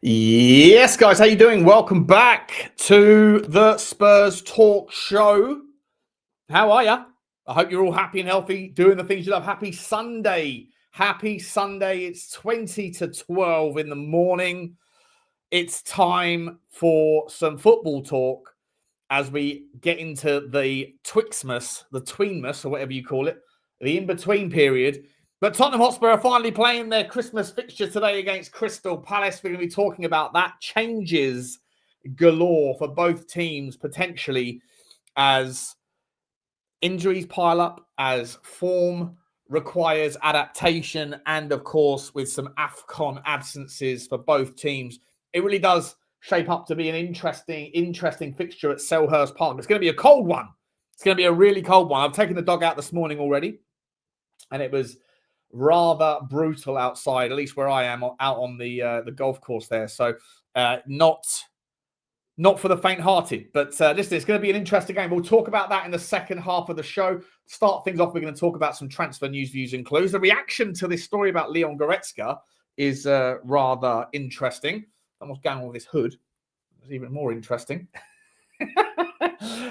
Yes, guys, how you doing? Welcome back to the Spurs Talk Show. How are you? I hope you're all happy and healthy, doing the things you love. Happy Sunday. Happy Sunday. It's 20 to 12 in the morning. It's time for some football talk as we get into the Twixmas, the Tweenmas, or whatever you call it, the in-between period. But Tottenham Hotspur are finally playing their Christmas fixture today against Crystal Palace. We're going to be talking about that. Changes galore for both teams, potentially, as injuries pile up, as form requires adaptation, and, of course, with some AFCON absences for both teams. It really does shape up to be an interesting fixture at Selhurst Park. It's going to be a cold one. It's going to be a really cold one. I've taken the dog out this morning already, and it was rather brutal outside, at least where I am, out on the golf course there. So not for the faint-hearted. But listen, it's going to be an interesting game. We'll talk about that in the second half of the show. Start things off, we're going to talk about some transfer news, views, and clues. The reaction to this story about Leon Goretzka is rather interesting. Almost going on with this hood. It's even more interesting.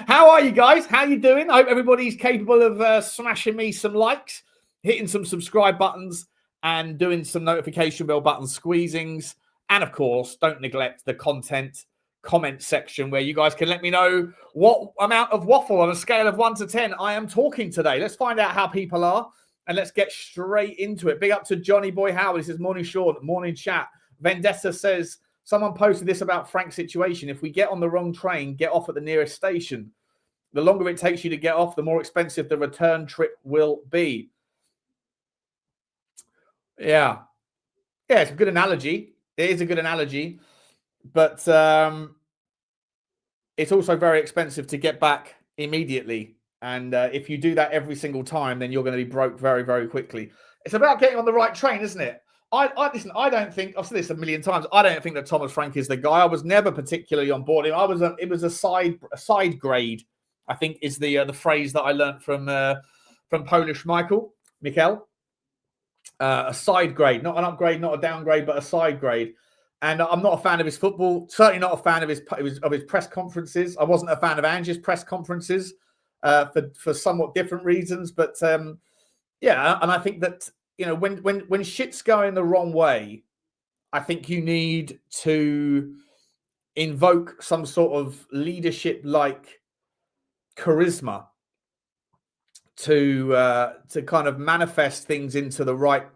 How are you guys? How you doing? I hope everybody's capable of smashing me some likes, hitting some subscribe buttons, and doing some notification bell button squeezings. And of course, don't neglect the comment section where you guys can let me know what amount of waffle on a scale of 1 to 10 I am talking today. Let's find out how people are, and let's get straight into it. Big up to Johnny Boy Howard. He says, morning, Sean, morning, chat. Vendetta says, someone posted this about Frank's situation. If we get on the wrong train, get off at the nearest station. The longer it takes you to get off, the more expensive the return trip will be. Yeah, it's a good analogy. It is a good analogy, but it's also very expensive to get back immediately. And if you do that every single time, then you're going to be broke very, very quickly. It's about getting on the right train, isn't it? Listen, I don't think, I've said this a million times, I don't think that Thomas Frank is the guy. I was never particularly on board him. It was a side grade, I think, is the phrase that I learned from Polish Michael. A side grade, not an upgrade, not a downgrade, but a side grade. And I'm not a fan of his football. Certainly not a fan of his press conferences. I wasn't a fan of Ange's press conferences for somewhat different reasons. But yeah, and I think that, you know, when shit's going the wrong way, I think you need to invoke some sort of leadership like charisma to kind of manifest things into the right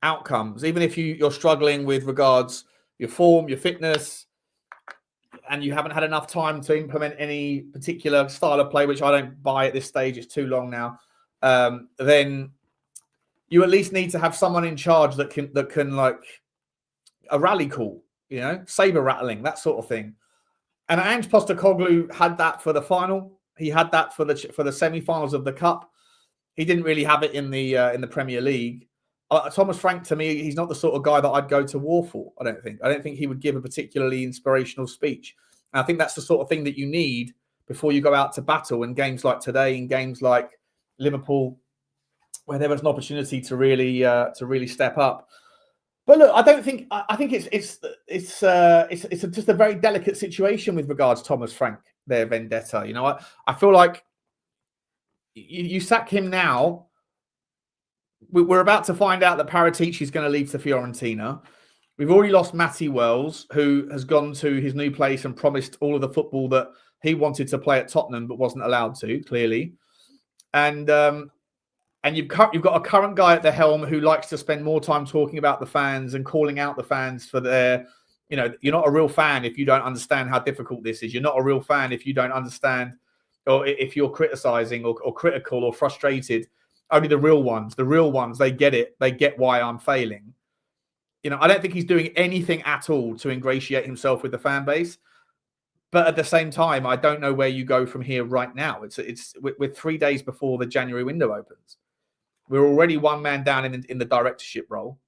outcomes, even if you're struggling with regards your form, your fitness, and you haven't had enough time to implement any particular style of play, which I don't buy at this stage. It's too long now. Then you at least need to have someone in charge that can like a rally call, you know, saber rattling, that sort of thing. And Ange Postecoglou had that for the final. He had that for the semi-finals of the Cup. He didn't really have it in the Premier League. Thomas Frank, to me, he's not the sort of guy that I'd go to war for. I don't think he would give a particularly inspirational speech. And I think that's the sort of thing that you need before you go out to battle in games like today, in games like Liverpool, where there was an opportunity to really step up. But look, I think it's just a very delicate situation with regards to Thomas Frank there, Vendetta. You know, I feel like you sack him now. We're about to find out that Paratici is going to leave to Fiorentina. We've already lost Matty Wells, who has gone to his new place and promised all of the football that he wanted to play at Tottenham but wasn't allowed to, clearly. And you've got a current guy at the helm who likes to spend more time talking about the fans and calling out the fans for their, you know, you're not a real fan if you don't understand how difficult this is. You're not a real fan if you don't understand, or if you're criticizing or critical or frustrated. Only the real ones, they get it. They get why I'm failing. You know, I don't think he's doing anything at all to ingratiate himself with the fan base. But at the same time, I don't know where you go from here right now. We're 3 days before the January window opens. We're already one man down in the directorship role,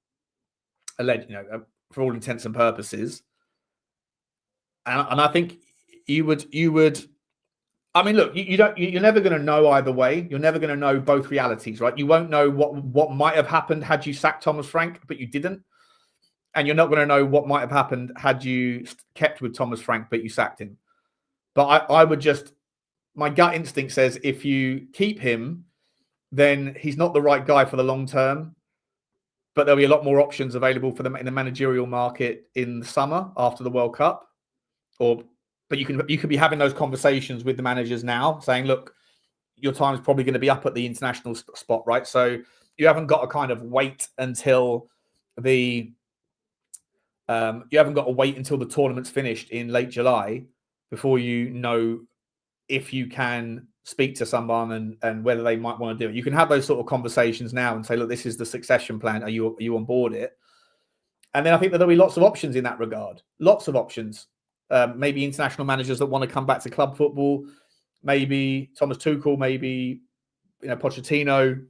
alleged, you know, for all intents and purposes. And I think you would. I mean, look, you're never going to know either way. You're never going to know both realities, right? You won't know what might have happened had you sacked Thomas Frank, but you didn't. And you're not going to know what might have happened had you kept with Thomas Frank, but you sacked him. But I would just, my gut instinct says if you keep him, then he's not the right guy for the long term. But there'll be a lot more options available for them in the managerial market in the summer after the World Cup. But you could be having those conversations with the managers now, saying, look, your time is probably going to be up at the international spot, right? So you haven't got to kind of wait until the tournament's finished in late July before you know if you can speak to someone and whether they might want to do it. You can have those sort of conversations now and say, look, this is the succession plan. Are you on board it? And then I think that there'll be lots of options in that regard. Lots of options. Maybe international managers that want to come back to club football. Maybe Thomas Tuchel. Maybe Pochettino.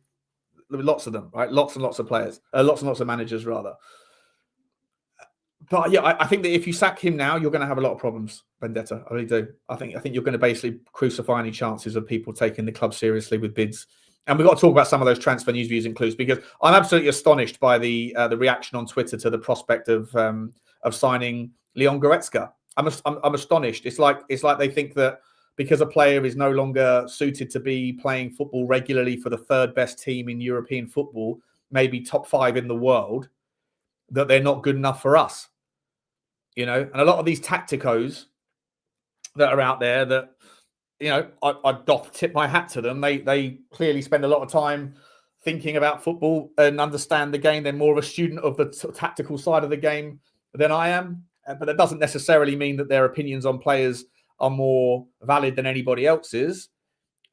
Lots of them, right? Lots and lots of players. Lots and lots of managers, rather. But yeah, I think that if you sack him now, you're going to have a lot of problems, Vendetta. I really do. I think you're going to basically crucify any chances of people taking the club seriously with bids. And we've got to talk about some of those transfer news views and clues, because I'm absolutely astonished by the reaction on Twitter to the prospect of signing Leon Goretzka. I'm astonished. It's like they think that because a player is no longer suited to be playing football regularly for the third best team in European football, maybe top 5 in the world, that they're not good enough for us. And a lot of these tacticos that are out there that, I doth tip my hat to them. They clearly spend a lot of time thinking about football and understand the game. They're more of a student of the tactical side of the game than I am. But that doesn't necessarily mean that their opinions on players are more valid than anybody else's.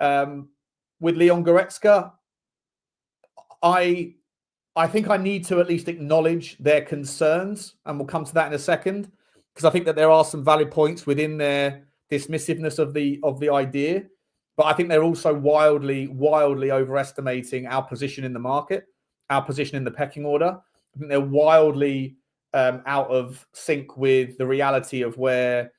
With Leon Goretzka, I think I need to at least acknowledge their concerns, and we'll come to that in a second, because I think that there are some valid points within their dismissiveness of the idea. But I think they're also wildly overestimating our position in the market, our position in the pecking order. I think they're wildly out of sync with the reality of where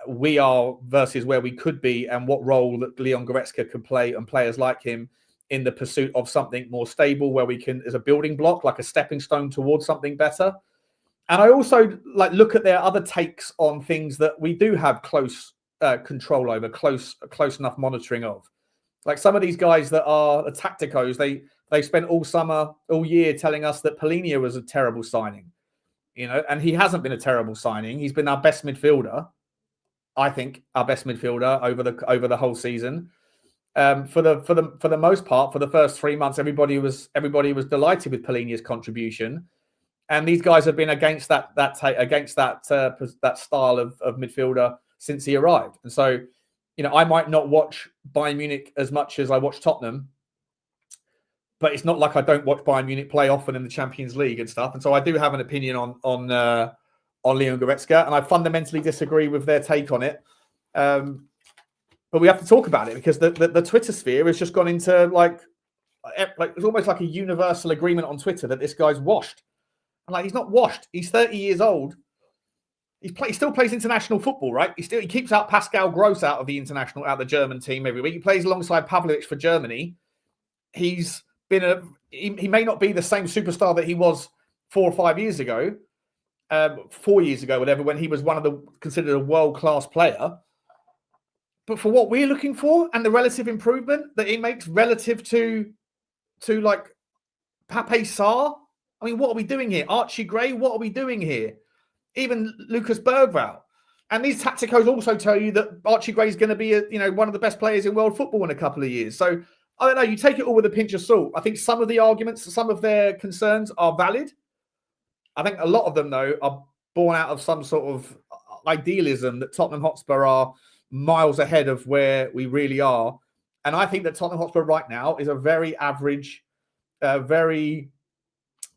we are versus where we could be, and what role that Leon Goretzka could play, and players like him, in the pursuit of something more stable, where we can, as a building block, like a stepping stone towards something better. And I also look at their other takes on things that we do have close control over, close enough monitoring of. Like some of these guys that are the tacticos, they spent all year telling us that Polina was a terrible signing, and he hasn't been a terrible signing. He's been our best midfielder, I think, our best midfielder over the whole season. For the most part, for the first 3 months, everybody was delighted with Polina's contribution, and these guys have been against that style of midfielder since he arrived. And so, I might not watch Bayern Munich as much as I watch Tottenham, but it's not like I don't watch Bayern Munich play often in the Champions League and stuff. And so I do have an opinion on Leon Goretzka, and I fundamentally disagree with their take on it. But we have to talk about it, because the Twitter sphere has just gone into it's almost like a universal agreement on Twitter that this guy's washed. And he's not washed. He's 30 years old. He still plays international football, right? He keeps out Pascal Gross out of the German team every week. He plays alongside Pavlovic for Germany. He's been he may not be the same superstar that he was 4 or 5 years ago, 4 years ago, whatever, when he was considered a world-class player. But for what we're looking for and the relative improvement that he makes relative to Pape Sarr, I mean, what are we doing here? Archie Gray, what are we doing here? Even Lucas Berghvall. And these tacticos also tell you that Archie Gray is going to be one of the best players in world football in a couple of years. So I don't know, you take it all with a pinch of salt. I think some of the arguments, some of their concerns are valid. I think a lot of them, though, are born out of some sort of idealism that Tottenham Hotspur are miles ahead of where we really are. And I think that Tottenham Hotspur right now is a very average, very,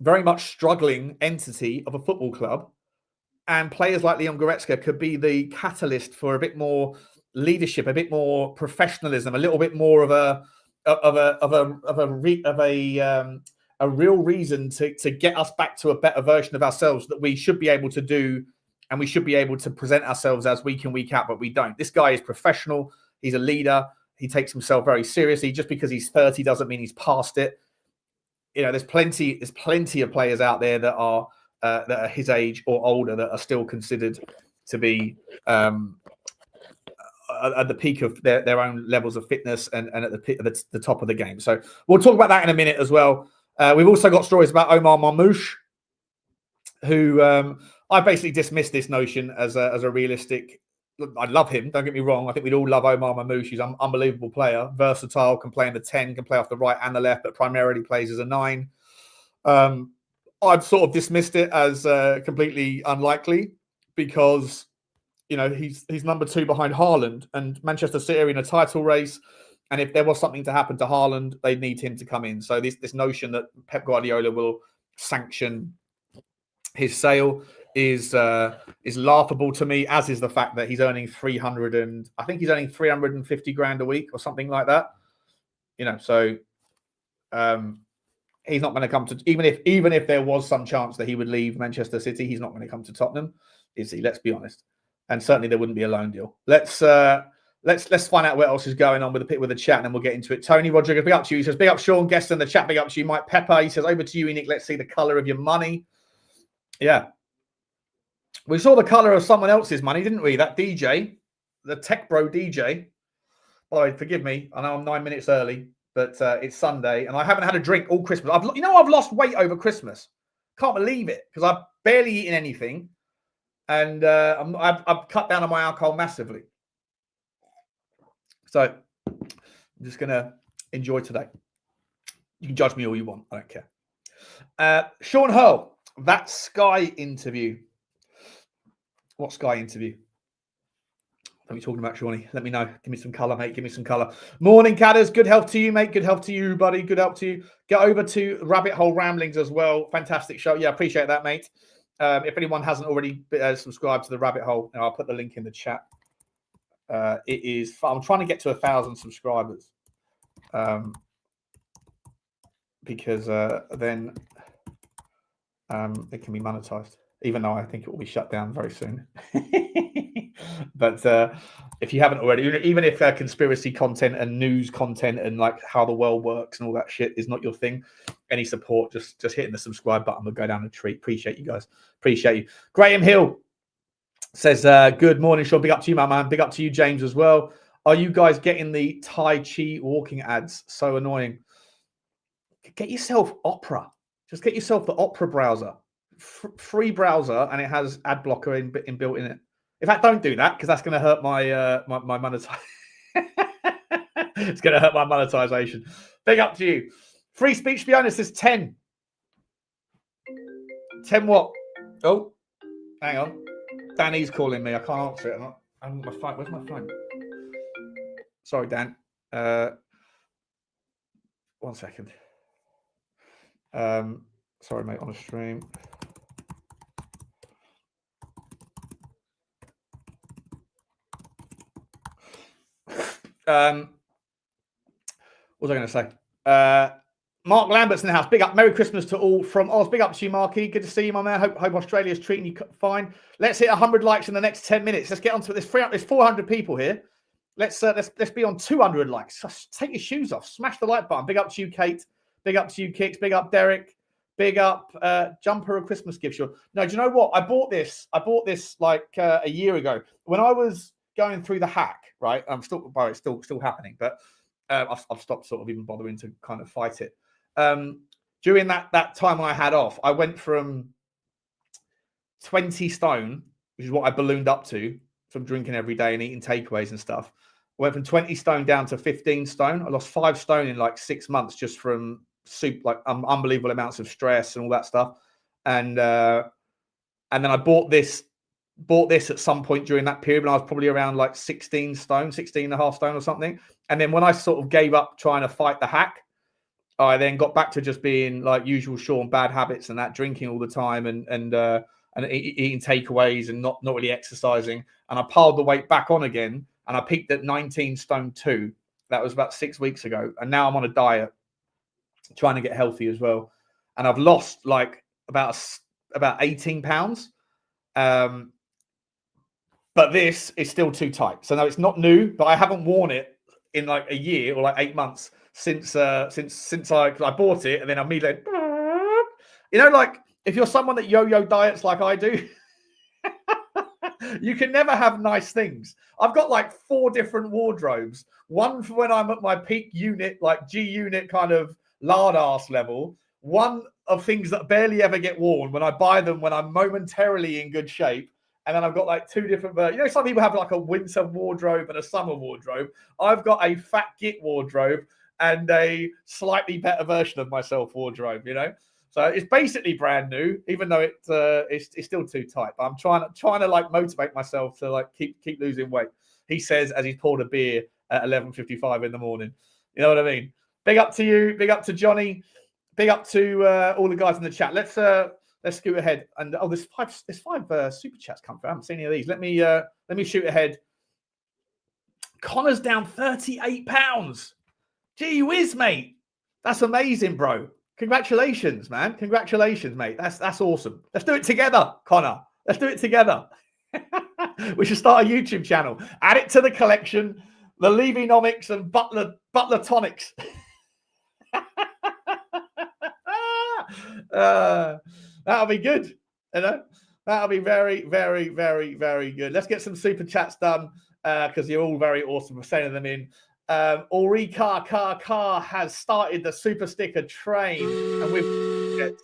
very much struggling entity of a football club. And players like Leon Goretzka could be the catalyst for a bit more leadership, a bit more professionalism, a little bit more of a real reason to get us back to a better version of ourselves that we should be able to do, and we should be able to present ourselves as week in, week out, but we don't. This guy is professional. He's a leader. He takes himself very seriously. Just because he's 30 doesn't mean he's past it. There's plenty of players out there that are that are his age or older that are still considered to be at the peak of their own levels of fitness and at the top of the game. So we'll talk about that in a minute as well. We've also got stories about Omar Marmoush, who I basically dismissed this notion as a realistic. Look, I love him, don't get me wrong. I think we'd all love Omar Marmoush. He's an unbelievable player, versatile, can play in the 10, can play off the right and the left, but primarily plays as a 9. I've sort of dismissed it as completely unlikely because, you know, he's number 2 behind Haaland, and Manchester City are in a title race. And if there was something to happen to Haaland, they'd need him to come in. So this notion that Pep Guardiola will sanction his sale is laughable to me, as is the fact that he's earning 350 grand a week or something like that. You know, so he's not going to come to, even if there was some chance that he would leave Manchester City, he's not going to come to Tottenham, is he? Let's be honest. And certainly there wouldn't be a loan deal. Let's find out what else is going on with the chat, and then we'll get into it. Tony Rodriguez, big up to you. He says, big up Sean Guest in the chat, big up to you. Mike Pepper, he says, over to you, Nick. Let's see the colour of your money. Yeah. We saw the colour of someone else's money, didn't we? That DJ, the Tech Bro DJ. By the way, forgive me. I know I'm 9 minutes early, but it's Sunday, and I haven't had a drink all Christmas. I've lost weight over Christmas. Can't believe it, because I've barely eaten anything, and I've cut down on my alcohol massively. So I'm just going to enjoy today. You can judge me all you want. I don't care. Sean Hurl, that Sky interview. What Sky interview? What are we talking about, Shawnee? Let me know. Give me some colour, mate. Give me some colour. Morning, Cadders. Good health to you, mate. Good health to you, buddy. Good health to you. Get over to Rabbit Hole Ramblings as well. Fantastic show. Yeah, appreciate that, mate. If anyone hasn't already subscribed to the Rabbit Hole, I'll put the link in the chat. It is fun. I'm trying to get to 1,000 subscribers because then it can be monetized, even though I think it will be shut down very soon. But if you haven't already, even if conspiracy content and news content and like how the world works and all that shit is not your thing, any support, just hitting the subscribe button will go down a treat. Appreciate you guys. Appreciate you. Graham Hill says, good morning, Sean. Big up to you, my man. Big up to you, James, as well. Are you guys getting the Tai Chi walking ads? So annoying. Get yourself Opera. Just get yourself the Opera browser. Free browser, and it has ad blocker inbuilt in it. In fact, don't do that, because that's going to hurt my my monetization. It's going to hurt my monetization. Big up to you. Free speech, to be honest, is 10. 10 what? Oh, hang on. Danny's calling me. I can't answer it. I'm my phone. Where's my phone? Sorry, Dan. 1 second. Sorry, mate. On a stream. What was I going to say? Mark Lambert's in the house. Big up. Merry Christmas to all from Oz. Big up to you, Marky. Good to see you, my man. Hope Australia's treating you fine. Let's hit 100 likes in the next 10 minutes. Let's get on to it. There's 400 people here. Let's be on 200 likes. Just take your shoes off. Smash the like button. Big up to you, Kate. Big up to you, Kicks. Big up, Derek. Big up, jumper, a Christmas gift. Sure. No, do you know what? I bought this like a year ago when I was going through the hack. Right, it's still happening, but I've stopped sort of even bothering to kind of fight it. During that time I had off, I went from 20 stone, which is what I ballooned up to from drinking every day and eating takeaways and stuff. I went from 20 stone down to 15 stone. I lost 5 stone in like 6 months just from unbelievable amounts of stress and all that stuff. And then I bought this at some point during that period when I was probably around like 16 and a half stone or something. And then when I sort of gave up trying to fight the hack, I then got back to just being like usual Sean, bad habits and that, drinking all the time and eating takeaways and not really exercising. And I piled the weight back on again, and I peaked at 19 stone 2. That was about 6 weeks ago. And now I'm on a diet, trying to get healthy as well. And I've lost like about 18 pounds. But this is still too tight. So no, it's not new, but I haven't worn it in like a year or like 8 months since I bought it, and then immediately, like if you're someone that yo-yo diets like I do, you can never have nice things. I've got like 4 different wardrobes. One for when I'm at my peak unit, like G unit kind of lard ass level. One of things that barely ever get worn when I buy them when I'm momentarily in good shape. And then I've got like 2 different, some people have like a winter wardrobe and a summer wardrobe. I've got a fat git wardrobe and a slightly better version of myself wardrobe, So it's basically brand new, even though it's still too tight. But I'm trying to like motivate myself to like keep losing weight. He says as he's poured a beer at 11:55 in the morning. You know what I mean? Big up to you. Big up to Johnny. Big up to all the guys in the chat. Let's scoot ahead. And there's five super chats come through. I haven't seen any of these. Let me shoot ahead. Connor's down £38. Gee whiz, mate. That's amazing, bro. Congratulations, man. Congratulations, mate. That's awesome. Let's do it together, Connor. Let's do it together. We should start a YouTube channel. Add it to the collection. The Levynomics and Butler Tonics. That'll be good. That'll be very, very, very, very good. Let's get some super chats done because you're all very awesome for sending them in. Ulrika Car has started the super sticker train, and we've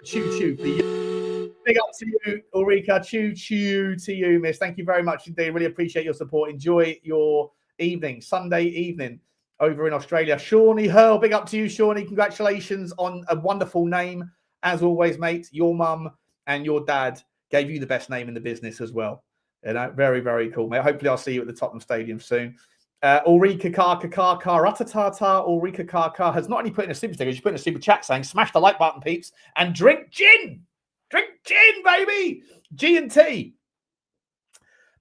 choo for you. Big up to you, Ulrika. Choo to you, miss. Thank you very much indeed. Really appreciate your support. Enjoy your evening, Sunday evening over in Australia. Shawnee Hurl, big up to you, Shawnee. Congratulations on a wonderful name. As always, mate, your mum and your dad gave you the best name in the business as well. Very, very cool, mate. Hopefully I'll see you at the Tottenham Stadium soon. Ulrika Ratata Ulrika Kaka has not only put in a super sticker, she's put in a super chat saying, smash the like button, peeps, and drink gin. Drink gin, baby. G&T.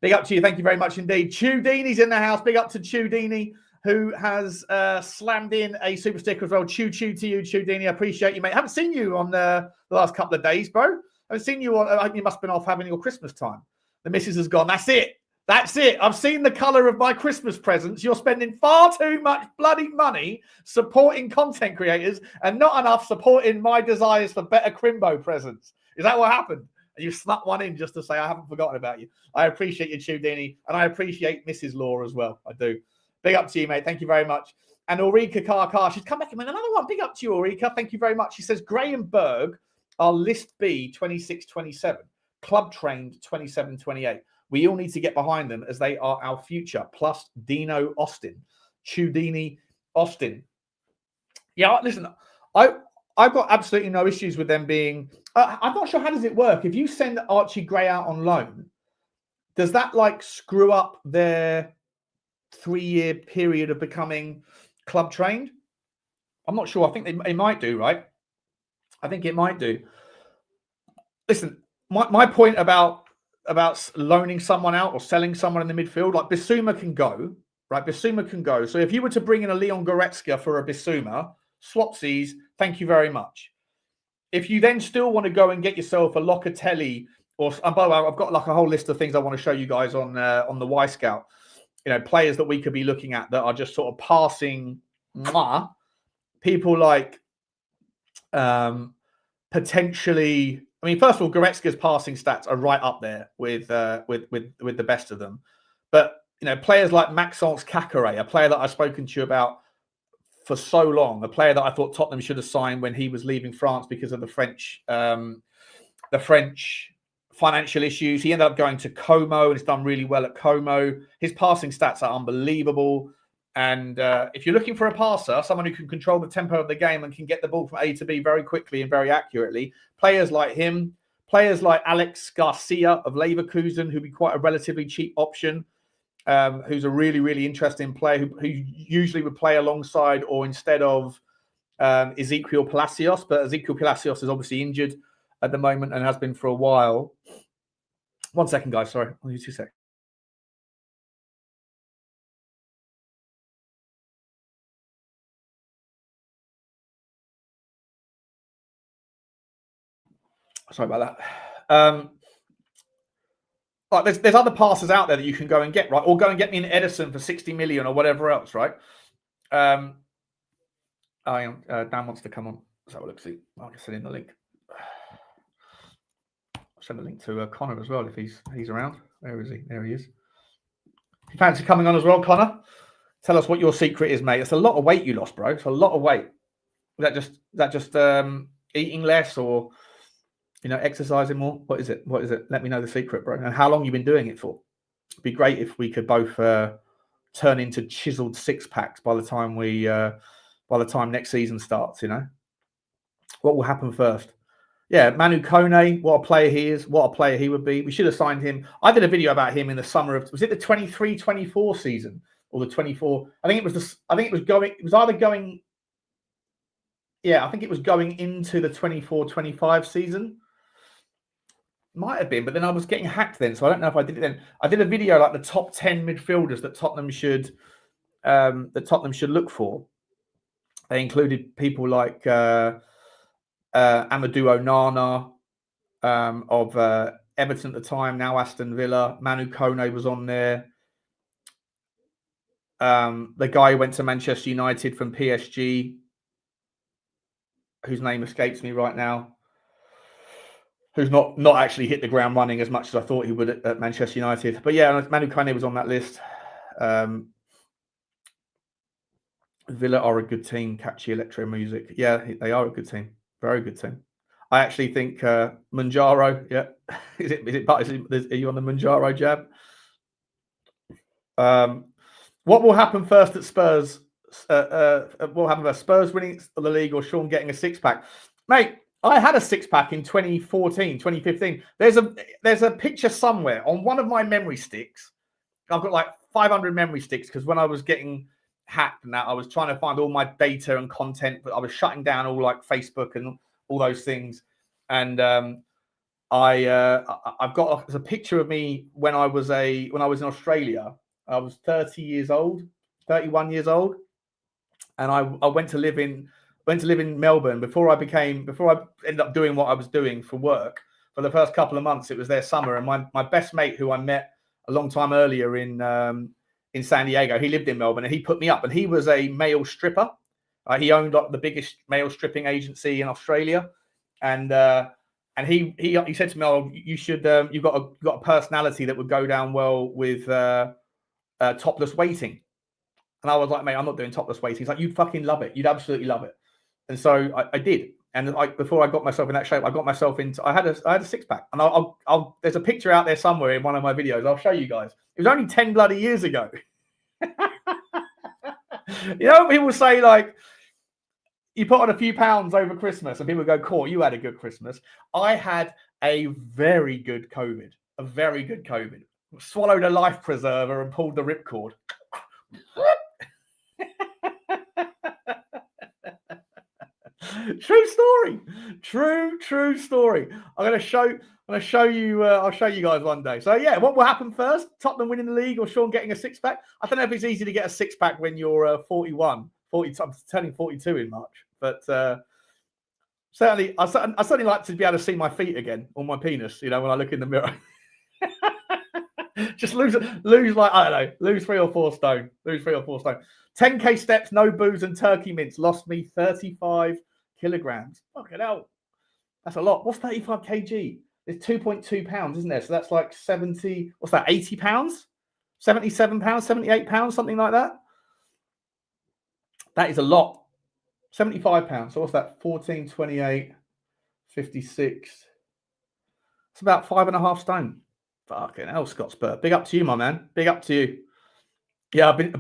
Big up to you. Thank you very much indeed. Chudini's in the house. Big up to Chudini, who has slammed in a super sticker as well. Choo to you, Chudini. I appreciate you, mate. I haven't seen you on the last couple of days, bro. I haven't seen you on. I think you must have been off having your Christmas time. The missus has gone. That's it. That's it. I've seen the colour of my Christmas presents. You're spending far too much bloody money supporting content creators and not enough supporting my desires for better Crimbo presents. Is that what happened? And you snuck one in just to say I haven't forgotten about you. I appreciate you, Chudini, and I appreciate Mrs. Law as well. I do. Big up to you, mate. Thank you very much. And Ulrika Car, she's come back with another one. Big up to you, Ulrika. Thank you very much. She says Gray and Berg are List B 26-27, club trained 27-28. We all need to get behind them as they are our future. Plus Dino Austin, Chudini Austin. Yeah, listen, I've got absolutely no issues with them being. I'm not sure how does it work. If you send Archie Gray out on loan, does that like screw up their 3-year period of becoming club trained? I'm not sure. I think they might do, right? I think it might do. Listen, my point about loaning someone out or selling someone in the midfield, like Bissouma can go, right? Bissouma can go. So if you were to bring in a Leon Goretzka for a Bissouma, swapsies, thank you very much. If you then still want to go and get yourself a Locatelli, and by the way, I've got like a whole list of things I want to show you guys on the Y Scout. Players that we could be looking at that are just sort of passing. People like potentially. I mean, first of all, Goretzka's passing stats are right up there with the best of them. But players like Maxence Cacare, a player that I've spoken to you about for so long, a player that I thought Tottenham should have signed when he was leaving France because of the French financial issues. He ended up going to Como and has done really well at Como. His passing stats are unbelievable. And if you're looking for a passer, someone who can control the tempo of the game and can get the ball from A to B very quickly and very accurately, players like him, players like Alex Garcia of Leverkusen, who'd be quite a relatively cheap option, who's a really, really interesting player who usually would play alongside or instead of Ezequiel Palacios. But Ezequiel Palacios is obviously injured at the moment and has been for a while. 1 second, guys. Sorry. I'll use 2 seconds. Sorry about that. Like there's other passers out there that you can go and get, right? Or go and get me an Edison for 60 million or whatever else, right? Dan wants to come on. Let's have a look. See, I can send in the link. send a link to Connor as well if he's around. Where is he? There he is. You fancy coming on as well, Connor? Tell us what your secret is, mate. It's a lot of weight you lost, bro. It's a lot of weight. Is that just eating less or exercising more? What is it? Let me know the secret, bro. And how long you've been doing it for? It'd be great if we could both turn into chiseled six packs by the time next season starts. What will happen first? Yeah, Manu Kone, what a player he is, what a player he would be. We should have signed him. I did a video about him in the summer of, was it the 23-24 season or the 24? I think it was going into the 24-25 season. Might have been, but then I was getting hacked then, so I don't know if I did it then. I did a video like the top 10 midfielders that Tottenham should look for. They included people like Amadou Onana of Everton at the time, now Aston Villa. Manu Kone was on there. The guy who went to Manchester United from PSG, whose name escapes me right now, who's not actually hit the ground running as much as I thought he would at Manchester United. But yeah, Manu Kone was on that list. Villa are a good team. Catchy electro music. Yeah, they are a good team. Very good team. I actually think Manjaro. Yeah, are you on the Manjaro jab? What will happen first at Spurs? What will happen first? Spurs winning the league or Sean getting a six-pack? Mate, I had a six-pack in 2014, 2015. There's a picture somewhere on one of my memory sticks. I've got like 500 memory sticks because when I was getting hacked and that, I was trying to find all my data and content, but I was shutting down all like Facebook and all those things. And I've got a picture of me when I was in Australia. I was 31 years old, and I went to live in Melbourne before I ended up doing what I was doing for work. For the first couple of months, it was their summer, and my best mate, who I met a long time earlier in San Diego, he lived in Melbourne, and he put me up. And he was a male stripper. He owned the biggest male stripping agency in Australia, and he said to me, "Oh, you should you've got a personality that would go down well with topless waiting." And I was like, "Mate, I'm not doing topless waiting." He's like, "You'd fucking love it. You'd absolutely love it." And so I did. And before I got myself in that shape, I had a six pack. And I'll there's a picture out there somewhere in one of my videos. I'll show you guys. It was only 10 bloody years ago. People say like, you put on a few pounds over Christmas and people go, "Cool, you had a good Christmas." I had a very good COVID. Swallowed a life preserver and pulled the ripcord. True story. I'll show you. I'll show you guys one day. So yeah, what will happen first? Tottenham winning the league or Sean getting a six pack? I don't know if it's easy to get a six pack when you're 41. I'm turning 42 in March, but certainly, I certainly like to be able to see my feet again or my penis. When I look in the mirror. Just lose like, I don't know, lose 3 or 4 stone. 10K steps, no booze and turkey mints lost me 35 kilograms. Fucking hell. That's a lot. What's 35 kg? It's 2.2 pounds, isn't there? So that's like 70, what's that, 80 pounds? 77 pounds, 78 pounds, something like that. That is a lot. 75 pounds. So what's that? 14, 28, 56. It's about 5.5 stone. Fucking hell, Scott Spur. Big up to you, my man. Big up to you. Yeah, I've been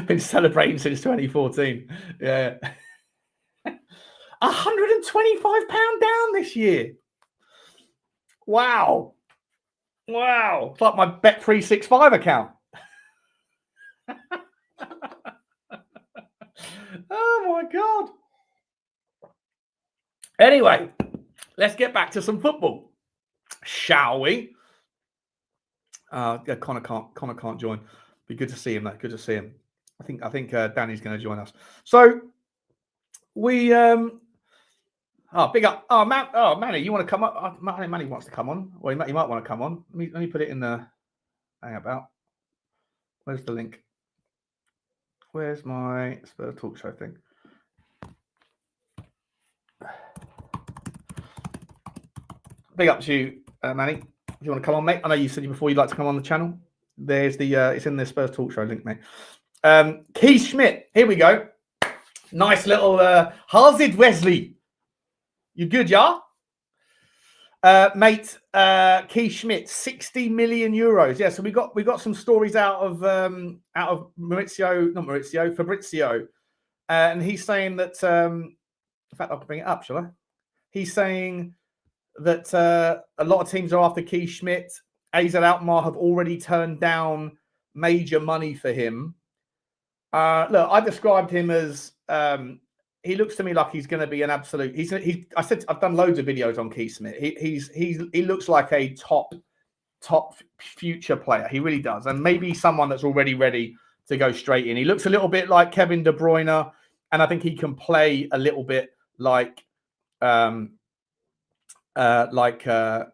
been celebrating since 2014. Yeah. 125 pound down this year. Wow. It's like my Bet365 account. Oh my God. Anyway, let's get back to some football, shall we? Connor can't join. Be good to see him. Good to see him. I think Danny's going to join us. So we big up. Manny, you want to come up? Manny wants to come on. Well, he might want to come on. Let me put it in the hang about. Where's the link? Where's my Spurs Talk Show thing? Big up to you, Manny. If you want to come on, mate. I know you said before you'd like to come on the channel. There's the it's in the Spurs Talk Show link, mate. Keith Schmidt. Here we go. Nice little Hazard Wesley. You good, yeah? Mate, Keith Schmidt, 60 million euros. Yeah, so we got some stories out of Fabrizio, and he's saying that. In fact, I'll bring it up, shall I? He's saying that a lot of teams are after Keith Schmidt. AZ Alkmaar have already turned down major money for him. Look, I described him as. He looks to me like he's going to be an absolute. I said I've done loads of videos on Keith Schmidt. He looks like a top future player. He really does, and maybe someone that's already ready to go straight in. He looks a little bit like Kevin De Bruyne, and I think he can play a little bit like Kevin De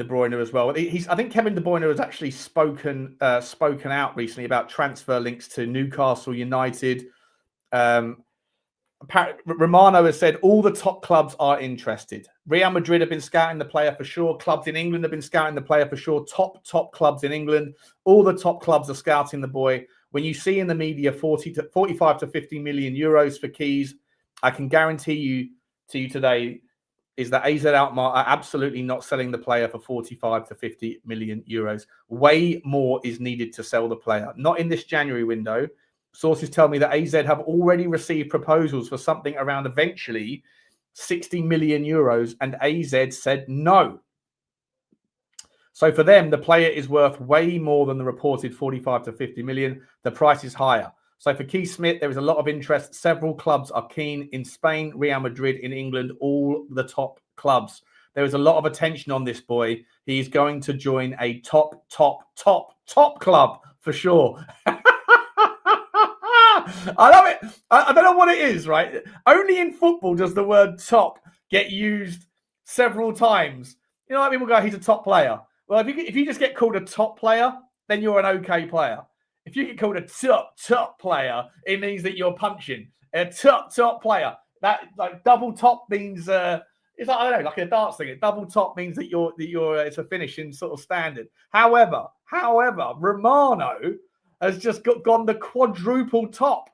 Bruyne as well. I think Kevin De Bruyne has actually spoken out recently about transfer links to Newcastle United. Romero has said all the top clubs are interested. Real Madrid have been scouting the player for sure. Clubs in England have been scouting the player for sure. Top clubs in England. All the top clubs are scouting the boy. When you see in the media 45 to 50 million euros for Keys, I can guarantee to you today is that AZ Alkmaar are absolutely not selling the player for 45 to 50 million euros. Way more is needed to sell the player. Not in this January window. Sources tell me that AZ have already received proposals for something around eventually 60 million euros, and AZ said no. So for them, the player is worth way more than the reported 45 to 50 million. The price is higher. So for Keith Schmidt, there is a lot of interest. Several clubs are keen in Spain, Real Madrid, in England, all the top clubs. There is a lot of attention on this boy. He's going to join a top club for sure. I love it. I don't know what it is, right? Only in football does the word top get used several times. You know, like people go, he's a top player. Well, if you just get called a top player, then you're an okay player. If you get called a top player, it means that you're punching. A top player. That like double top means it's like, I don't know, like a darts thing. A double top means that you're it's a finishing sort of standard. However, Romano has just gone the quadruple top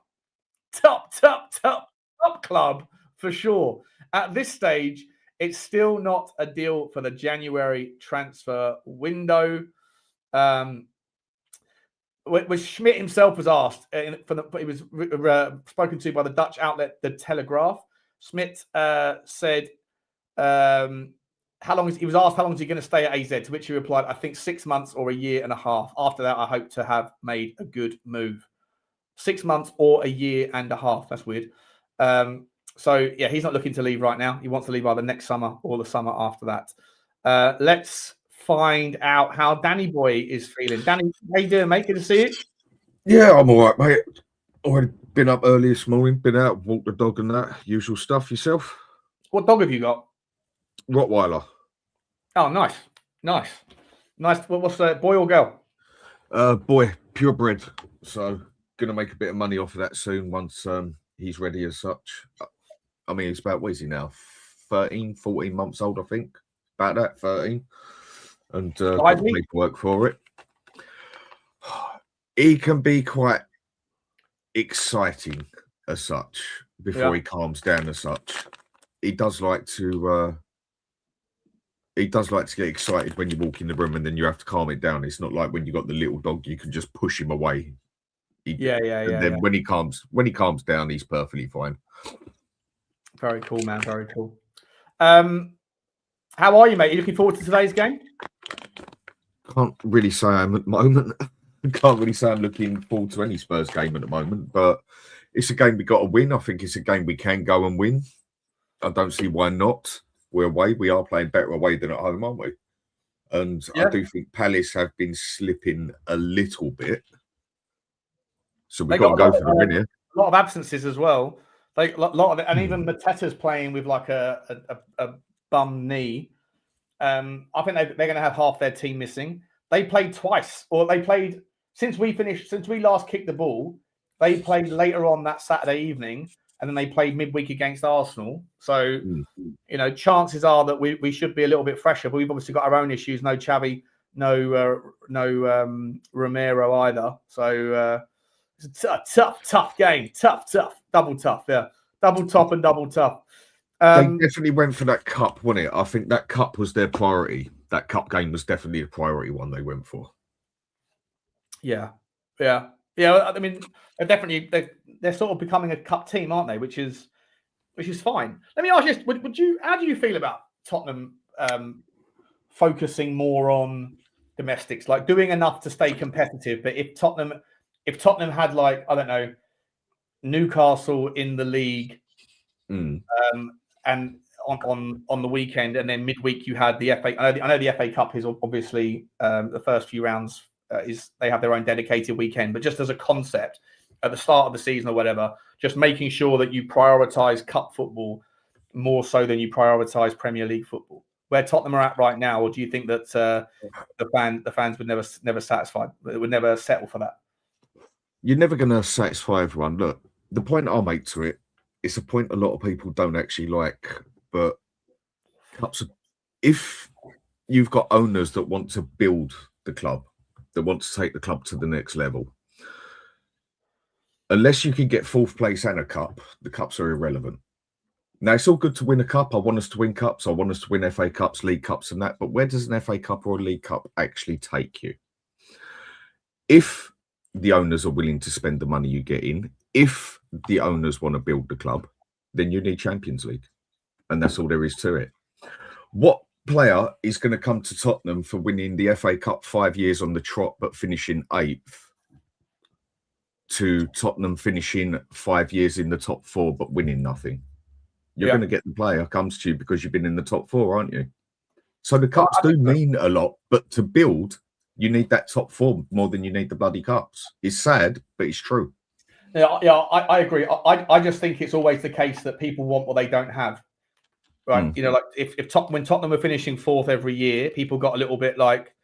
club for sure. At this stage, it's still not a deal for the January transfer window. When Schmidt himself was asked, he was spoken to by the Dutch outlet The Telegraph. Schmidt said, he was asked how long is he going to stay at AZ, to which he replied, I think 6 months or a year and a half. After that, I hope to have made a good move. 6 months or a year and a half. That's weird. So, yeah, he's not looking to leave right now. He wants to leave either next summer or the summer after that. Let's find out how Danny Boy is feeling. Danny, how you doing, mate? Good to see you. Yeah, I'm all right, mate. Already been up early this morning, been out, walked the dog and that usual stuff. Yourself? What dog have you got? Rottweiler. Oh, nice. What's the boy or girl? Boy, purebred. So gonna make a bit of money off of that soon once he's ready as such. I mean, he's about, what is he now? 13, 14 months old, I think. About that, 13. And got the paperwork for it. He can be quite exciting as such before he calms down as such. He does like to get excited when you walk in the room, and then you have to calm it down. It's not like when you got the little dog, you can just push him away. Then when he calms down, he's perfectly fine. Very cool, man. Very cool. How are you, mate? Are you looking forward to today's game? Can't really say I'm at the moment. Can't really say I'm looking forward to any Spurs game at the moment, but it's a game we got to win. I think it's a game we can go and win. I don't see why not. We're away. We are playing better away than at home, aren't we? And I do think Palace have been slipping a little bit. So we've got to go for the win here. A lot of absences as well. Like a lot of it, and even Mateta's playing with like a bum knee. I think they're going to have half their team missing. They played twice, or they played since we last kicked the ball. They played later on that Saturday evening, and then they played midweek against Arsenal. So, chances are that we should be a little bit fresher, but we've obviously got our own issues. No Xavi, no Romero either. So it's a tough game. Tough. Double tough, yeah. Double top and double tough. They definitely went for that cup, wasn't it? I think that cup was their priority. That cup game was definitely a priority one they went for. Yeah. I mean, they're sort of becoming a cup team, aren't they? Which is fine. Let me ask you this: how do you feel about Tottenham focusing more on domestics, like doing enough to stay competitive? But if Tottenham had, like, I don't know, Newcastle in the league, and on the weekend, and then midweek you had the FA. I know the FA Cup is obviously the first few rounds they have their own dedicated weekend, but just as a concept at the start of the season or whatever, just making sure that you prioritise cup football more so than you prioritise Premier League football. Where Tottenham are at right now, or do you think that the fans would never satisfied, would never settle for that? You're never going to satisfy everyone. Look, the point I'll make to it, it's a point a lot of people don't actually like, but if you've got owners that want to build the club, that want to take the club to the next level, unless you can get fourth place and a cup, the cups are irrelevant. Now, it's all good to win a cup. I want us to win cups. I want us to win FA Cups, League Cups and that. But where does an FA Cup or a League Cup actually take you? If the owners are willing to spend the money you get in, if the owners want to build the club, then you need Champions League. And that's all there is to it. What player is going to come to Tottenham for winning the FA Cup 5 years on the trot but finishing 8th, to Tottenham finishing 5 years in the top 4 but winning nothing? You're going to get the player comes to you because you've been in the top 4, aren't you? So the cups do mean a lot, but to build, you need that top 4 more than you need the bloody cups. It's sad, but it's true. Yeah, I agree. I just think it's always the case that people want what they don't have, right? Like when Tottenham were finishing 4th every year, people got a little bit like,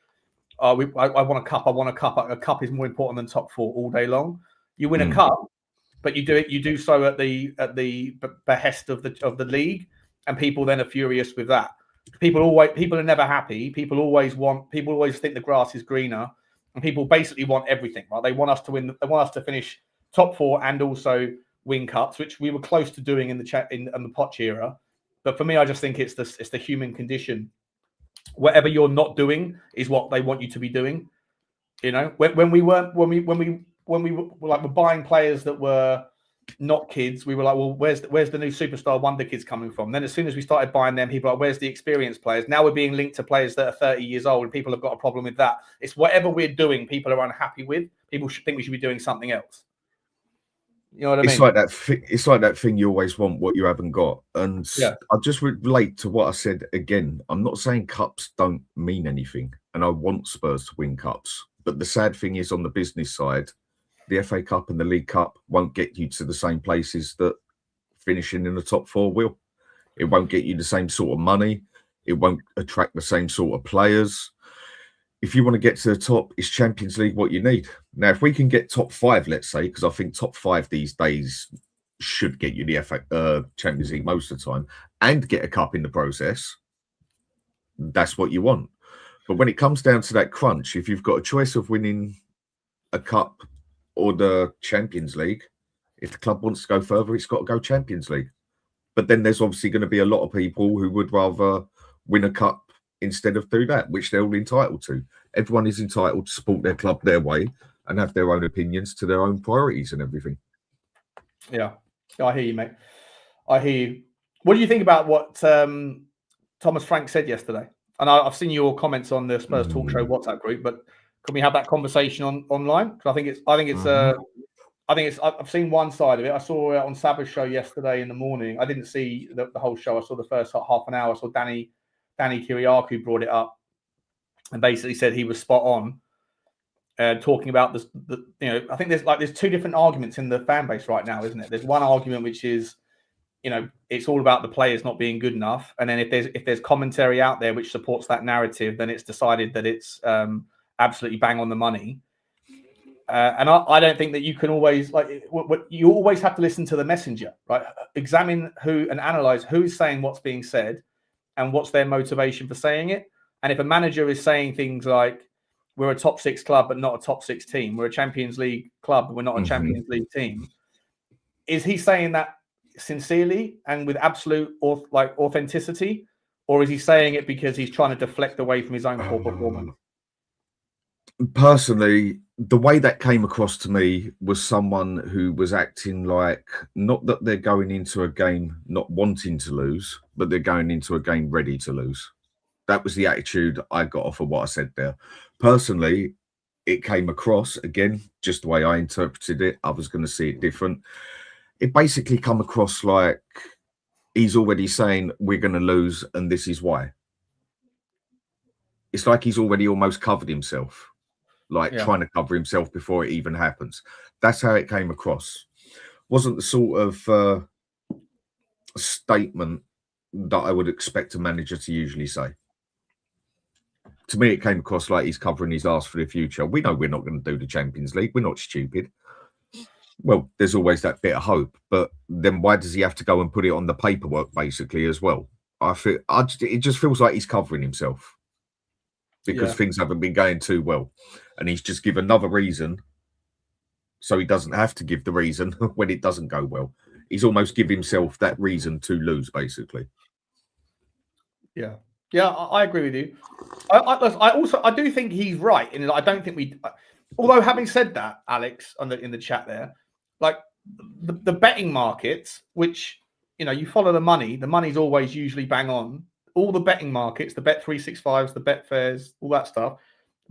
I want a cup. I want a cup. A cup is more important than top 4 all day long. You win a cup, but you do so at the behest of the league, and people then are furious with that. People are never happy. People always think the grass is greener, and people basically want everything. Right? They want us to win. They want us to finish top 4 and also win cups, which we were close to doing in the Poch era. But for me, I just think it's the human condition. Whatever you're not doing is what they want you to be doing. When we were buying players that were not kids, we were like, well, where's the new superstar wonder kids coming from? Then as soon as we started buying them, people were like, where's the experienced players? Now we're being linked to players that are 30 years old, and people have got a problem with that. It's whatever we're doing, people are unhappy with. People should think we should be doing something else. You know what I mean? It's like that thing you always want what you haven't got. And I'll just relate to what I said again. I'm not saying cups don't mean anything, and I want Spurs to win cups. But the sad thing is, on the business side, the FA Cup and the League Cup won't get you to the same places that finishing in the top 4 will. It won't get you the same sort of money. It won't attract the same sort of players. If you want to get to the top, is Champions League what you need? Now, if we can get top 5, let's say, because I think top 5 these days should get you the Champions League most of the time, and get a cup in the process, that's what you want. But when it comes down to that crunch, if you've got a choice of winning a cup or the Champions League, if the club wants to go further, it's got to go Champions League. But then there's obviously going to be a lot of people who would rather win a cup instead of do that, which they're all entitled to. Everyone is entitled to support their club their way and have their own opinions to their own priorities and everything. Yeah, I hear you, mate. I hear you. What do you think about what Thomas Frank said yesterday? And I've seen your comments on the Spurs Talk Show WhatsApp group, but can we have that conversation online? Because I've seen one side of it. I saw it on Sabbath's show yesterday in the morning. I didn't see the whole show. I saw the first half an hour. I saw Danny Kiriakou brought it up and basically said he was spot on, talking about this. I think there's 2 different arguments in the fan base right now, isn't it? There's one argument which is, it's all about the players not being good enough, and then if there's commentary out there which supports that narrative, then it's decided that it's absolutely bang on the money. And I don't think that you can always you always have to listen to the messenger, right? Examine who and analyze who's saying what's being said and what's their motivation for saying it. And if a manager is saying things like, we're a top 6 club, but not a top 6 team, we're a Champions League club, but we're not a Champions League team, is he saying that sincerely and with absolute authenticity, or is he saying it because he's trying to deflect away from his own poor performance? Personally, the way that came across to me was someone who was acting like, not that they're going into a game not wanting to lose, but they're going into a game ready to lose. That was the attitude I got off of what I said there. Personally, it came across, again, just the way I interpreted it. I was going to see it different. It basically come across like he's already saying we're going to lose and this is why. It's like he's already almost covered himself. Trying to cover himself before it even happens. That's how it came across. Wasn't the sort of statement that I would expect a manager to usually say. To me, it came across like he's covering his ass for the future. We know we're not going to do the Champions League. We're not stupid. Well, there's always that bit of hope. But then why does he have to go and put it on the paperwork, basically, as well? It just feels like he's covering himself because things haven't been going too well. And he's just given another reason so he doesn't have to give the reason when it doesn't go well. He's almost give himself that reason to lose, basically. Yeah. Yeah, I agree with you. I do think he's right. And I don't think although having said that, Alex, in the chat there, like the betting markets, which, you follow the money's always usually bang on. All the betting markets, the Bet365s, the Betfairs, all that stuff,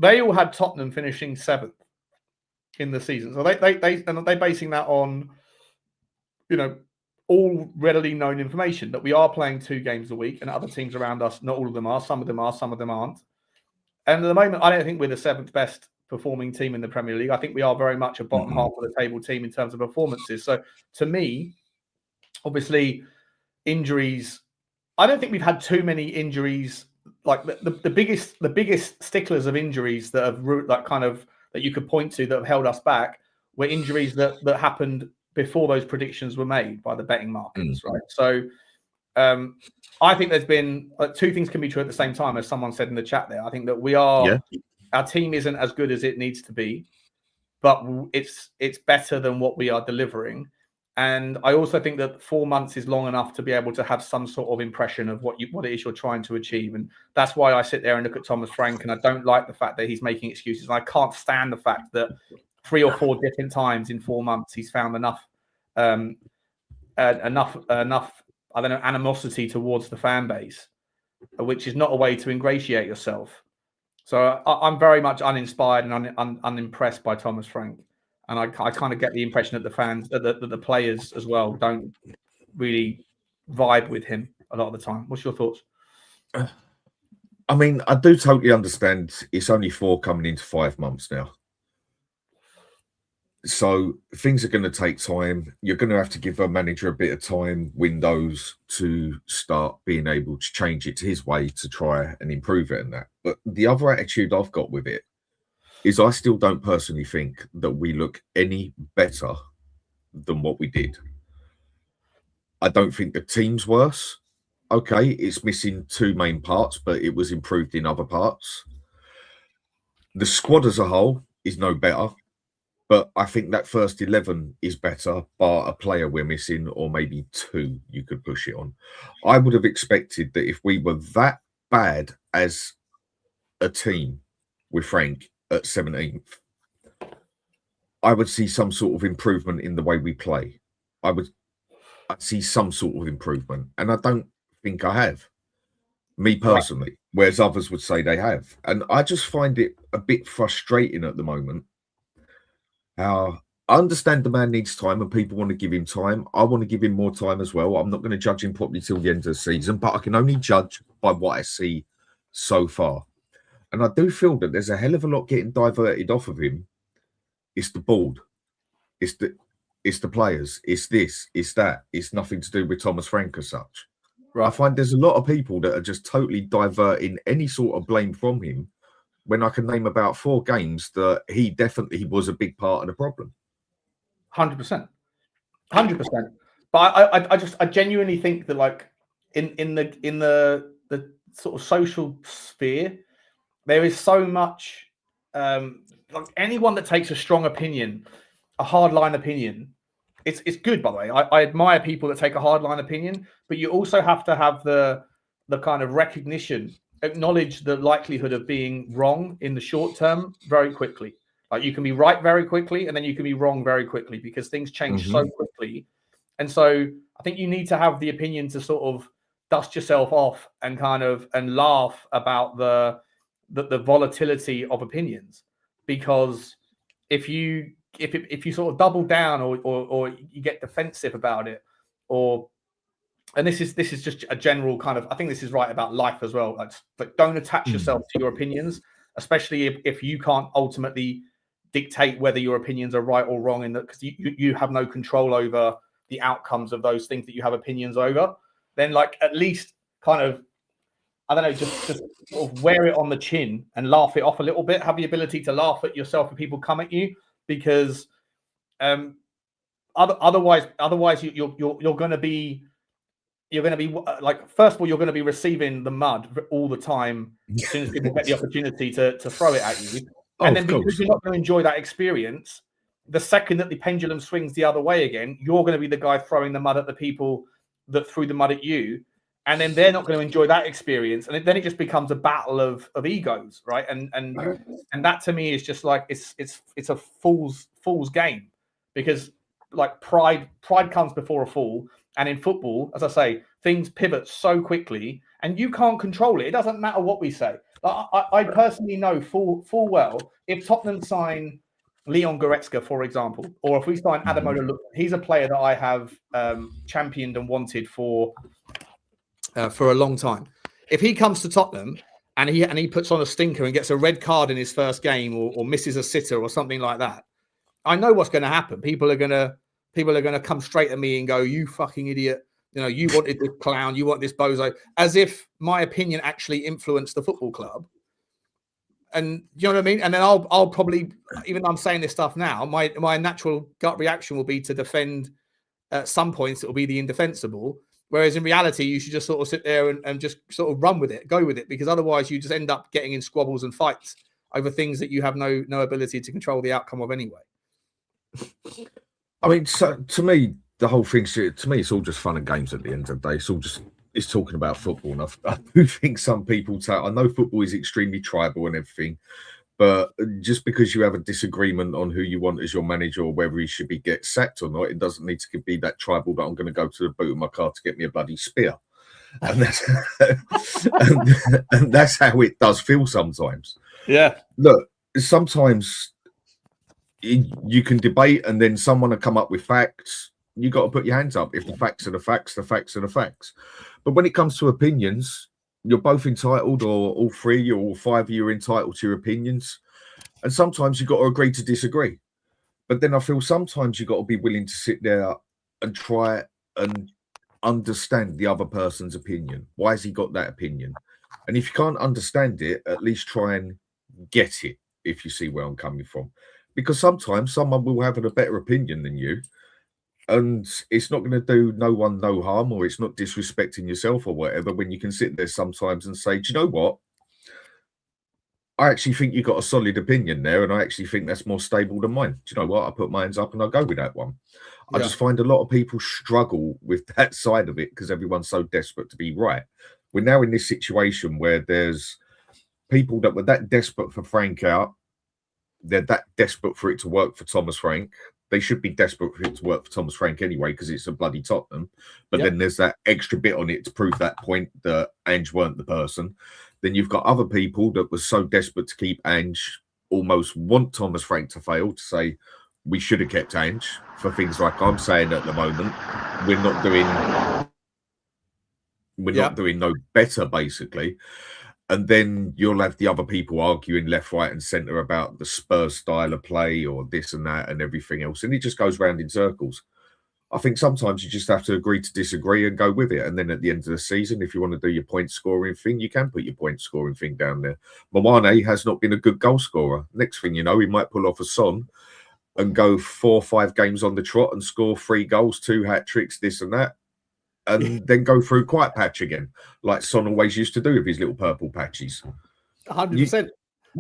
they all had Tottenham finishing 7th in the season. So they're basing that on, all readily known information that we are playing 2 games a week and other teams around us, not all of them are, some of them are, some of them aren't. And at the moment, I don't think we're the 7th best performing team in the Premier League. I think we are very much a bottom half of the table team in terms of performances. So to me, obviously, injuries, I don't think we've had too many injuries. Like the biggest sticklers of injuries that have that you could point to that have held us back were injuries that happened before those predictions were made by the betting markets, right? So I think there's been 2 things can be true at the same time, as someone said in the chat there. I think that our team isn't as good as it needs to be, but it's better than what we are delivering. And I also think that 4 months is long enough to be able to have some sort of impression of what it is you're trying to achieve. And that's why I sit there and look at Thomas Frank, and I don't like the fact that he's making excuses. And I can't stand the fact that 3 or 4 different times in 4 months he's found enough I don't know, animosity towards the fan base, which is not a way to ingratiate yourself. So I'm very much uninspired and unimpressed by Thomas Frank. And I kind of get the impression that the fans, that the players as well, don't really vibe with him a lot of the time. What's your thoughts? I mean, I do totally understand. It's only 4 coming into 5 months now. So things are going to take time. You're going to have to give a manager a bit of time, windows, to start being able to change it to his way to try and improve it and that. But the other attitude I've got with it is I still don't personally think that we look any better than what we did. I don't think the team's worse. Okay, it's missing 2 main parts, but it was improved in other parts. The squad as a whole is no better. But I think that first 11 is better, bar a player we're missing, or maybe 2 you could push it on. I would have expected that if we were that bad as a team with Frank at 17th, I would see some sort of improvement in the way we play. I'd see some sort of improvement. And I don't think I have, me personally, whereas others would say they have. And I just find it a bit frustrating at the moment. I understand the man needs time and people want to give him time. I want to give him more time as well. I'm not going to judge him properly till the end of the season, but I can only judge by what I see so far. And I do feel that there's a hell of a lot getting diverted off of him. It's the board. It's the players. It's this. It's that. It's nothing to do with Thomas Frank as such. Right. I find there's a lot of people that are just totally diverting any sort of blame from him when I can name about 4 games that he definitely was a big part of the problem. 100%. 100%. But I genuinely think that, like, in the sort of social sphere, there is so much, like, anyone that takes a strong opinion, a hardline opinion, it's good, by the way. I admire people that take a hardline opinion, but you also have to have the kind of recognition, acknowledge the likelihood of being wrong in the short term very quickly. Like, you can be right very quickly, and then you can be wrong very quickly, because things change so quickly. And so I think you need to have the opinion to sort of dust yourself off and kind of laugh about the volatility of opinions, because if you sort of double down or you get defensive about it, and this is just a general kind of, I think this is right about life as well. Like don't attach yourself to your opinions, especially if you can't ultimately dictate whether your opinions are right or wrong, because you have no control over the outcomes of those things that you have opinions over. Then, like, at least kind of, I don't know, just sort of wear it on the chin and laugh it off a little bit. Have the ability to laugh at yourself when people come at you, because otherwise you're going to be like, first of all, you're going to be receiving the mud all the time as soon as people get the opportunity to throw it at you. And then, because you're not going to enjoy that experience, the second that the pendulum swings the other way again, you're going to be the guy throwing the mud at the people that threw the mud at you. And then they're not going to enjoy that experience. And then it just becomes a battle of egos, right? And that, to me, is just like, it's a fool's game, because, like, pride comes before a fall. And in football, as I say, things pivot so quickly, and you can't control it. It doesn't matter what we say. I personally know full well, if Tottenham sign Leon Goretzka, for example, or if we sign Ademola, he's a player that I have championed and wanted for a long time. If he comes to Tottenham and he puts on a stinker and gets a red card in his first game, or misses a sitter or something like that, I know what's going to happen. People are going to come straight at me and go, "You fucking idiot! You know, you wanted this clown, you want this bozo," as if my opinion actually influenced the football club. And you know what I mean? And then I'll probably, even though I'm saying this stuff now, my natural gut reaction will be to defend. At some points, it will be the indefensible. Whereas in reality, you should just sort of sit there and just sort of run with it, go with it, because otherwise you just end up getting in squabbles and fights over things that you have no ability to control the outcome of anyway. I mean, so to me, the whole thing, to me, it's all just fun and games at the end of the day. It's talking about football. And I do think some people I know football is extremely tribal and everything, but just because you have a disagreement on who you want as your manager or whether he should get sacked or not, it doesn't need to be that tribal that I'm going to go to the boot of my car to get me a bloody spear. And that's, and that's how it does feel sometimes. Yeah. Look, sometimes you can debate and then someone will come up with facts. You got to put your hands up. If the facts are the facts, the facts are the facts. But when it comes to opinions, you're both entitled, or all 3 or all 5 of you are entitled to your opinions. And sometimes you've got to agree to disagree. But then I feel sometimes you've got to be willing to sit there and try and understand the other person's opinion. Why has he got that opinion? And if you can't understand it, at least try and get it, if you see where I'm coming from. Because sometimes someone will have a better opinion than you, and it's not going to do no one no harm, or it's not disrespecting yourself or whatever, when you can sit there sometimes and say, do you know what? I actually think you got a solid opinion there, and I actually think that's more stable than mine. Do you know what? I put my hands up and I'll go with that one. Yeah. I just find a lot of people struggle with that side of it because everyone's so desperate to be right. We're now in this situation where there's people that were that desperate for Frank out. They're that desperate for it to work for Thomas Frank. They should be desperate for it to work for Thomas Frank anyway, because it's a bloody Tottenham. But then there's that extra bit on it to prove that point that Ange weren't the person. Then you've got other people that were so desperate to keep Ange, almost want Thomas Frank to fail, to say we should have kept Ange, for things like I'm saying at the moment. We're not doing no better, basically. And then you'll have the other people arguing left, right, and centre about the Spurs style of play or this and that and everything else. And it just goes round in circles. I think sometimes you just have to agree to disagree and go with it. And then at the end of the season, if you want to do your point scoring thing, you can put your point scoring thing down there. Mawane has not been a good goal scorer. Next thing you know, he might pull off a Son and go 4 or 5 games on the trot and score 3 goals, 2 hat tricks, this and that, and then go through quiet patch again, like Son always used to do with his little purple patches. 100%.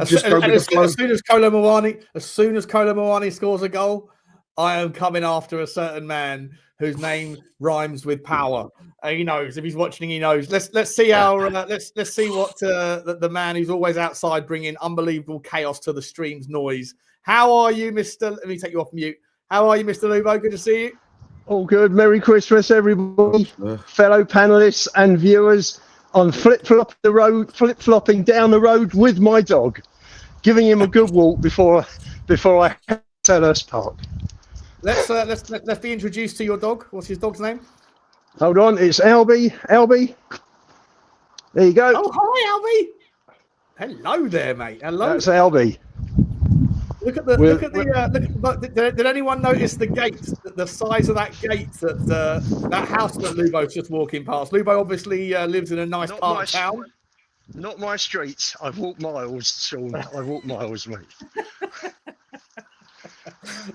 As soon as Kolo Muani scores a goal, I am coming after a certain man whose name rhymes with power. He knows. If he's watching, he knows. Let's see how. Let's see what the man who's always outside bringing unbelievable chaos to the stream's noise. How are you, Mr.? Let me take you off mute. How are you, Mr. Lubo? Good to see you. All good. Merry Christmas, everybody, fellow panelists and viewers. On flip-flopping down the road with my dog, giving him a good walk before I head to Selhurst Park. Let's be introduced to your dog. What's his dog's name? Hold on, it's Albie. Albie, there you go. Oh, hi, Albie. Hello there, mate. Hello. That's Albie. Did anyone notice the gate? The size of that gate that house that Lubo's just walking past. Lubo obviously lives in a nice part of town. Not my streets. I've walked miles, Sean. I've walked miles, mate.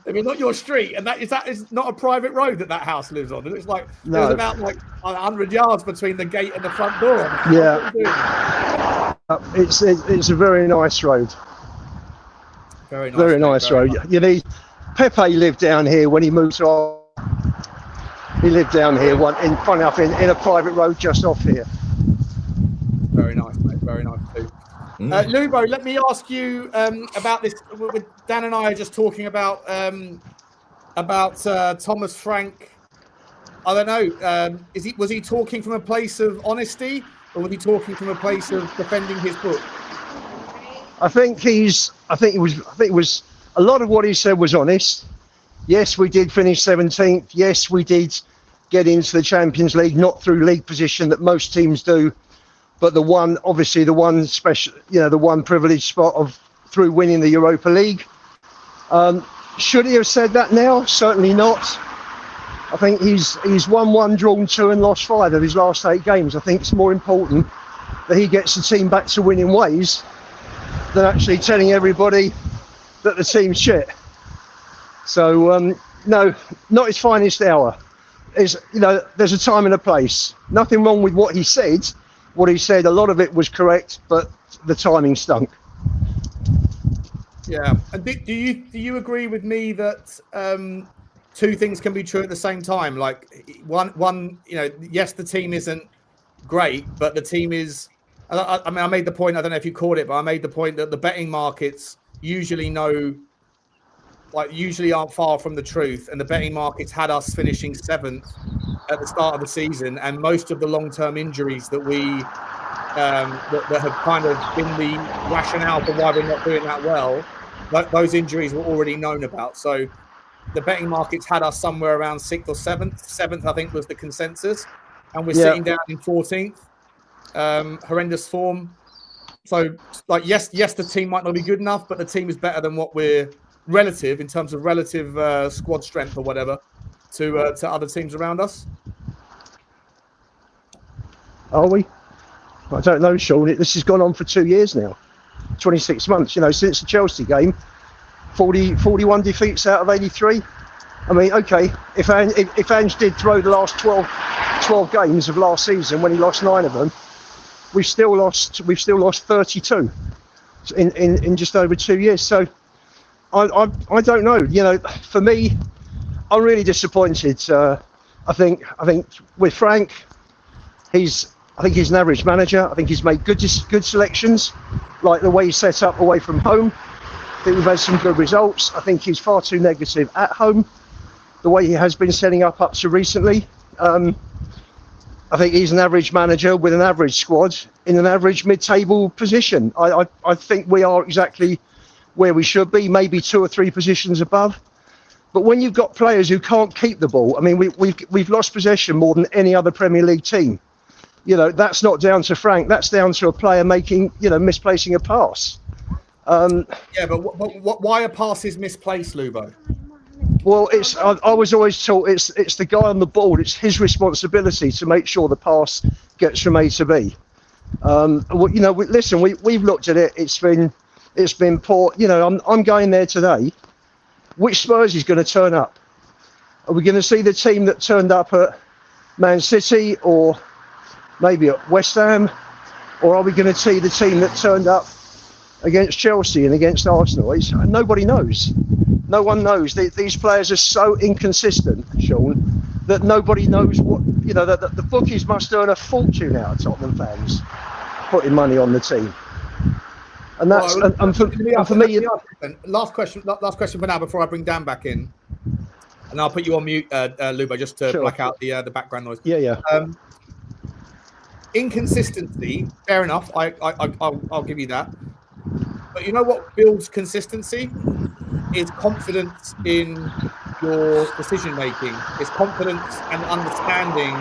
I mean, not your street, and that is not a private road that house lives on. It looks like there's about 100 yards between the gate and the front door. Yeah, it's a very nice road. Very nice road. You need Pepe lived down here when he moved to. He lived down here funny enough in a private road just off here. Very nice, mate. Very nice too. Lubo, let me ask you about this. Dan and I are just talking about Thomas Frank. I don't know. Was he talking from a place of honesty, or was he talking from a place of defending his book? I think it was a lot of what he said was honest. Yes, we did finish 17th. Yes, we did get into the Champions League, not through league position that most teams do, but the one privileged spot through winning the Europa League. Should he have said that now? Certainly not. I think he's won 1, drawn 2, and lost 5 of his last 8 games. I think it's more important that he gets the team back to winning ways than actually telling everybody that the team's shit. So no, not his finest hour. There's a time and a place. Nothing wrong with what he said. What he said, a lot of it was correct, but the timing stunk. Yeah. And do you agree with me that 2 things can be true at the same time? Like one, yes, the team isn't great, but the team is. I mean, I made the point, I don't know if you caught it, but I made the point that the betting markets usually aren't far from the truth. And the betting markets had us finishing 7th at the start of the season. And most of the long-term injuries that that have kind of been the rationale for why we're not doing that well, those injuries were already known about. So the betting markets had us somewhere around 6th or 7th. 7th, I think, was the consensus. And we're sitting down in 14th. Horrendous form. So, yes, the team might not be good enough, but the team is better than what we're in terms of relative squad strength or whatever to other teams around us. Are we? I don't know, Sean. This has gone on for 2 years now, 26 months. Since the Chelsea game, 41 defeats out of 83. I mean, okay, if Ange did throw the last 12 games of last season when he lost 9 of them, we've still lost 32 in just over 2 years. So I don't know. For me, I'm really disappointed. I think with Frank, he's an average manager. I think he's made good selections, like the way he's set up away from home. I think we've had some good results. I think he's far too negative at home, the way he has been setting up to recently. I think he's an average manager with an average squad in an average mid-table position. I think we are exactly where we should be, maybe 2 or 3 positions above. But when you've got players who can't keep the ball, I mean, we've lost possession more than any other Premier League team. That's not down to Frank. That's down to a player misplacing a pass. But why are passes misplaced, Lubo? Well, I was always taught it's the guy on the board. It's his responsibility to make sure the pass gets from A to B. Listen, we've looked at it. It's been poor. I'm going there today. Which Spurs is going to turn up? Are we going to see the team that turned up at Man City or maybe at West Ham, or are we going to see the team that turned up against Chelsea and against Arsenal? Nobody knows. No one knows. These players are so inconsistent, Sean, that nobody knows what. That the bookies must earn a fortune out of Tottenham fans putting money on the team. And that's for me. Last question for now before I bring Dan back in, and I'll put you on mute, Lubo, just to black out the background noise. Yeah. Inconsistency, fair enough. I'll give you that. But you know what builds consistency is confidence in your decision making. It's confidence and understanding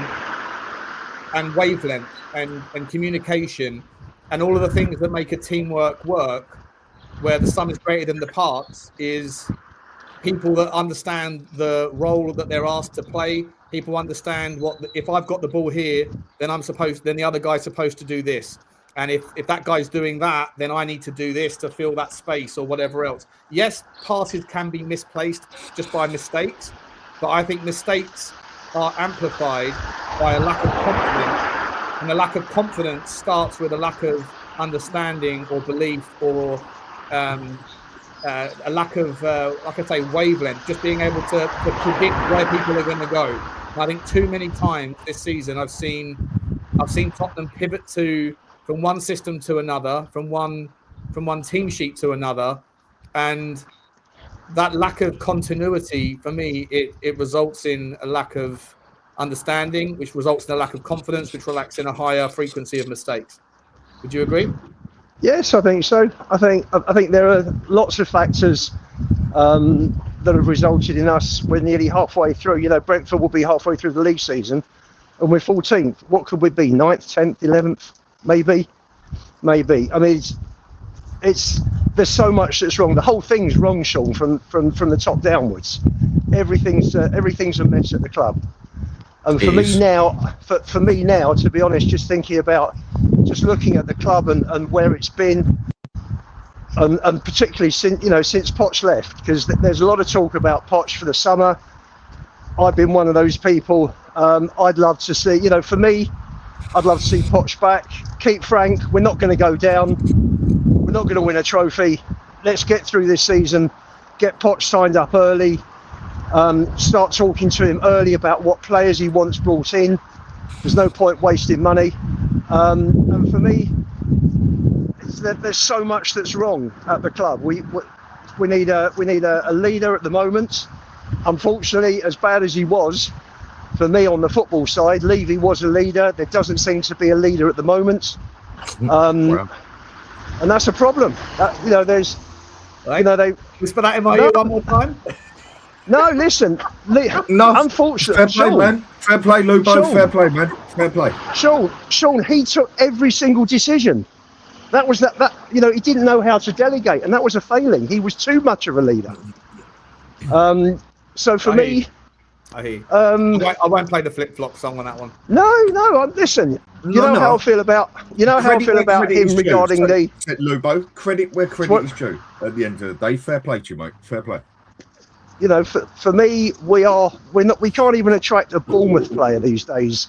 and wavelength and communication and all of the things that make a teamwork work, where the sum is greater than the parts, is people that understand the role that they're asked to play. People understand if I've got the ball here, then the other guy's supposed to do this. And if that guy's doing that, then I need to do this to fill that space or whatever else. Yes, passes can be misplaced just by mistakes, but I think mistakes are amplified by a lack of confidence, and the lack of confidence starts with a lack of understanding or belief or a lack of, like I say, wavelength, just being able to predict where people are going to go. And I think too many times this season I've seen Tottenham pivot from one system to another, from one team sheet to another, and that lack of continuity for me, it results in a lack of understanding, which results in a lack of confidence, which results in a higher frequency of mistakes. Would you agree? Yes, I think so. I think there are lots of factors that have resulted in us. We're nearly halfway through. Brentford will be halfway through the league season, and we're 14th. What could we be? 9th, 10th, 11th? Maybe. I mean, there's so much that's wrong. The whole thing's wrong, Sean, from the top downwards. Everything's a mess at the club. And for me now, to be honest, just thinking about, just looking at the club and where it's been, and particularly since Poch left, because there's a lot of talk about Poch for the summer. I've been one of those people. I'd love to see, for me, I'd love to see Poch back. Keep Frank. We're not going to go down. We're not going to win a trophy. Let's get through this season. Get Poch signed up early. Start talking to him early about what players he wants brought in. There's no point wasting money. And for me, there's so much that's wrong at the club. We need a leader at the moment. Unfortunately, as bad as he was, for me on the football side, Levy was a leader. There doesn't seem to be a leader at the moment, and that's a problem. There's, they whisper that in my ear one more time. No, listen. Unfortunately, fair play, man. Fair play, Lubo. Sean, fair play, man. Fair play. Sean, he took every single decision. That was that. He didn't know how to delegate, and that was a failing. He was too much of a leader. So for me. I hear. I won't play the flip-flop song on that one. No. Listen, how I feel about him regarding the Lubo. Credit where credit is due. At the end of the day, fair play to you, mate. Fair play. For me, we can't even attract a Bournemouth player these days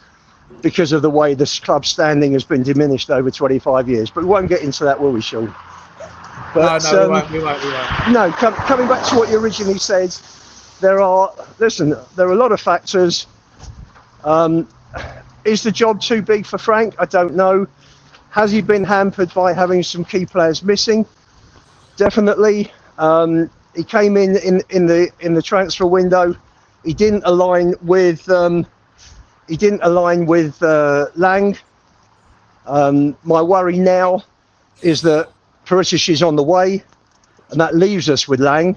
because of the way this club's standing has been diminished over 25 years. But we won't get into that, will we, Sean? But, we won't. No, coming back to what you originally said. There are a lot of factors. Is the job too big for Frank? I don't know. Has he been hampered by having some key players missing? Definitely. He came in the transfer window. He didn't align with Lang. My worry now is that Perisic is on the way, and that leaves us with Lang.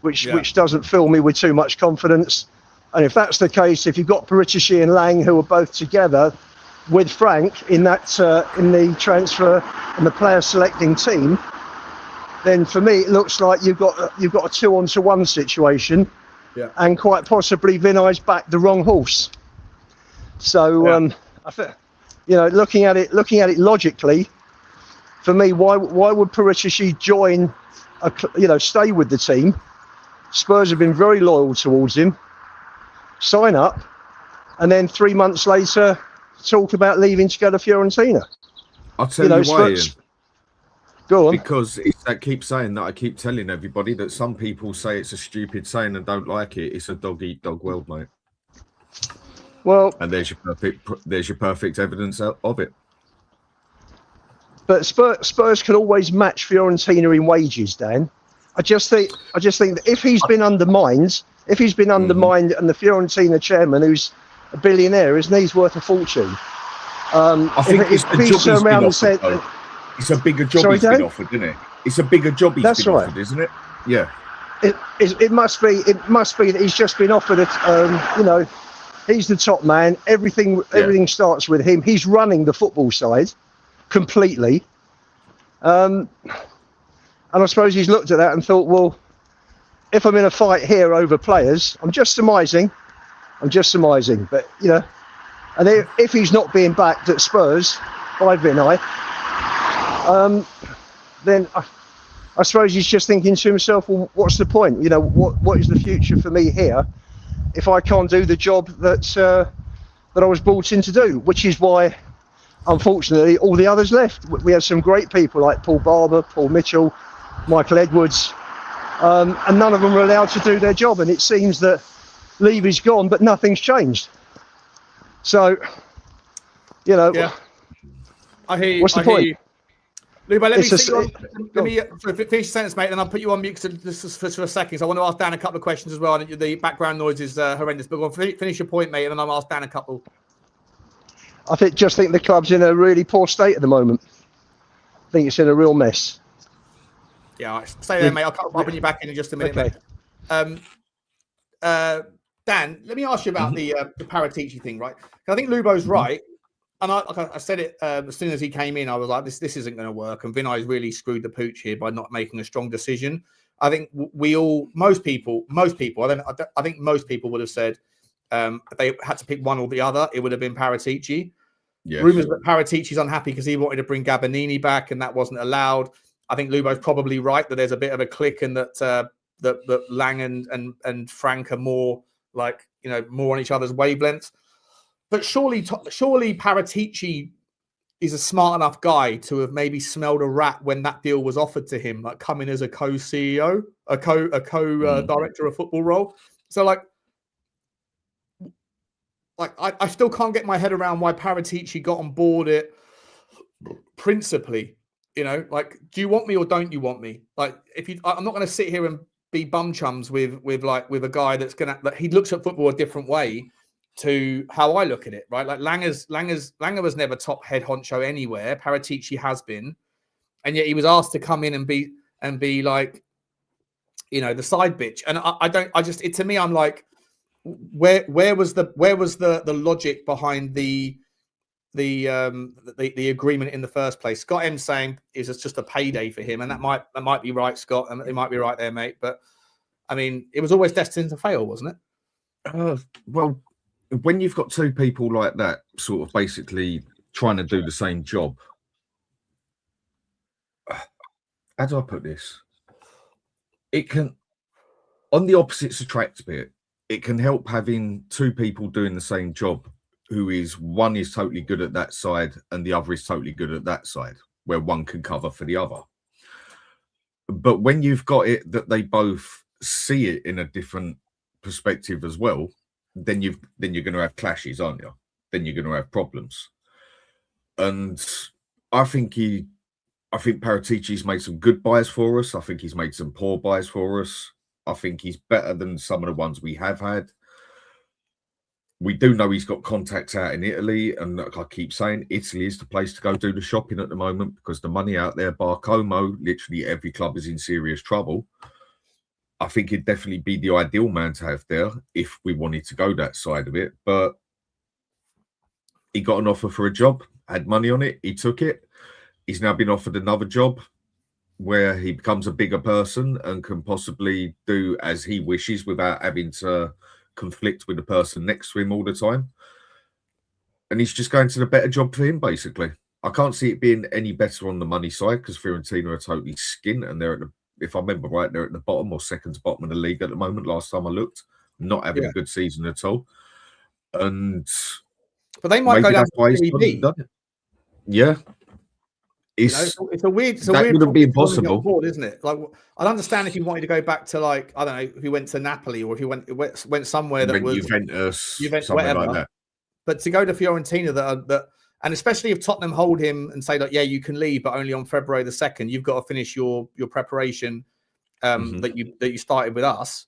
Which doesn't fill me with too much confidence. And if that's the case, if you've got Perisic and Lang who are both together with Frank in the transfer and the player selecting team, then for me it looks like you've got a 2-on-1 situation. and quite possibly Vinay's backed the wrong horse. So I think, looking at it logically, for me, why would Paratici join? Stay with the team? Spurs have been very loyal towards him. Sign up, and then 3 months later, talk about leaving to go to Fiorentina. I'll tell you why, Ian. Go on. Because I keep saying that. I keep telling everybody that some people say it's a stupid saying and don't like it. It's a dog eat dog world, mate. Well, and there's your perfect evidence of it. But Spurs can always match Fiorentina in wages, Dan. I just think that if he's been undermined, and the Fiorentina chairman, who's a billionaire, he's worth a fortune. I think it's a bigger job he's been offered, isn't it? It's a bigger job he's been offered, isn't it? Yeah. It must be that he's just been offered it. He's the top man. Everything starts with him. He's running the football side completely. And I suppose he's looked at that and thought, well, if I'm in a fight here over players, I'm just surmising, but and if he's not being backed at Spurs by Vinay, then I suppose he's just thinking to himself, well, what's the point? What is the future for me here if I can't do the job that I was brought in to do? Which is why, unfortunately, all the others left. We had some great people like Paul Barber, Paul Mitchell, Michael Edwards, and none of them were allowed to do their job. And it seems that Levy's gone, but nothing's changed. So, I hear you. What's the point? Lubo, let me finish the sentence, mate, and I'll put you on mute for a second. So I want to ask Dan a couple of questions as well. The background noise is horrendous, but we'll finish your point, mate, and then I'll ask Dan a couple. I think the club's in a really poor state at the moment. I think it's in a real mess. Yeah, right. Stay there, mate. I'll bring you back in just a minute, okay. Mate. Dan, let me ask you about the Paratici thing, right? I think Lubo's right. And I said it as soon as he came in. I was like, this isn't going to work. And Vinay's really screwed the pooch here by not making a strong decision. I think most people, I think most people would have said if they had to pick one or the other, it would have been Paratici. Yes. Rumours that Paratici's unhappy because he wanted to bring Gabbanini back and that wasn't allowed. I think Lubo's probably right that there's a bit of a click and that Lang and Frank are more more on each other's wavelengths. But surely Paratici is a smart enough guy to have maybe smelled a rat when that deal was offered to him, like coming as a co-CEO, a co-director of football role. So I still can't get my head around why Paratici got on board it principally. Do you want me or don't you want me? I'm not going to sit here and be bum chums with a guy that he looks at football a different way to how I look at it, right? Like Langer was never top head honcho anywhere. Paratici has been, and yet he was asked to come in and be like, the side bitch. And to me, I'm like, where was the logic behind the agreement in the first place? Scott M saying it's just a payday for him, and that might be right, Scott, and it might be right there, mate. But I mean, it was always destined to fail, wasn't it? Well, when you've got two people like that, sort of basically trying to do the same job, how do I put this? It can, on the opposites attract bit, it can help having two people doing the same job. One is totally good at that side and the other is totally good at that side, where one can cover for the other. But when you've got it that they both see it in a different perspective as well, then you're going to have clashes, aren't you? Then you're going to have problems. And I think Paratici's made some good buys for us. I think he's made some poor buys for us. I think he's better than some of the ones we have had. We do know he's got contacts out in Italy, and like I keep saying, Italy is the place to go do the shopping at the moment because the money out there, bar Como, literally every club is in serious trouble. I think he'd definitely be the ideal man to have there if we wanted to go that side of it. But he got an offer for a job, had money on it, he took it. He's now been offered another job. where he becomes a bigger person and can possibly do as he wishes without having to conflict with the person next to him all the time. And he's just going to the better job for him, basically. I can't see it being any better on the money side because Fiorentina are totally skint and they're at the, if I remember right, they're at the bottom or second to bottom of the league at the moment. Last time I looked, not having a good season at all. And but they might go down to Serie B. Yeah. It's a weird. That wouldn't be impossible, board, isn't it? Like, I'd understand if you wanted to go back to, like, I don't know, if you went to Napoli or if you went somewhere that was Juventus, something whatever. like that. But to go to Fiorentina, and especially if Tottenham hold him and say, like, yeah, you can leave, but only on February the 2nd, you've got to finish your preparation that you started with us.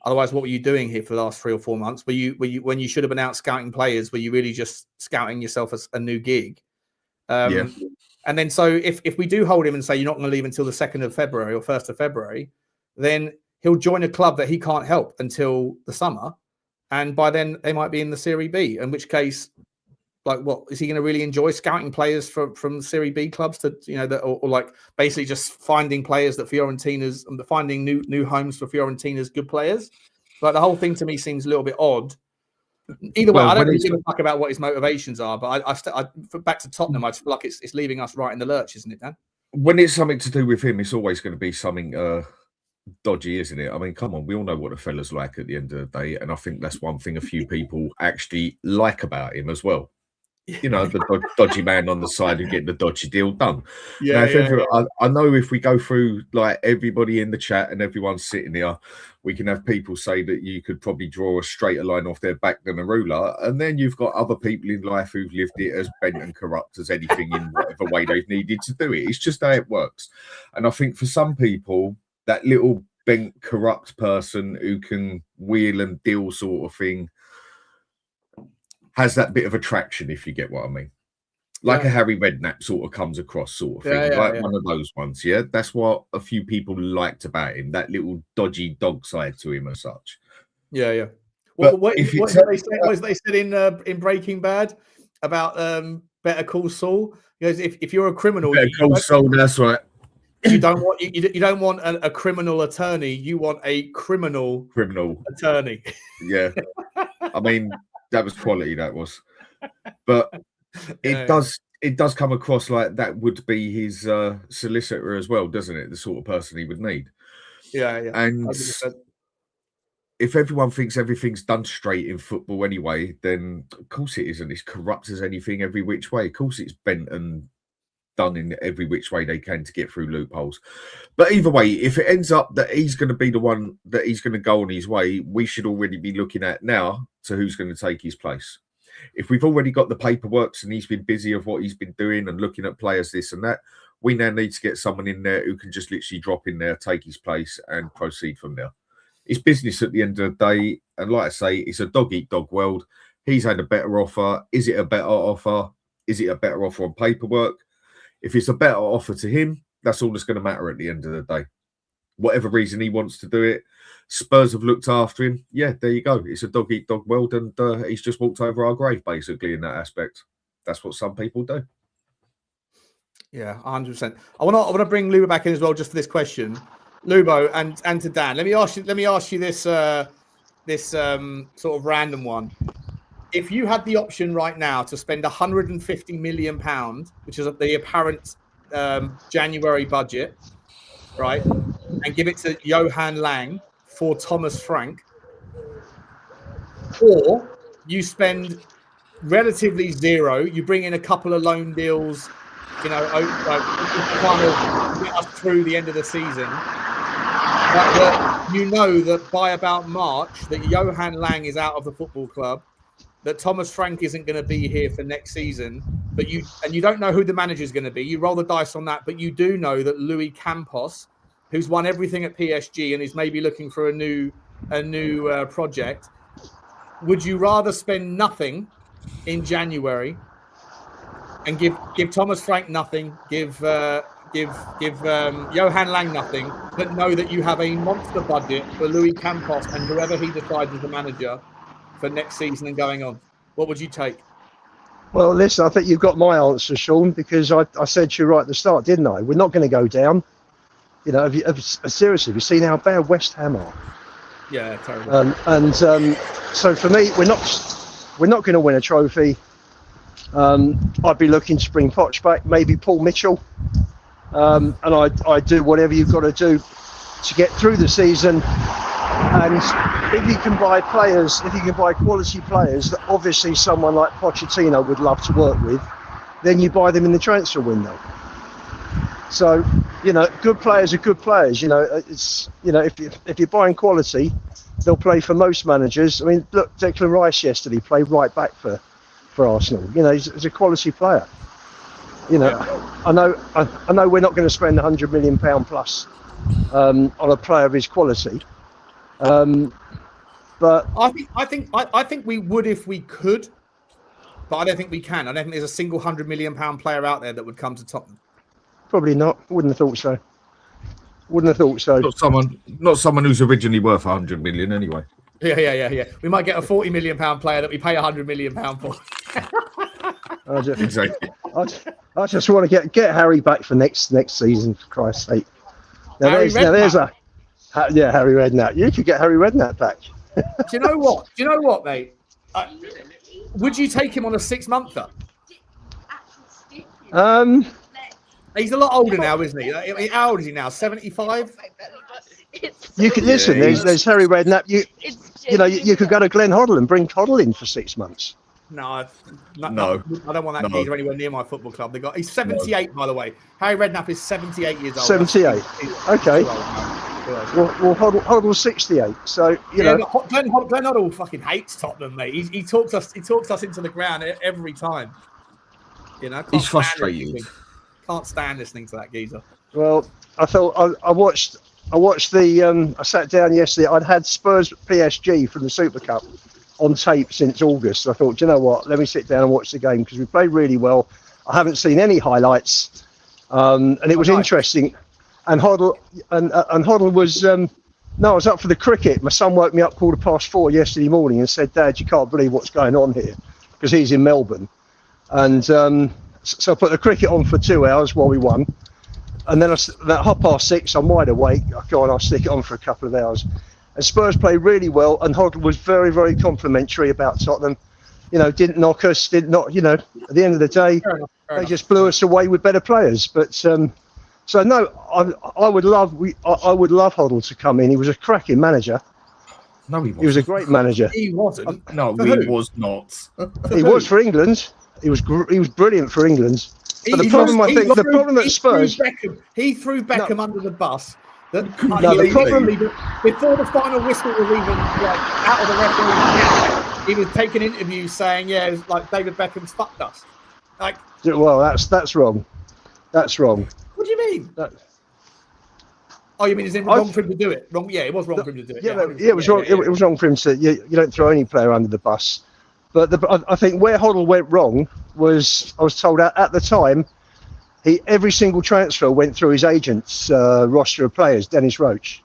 Otherwise, what were you doing here for the last 3 or 4 months? Were you when you should have been out scouting players? Were you really just scouting yourself as a new gig? And then, so if we do hold him and say you're not going to leave until the 2nd of February or 1st of February, then he'll join a club that he can't help until the summer. And by then they might be in the Serie B, in which case, like, what is he going to really enjoy scouting players from Serie B clubs to, or like basically just finding players that Fiorentina's finding new homes for Fiorentina's good players? Like, the whole thing to me seems a little bit odd. Either way, I don't really give a fuck about what his motivations are, but I back to Tottenham, I just feel like it's leaving us right in the lurch, isn't it, Dan? When it's something to do with him, it's always going to be something dodgy, isn't it? I mean, come on, we all know what the fella's like at the end of the day, and I think that's one thing a few people actually like about him as well. The dodgy man on the side and getting the dodgy deal done. I know if we go through like everybody in the chat and everyone's sitting here, we can have people say that you could probably draw a straighter line off their back than a ruler. And then you've got other people in life who've lived it as bent and corrupt as anything in whatever way they've needed to do it. It's just how it works. And I think for some people, that little bent, corrupt person who can wheel and deal sort of thing has that bit of attraction, if you get what I mean. Like a Harry Redknapp sort of comes across sort of thing. One of those ones, That's what a few people liked about him, that little dodgy dog side to him as such. What they said in Breaking Bad about Better Call Saul? Because if you're a criminal... Better Call Saul, that's right. You don't want a criminal attorney. You want a criminal attorney. Yeah. I mean... That was quality, that was. But it does come across like that would be his solicitor as well, doesn't it? The sort of person he would need. Yeah. And 100%. If everyone thinks everything's done straight in football anyway, then of course it isn't. It's corrupt as anything every which way. Of course it's bent and done in every which way they can to get through loopholes. But either way, if it ends up that he's going to be the one that he's going to go on his way, we should already be looking at now to who's going to take his place. If we've already got the paperwork and he's been busy of what he's been doing and looking at players, this and that, we now need to get someone in there who can just literally drop in there, take his place and proceed from there. It's business at the end of the day. And like I say, it's a dog-eat-dog world. He's had a better offer. Is it a better offer? Is it a better offer on paperwork? If it's a better offer to him, that's all that's going to matter at the end of the day. Whatever reason he wants to do it, Spurs have looked after him. Yeah, there you go. It's a dog-eat-dog world, and he's just walked over our grave, basically, in that aspect. That's what some people do. Yeah, 100%. I want to bring Lubo back in as well, just for this question, Lubo, and to Dan. Let me ask you this sort of random one. If you had the option right now to spend £150 million, which is the apparent January budget, right, and give it to Johan Lang for Thomas Frank, or you spend relatively zero, you bring in a couple of loan deals, kind of get us through the end of the season, but you know that by about March that Johan Lang is out of the football club, that Thomas Frank isn't going to be here for next season, but you don't know who the manager is going to be. You roll the dice on that, but you do know that Luis Campos, who's won everything at PSG and is maybe looking for a new project. Would you rather spend nothing in January and give Thomas Frank nothing, give Johan Lang nothing, but know that you have a monster budget for Luis Campos and whoever he decides as the manager for next season and going on? What would you take? Well, listen, I think you've got my answer, Sean, because I said to you right at the start, didn't I? We're not going to go down. You know, seriously, have you seen how bad West Ham are? Yeah, terrible. So for me, we're not going to win a trophy. I'd be looking to bring Poch back, maybe Paul Mitchell, and I do whatever you've got to do to get through the season. And if you can buy players, if you can buy quality players that obviously someone like Pochettino would love to work with, then you buy them in the transfer window. So, you know, good players are good players. You know, it's, you know, if you're buying quality, they'll play for most managers. I mean, look, Declan Rice yesterday played right back for Arsenal. You know, he's a quality player. You know, yeah. I know we're not going to spend £100 million plus on a player of his quality. But I think we would if we could, but I don't think we can. I don't think there's a single £100 million player out there that would come to Tottenham. Probably not. Wouldn't have thought so. Not someone who's originally worth 100 million anyway. Yeah. We might get a £40 million player that we pay £100 million for. Exactly. I just want to get Harry back for next season, for Christ's sake. Harry Redknapp. You could get Harry Redknapp back. Do you know what, mate? Would you take him on a 6-monther? He's a lot older now, isn't he? How old is he now? 75? You could listen. There's Harry Redknapp. You know, you could go to Glenn Hoddle and bring Hoddle in for 6 months. No, I don't want that geezer anywhere near my football club. He's 78, by the way. Harry Redknapp is 78 years old. 78. Okay. Well, Hoddle's 68. So you know, but Glenn Hoddle fucking hates Tottenham, mate. He talks us into the ground every time. You know, he's frustrated. Can't stand listening to that geezer. Well, I thought I watched the. I sat down yesterday. I'd had Spurs PSG from the Super Cup on tape since August. So I thought, you know what? Let me sit down and watch the game because we played really well. I haven't seen any highlights, and it was interesting. And Hoddle was. No, I was up for the cricket. My son woke me up 4:15 yesterday morning and said, "Dad, you can't believe what's going on here," because he's in Melbourne, and so I put the cricket on for 2 hours while we won. And then at 6:30, I'm wide awake. I go on, I'll stick it on for a couple of hours. And Spurs played really well, and Hoddle was very, very complimentary about Tottenham. You know, didn't knock us, you know, at the end of the day, they just blew us away with better players. But so no, I would love Hoddle to come in. He was a cracking manager. No, he wasn't. He was a great manager. He wasn't. No, he was not. He was for England. He was brilliant for England. But the problem at Spurs, he threw Beckham under the bus. The problem before the final whistle was even out of the referee's he was taking interviews saying, "Yeah, it's like David Beckham's fucked us." Well, that's wrong. That's wrong. What do you mean? Oh, you mean is it wrong for him to do it? Wrong? Yeah, it was wrong for him to do it. Yeah, it was wrong. It was wrong for him to. You don't throw any player under the bus. But I think where Hoddle went wrong was, I was told at the time, every single transfer went through his agent's roster of players, Dennis Roach.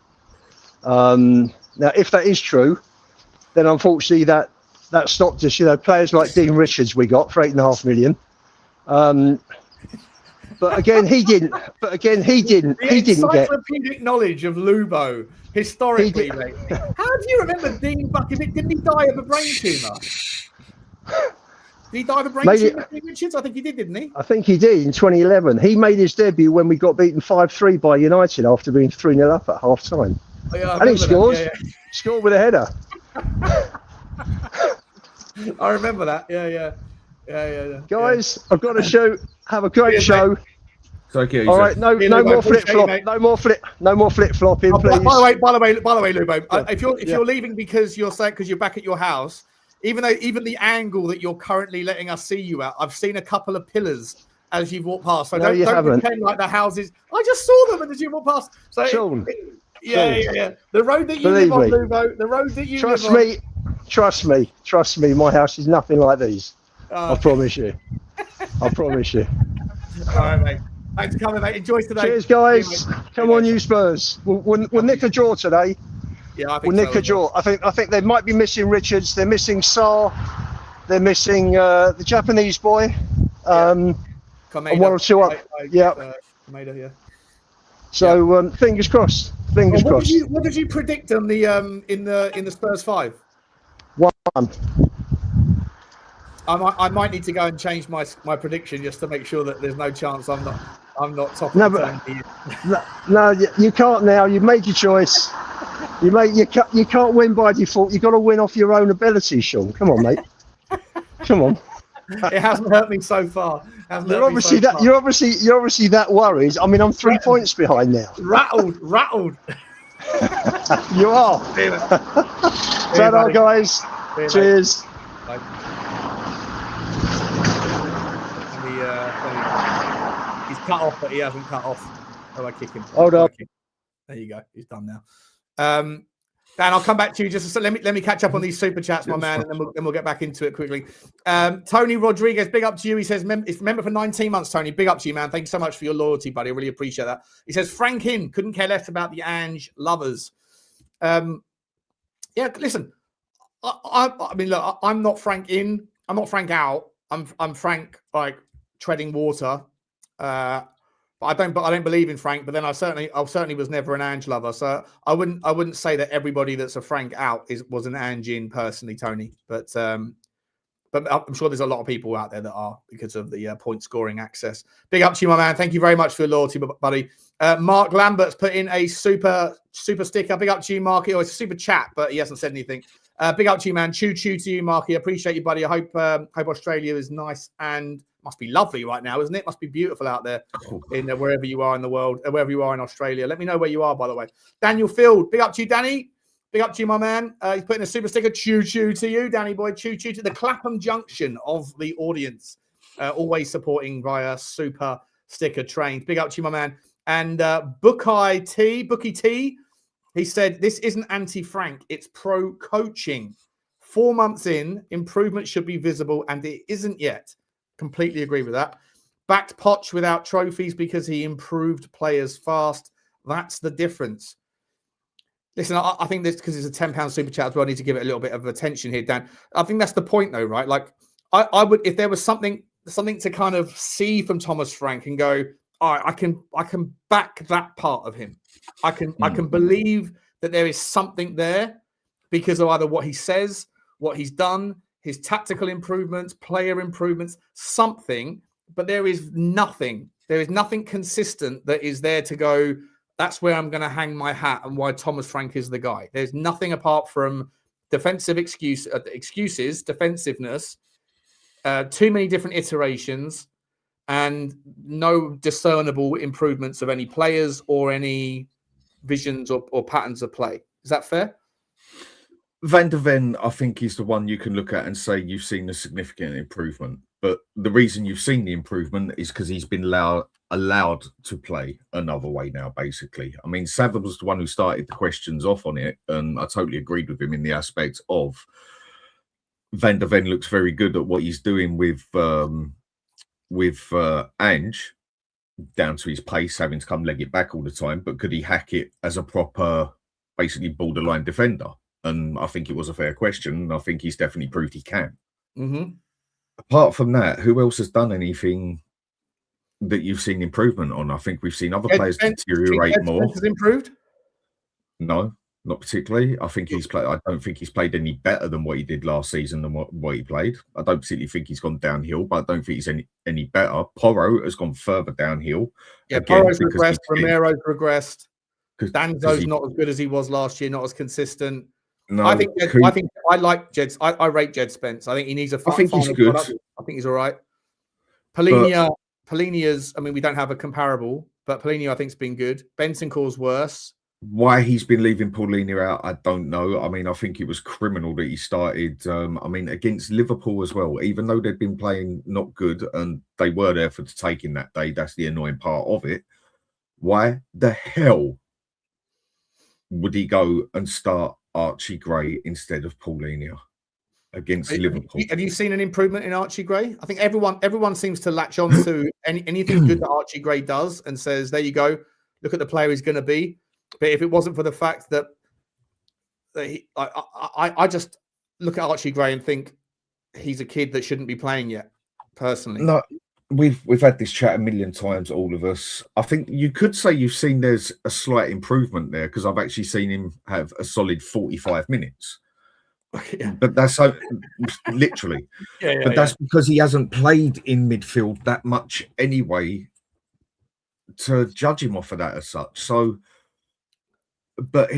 Now, if that is true, then unfortunately that stopped us. You know, players like Dean Richards we got for $8.5 million. But again, he didn't. He didn't get encyclopedic knowledge of Lubo historically. Mate. How do you remember Dean Bucket? Didn't he die of a brain tumour? Did he die of a brain tumour, Dean Richards? I think he did, didn't he? I think he did in 2011. He made his debut when we got beaten 5-3 by United after being 3-0 up at half time. Oh, yeah, and he scored. Scored with a header. I remember that. Yeah. Guys, I've got a show. Have a great show. Okay, all right, no more flip flop. No more flip flopping, please. By the way, Lubo, if you're leaving because you're back at your house, even the angle that you're currently letting us see you at, I've seen a couple of pillars as you've walked past. So don't pretend like the houses. I just saw them as you walked past. So Sean, yeah. The road that you live on, Lubo. The road that you trust me. My house is nothing like these. I promise you. All right, mate. Thanks for coming, mate. Enjoy today. Cheers, guys. Come on, you Spurs. We'll nick a draw today. Yeah, I think we'll nick a draw. I think they might be missing Richards. They're missing Sarr. They're missing the Japanese boy. And one or two up. Kameda, yeah. So fingers crossed. Fingers crossed. What did you predict on the in the Spurs 5? 1-1. I might need to go and change my prediction just to make sure that there's no chance I'm not top No, of the but- team. No, you can't now. You've made your choice. You can't win by default. You've got to win off your own abilities, Sean. Come on, mate. Come on. It hasn't hurt me so far. You're obviously that worried. I mean, I'm 3 points behind now. rattled. You are. Ta-ra, guys. Cheers. Let me, he's cut off, but he hasn't cut off. Oh, I kick him. Hold on. There you go. He's done now. Dan, I'll come back to you. Just let me catch up on these super chats, my man, and then we'll get back into it quickly. Tony Rodriguez, big up to you. He says, it's member for 19 months, Tony. Big up to you, man. Thank you so much for your loyalty, buddy. I really appreciate that. He says, Frank in, couldn't care less about the Ange lovers. Yeah, listen, I mean, look, I'm not Frank in. I'm not Frank out. I'm Frank, like, treading water. But I don't believe in Frank. But then I certainly was never an Ange lover. So I wouldn't say that everybody that's a Frank out was an Ange in personally, Tony. But I'm sure there's a lot of people out there that are because of the point scoring access. Big up to you, my man. Thank you very much for your loyalty, buddy. Mark Lambert's put in a super sticker. Big up to you, Marky. Oh, it's a super chat, but he hasn't said anything. Big up to you, man. Choo to you, Marky. Appreciate you, buddy. I hope Australia is nice and must be lovely right now, isn't it? Must be beautiful out there in wherever you are in the world, wherever you are in Australia. Let me know where you are, by the way. Daniel Field, big up to you, Danny. Big up to you, my man. He's putting a super sticker. Choo to you, Danny boy. Choo to the Clapham Junction of the audience. Always supporting via super sticker trains. Big up to you, my man. And Bookie T, he said, this isn't anti-Frank, it's pro-coaching. 4 months in, improvement should be visible, and it isn't yet. Completely agree with that. Backed Poch without trophies because he improved players fast. That's the difference. Listen, I think this, because it's a £10 super chat as well, I need to give it a little bit of attention here, Dan. I think that's the point, though, right? Like, I would, if there was something to kind of see from Thomas Frank and go, all right, I can back that part of him. I can believe that there is something there because of either what he says, what he's done, his tactical improvements, player improvements, something, but there is nothing. There is nothing consistent that is there to go, that's where I'm going to hang my hat and why Thomas Frank is the guy. There's nothing apart from defensive excuses, defensiveness, too many different iterations, and no discernible improvements of any players or any visions or patterns of play. Is that fair? Van der Ven, I think, is the one you can look at and say you've seen a significant improvement. But the reason you've seen the improvement is because he's been allowed to play another way now, basically. I mean, Savard was the one who started the questions off on it, and I totally agreed with him in the aspect of Van der Ven looks very good at what he's doing with Ange, down to his pace, having to come leg it back all the time. But could he hack it as a proper, basically borderline defender? And I think it was a fair question. And I think he's definitely proved he can. Mm-hmm. Apart from that, who else has done anything that you've seen improvement on? I think we've seen other players deteriorate more. Has improved? No, not particularly. I think he's played. I don't think he's played any better than what he did last season than what he played. I don't particularly think he's gone downhill, but I don't think he's any better. Porro has gone further downhill. Yeah, Porro's regressed. Romero's regressed. Danzo's not as good as he was last year. Not as consistent. No, I think I like Jed. I rate Jed Spence. I think he needs a. I think he's good. I think he's all right. Polinia's. I mean, we don't have a comparable, but Polina I think's been good. Bentancur's worse. Why he's been leaving Polina out, I don't know. I mean, I think it was criminal that he started. I mean, against Liverpool as well. Even though they'd been playing not good and they were there for the taking that day, that's the annoying part of it. Why the hell would he go and start Archie Gray instead of Paulinho against Liverpool? Have you seen an improvement in Archie Gray? I think everyone seems to latch on to anything good that Archie Gray does and says, there you go, look at the player he's going to be. But if it wasn't for the fact that I just look at Archie Gray and think he's a kid that shouldn't be playing yet, personally. we've had this chat a million times, all of us. I think you could say you've seen there's a slight improvement there because I've actually seen him have a solid 45 minutes. Yeah. But that's so literally. But that's because he hasn't played in midfield that much anyway to judge him off of that as such. So, but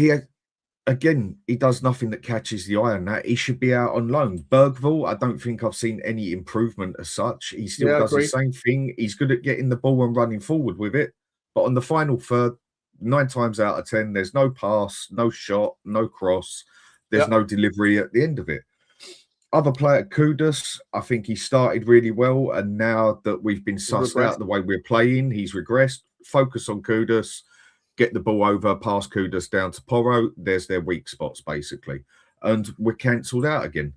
again, he does nothing that catches the eye on that. He should be out on loan. Berghvall, I don't think I've seen any improvement as such. He still does the same thing. He's good at getting the ball and running forward with it. But on the final third, 9 times out of 10, there's no pass, no shot, no cross. There's no delivery at the end of it. Other player, Kudus, I think he started really well. And now that we've been sussed out the way we're playing, he's regressed. Focus on Kudus. Get the ball over, pass Kudus down to Porro. There's their weak spots, basically. And we're cancelled out again.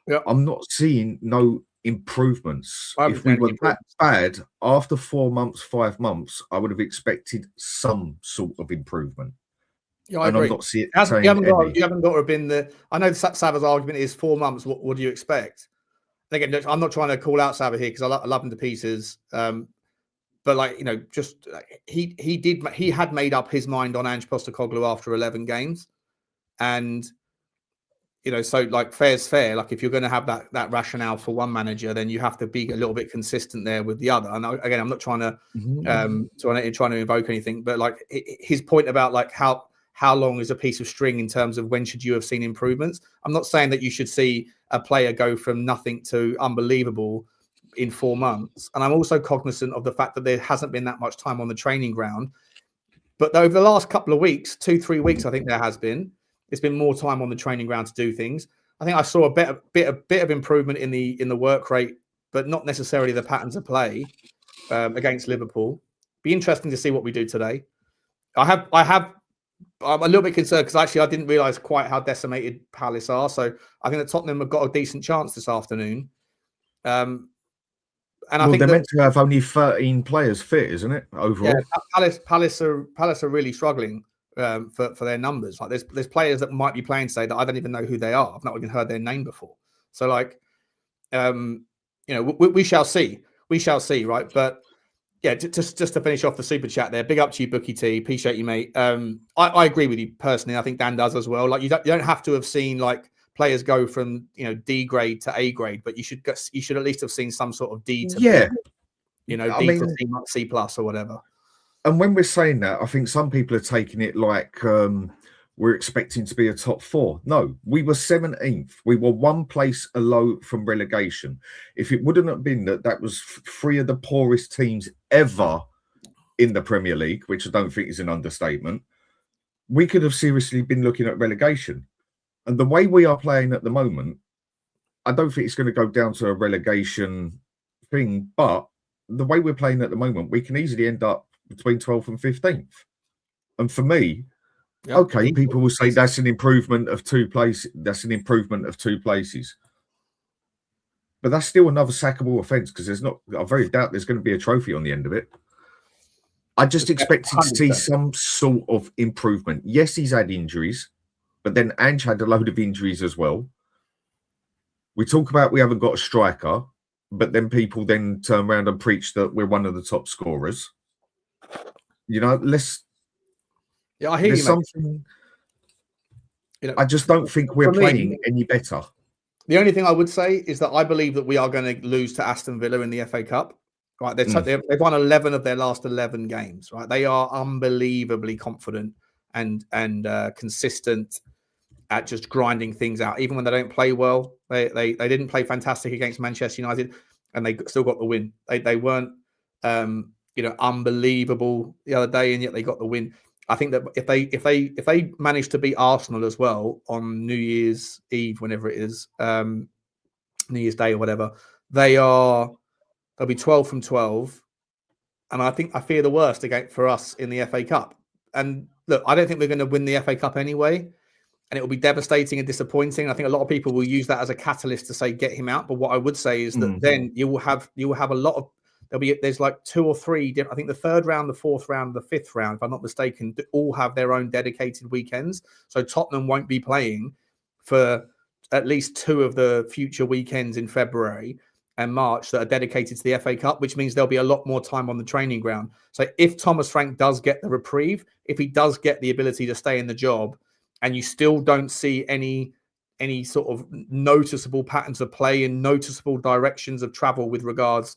Yeah. I'm not seeing no improvements. If we were that bad, after 4 months, 5 months, I would have expected some sort of improvement. Yeah, I agree. I'm not seeing you haven't got to have been the... I know Sava's argument is 4 months. What do you expect? And again, I'm not trying to call out Sava here because I love him to pieces. But like, you know, just he had made up his mind on Ange Postecoglou after 11 games, and you know, so like fair's fair. Like if you're going to have that rationale for one manager, then you have to be a little bit consistent there with the other. And again, I'm not trying to trying to invoke anything, but like his point about like how long is a piece of string in terms of when should you have seen improvements. I'm not saying that you should see a player go from nothing to unbelievable in 4 months, and I'm also cognizant of the fact that there hasn't been that much time on the training ground. But over the last couple of weeks, 2-3 weeks, I think there has been. It's been more time on the training ground to do things. I think I saw a bit of improvement in the work rate, but not necessarily the patterns of play against Liverpool. Be interesting to see what we do today. I'm a little bit concerned because actually I didn't realise quite how decimated Palace are. So I think that Tottenham have got a decent chance this afternoon. And I think they're meant to have only 13 players fit, isn't it? Overall, yeah, Palace are really struggling for their numbers. Like there's players that might be playing today that I don't even know who they are. I've not even heard their name before. So like, you know, we shall see. We shall see, right? But yeah, just to finish off the super chat there. Big up to you, Bookie T. Appreciate you, mate. I agree with you personally. I think Dan does as well. Like you don't have to have seen like players go from, you know, D grade to A grade, but you should at least have seen some sort of D to B, you know, D to C plus or whatever. And when we're saying that, I think some people are taking it like we're expecting to be a top 4. No, we were 17th. We were 1 place below from relegation. If it wouldn't have been that was 3 of the poorest teams ever in the Premier League, which I don't think is an understatement, we could have seriously been looking at relegation. And the way we are playing at the moment, I don't think it's going to go down to a relegation thing. But the way we're playing at the moment, we can easily end up between 12th and 15th. And for me, people will say that's an improvement of 2 places. That's an improvement of 2 places. But that's still another sackable offence because I very doubt there's going to be a trophy on the end of it. I just expected to see some sort of improvement. Yes, he's had injuries. But then Ange had a load of injuries as well. We talk about we haven't got a striker, but then people then turn around and preach that we're one of the top scorers. You know, I hear you, something. You know, I just don't think we're playing any better. The only thing I would say is that I believe that we are going to lose to Aston Villa in the FA Cup. Right? They've won 11 of their last 11 games. Right? They are unbelievably confident and consistent at just grinding things out, even when they don't play well. They didn't play fantastic against Manchester United, and they still got the win. They weren't unbelievable the other day, and yet they got the win. I think that if they manage to beat Arsenal as well on New Year's Eve, whenever it is, New Year's Day or whatever, they'll be 12 from 12, and I fear the worst for us in the FA Cup. And look, I don't think we're going to win the FA Cup anyway. And it will be devastating and disappointing. I think a lot of people will use that as a catalyst to say get him out. But what I would say is that then you will have a lot of there's like 2 or 3. I think the 3rd round, the 4th round, the 5th round, if I'm not mistaken, all have their own dedicated weekends. So Tottenham won't be playing for at least 2 of the future weekends in February. and March that are dedicated to the FA Cup, which means there'll be a lot more time on the training ground. So if Thomas Frank does get the reprieve, if he does get the ability to stay in the job, and you still don't see any sort of noticeable patterns of play and noticeable directions of travel with regards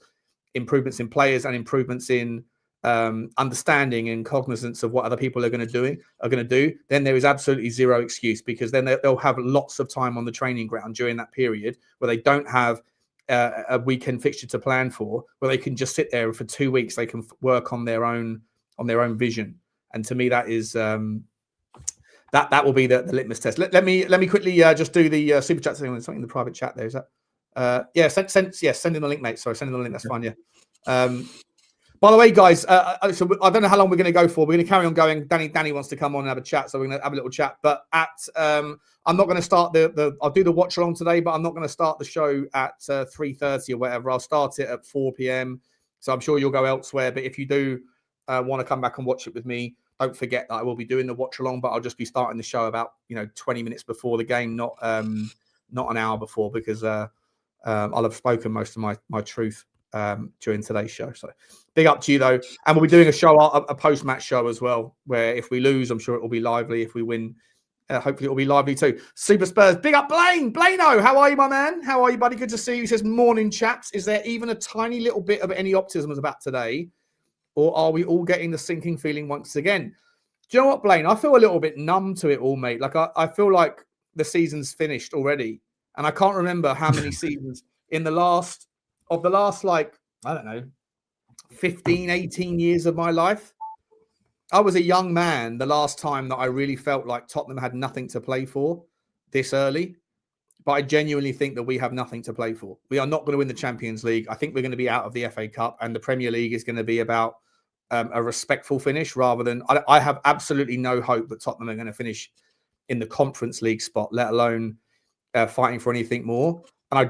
improvements in players and improvements in understanding and cognizance of what other people are going to do, then there is absolutely zero excuse, because then they'll have lots of time on the training ground during that period where they don't have a weekend fixture to plan for, where they can just sit there for 2 weeks. They can work on their own vision. And to me, that is that will be the litmus test. Let me quickly just do the super chat thing. Something in the private chat there. Is that send in the link, mate. Sorry, send in the link. That's fine. Yeah. By the way, guys, so I don't know how long we're going to go for. We're going to carry on going. Danny wants to come on and have a chat, so we're going to have a little chat. But I'm not going to start I'll do the watch along today, but I'm not going to start the show at 3:30 or whatever. I'll start it at 4 p.m. So I'm sure you'll go elsewhere. But if you do want to come back and watch it with me, don't forget that I will be doing the watch along, but I'll just be starting the show about 20 minutes before the game, not an hour before, because I'll have spoken most of my truth during today's show. So big up to you though, and we'll be doing a post-match show as well, where if we lose, I'm sure it will be lively. If we win, hopefully it will be lively too. Super Spurs, big up Blano, how are you, my man? How are you, buddy? Good to see you. He says, morning chaps. Is there even a tiny little bit of any optimism about today, or are we all getting the sinking feeling once again? Do you know what, Blaine? I feel a little bit numb to it all, mate. Like I feel like the season's finished already, and I can't remember how many seasons in the last like, I don't know, 15, 18 years of my life. I was a young man the last time that I really felt like Tottenham had nothing to play for this early. But I genuinely think that we have nothing to play for. We are not going to win the Champions League. I think we're going to be out of the FA Cup, and the Premier League is going to be about a respectful finish rather than... I have absolutely no hope that Tottenham are going to finish in the Conference League spot, let alone fighting for anything more. And I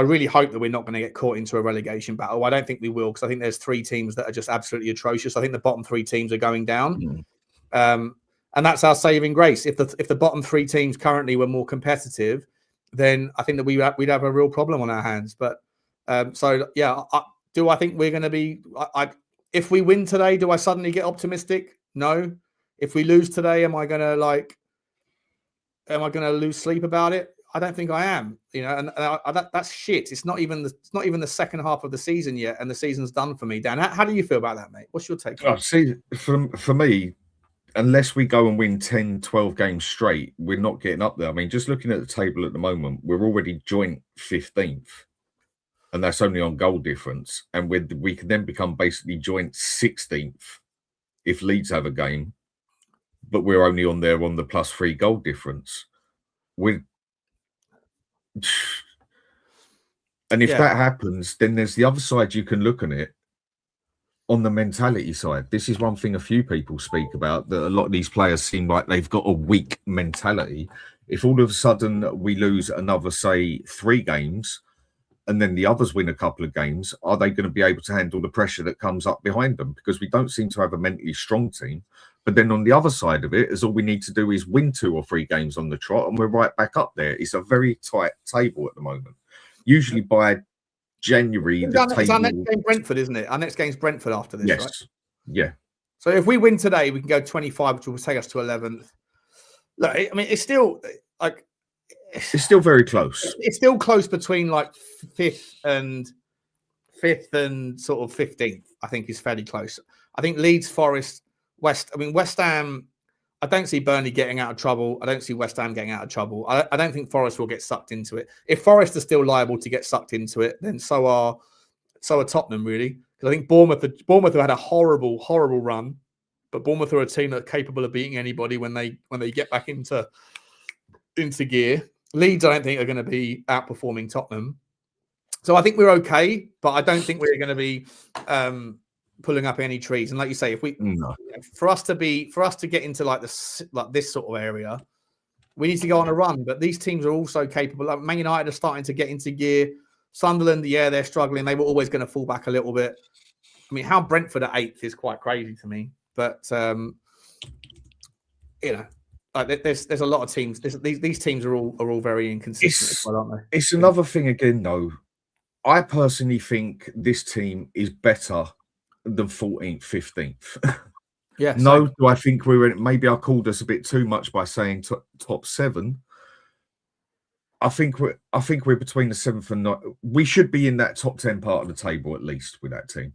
really hope that we're not going to get caught into a relegation battle. I don't think we will, because I think there's 3 teams that are just absolutely atrocious. I think the bottom 3 teams are going down. And that's our saving grace. If the bottom 3 teams currently were more competitive, then I think that we'd have a real problem on our hands. But do I think we're going to be... if we win today, do I suddenly get optimistic? No. If we lose today, am I going to lose sleep about it? I don't think I am. That's shit. It's not even the second half of the season yet, and the season's done for me. Dan, how do you feel about that, mate? What's your take? Oh, see, for me, unless we go and win 10, 12 games straight, we're not getting up there. I mean, just looking at the table at the moment, we're already joint 15th, and that's only on goal difference. And we can then become basically joint 16th if Leeds have a game, but we're only on the +3 goal difference. And if that happens, then there's the other side you can look at it. On the mentality side, this is one thing a few people speak about, that a lot of these players seem like they've got a weak mentality. If all of a sudden we lose another, say, 3 games, and then the others win a couple of games, are they going to be able to handle the pressure that comes up behind them? Because we don't seem to have a mentally strong team. But then on the other side of it, is all we need to do is win 2 or 3 games on the trot, and we're right back up there. It's a very tight table at the moment. Usually by January, our next game Brentford, isn't it? Our next game's Brentford after this, right? Yeah. So if we win today, we can go 25, which will take us to 11th. Look, I mean, it's still like... It's still very close. It's still close between like 5th and sort of 15th, I think is fairly close. I think Leeds, Forest... West Ham, I don't see Burnley getting out of trouble. I don't see West Ham getting out of trouble. I don't think Forest will get sucked into it. If Forest are still liable to get sucked into it, then so are Tottenham, really. Because I think Bournemouth have had a horrible, horrible run, but Bournemouth are a team that are capable of beating anybody when they get back into gear. Leeds, I don't think, are going to be outperforming Tottenham. So I think we're okay, but I don't think we're going to be pulling up any trees. And like you say, for us to get into like this sort of area, we need to go on a run. But these teams are also capable. Like Man United are starting to get into gear. Sunderland, they're struggling. They were always going to fall back a little bit. I mean, how Brentford at 8th is quite crazy to me. But like there's a lot of teams. These teams are all very inconsistent as well, aren't they? It's another thing again, though. I personally think this team is better than 14th, 15th. Yeah. No, do I think maybe I called us a bit too much by saying top 7. I think we're between the 7th and 9th. We should be in that top 10 part of the table at least with that team.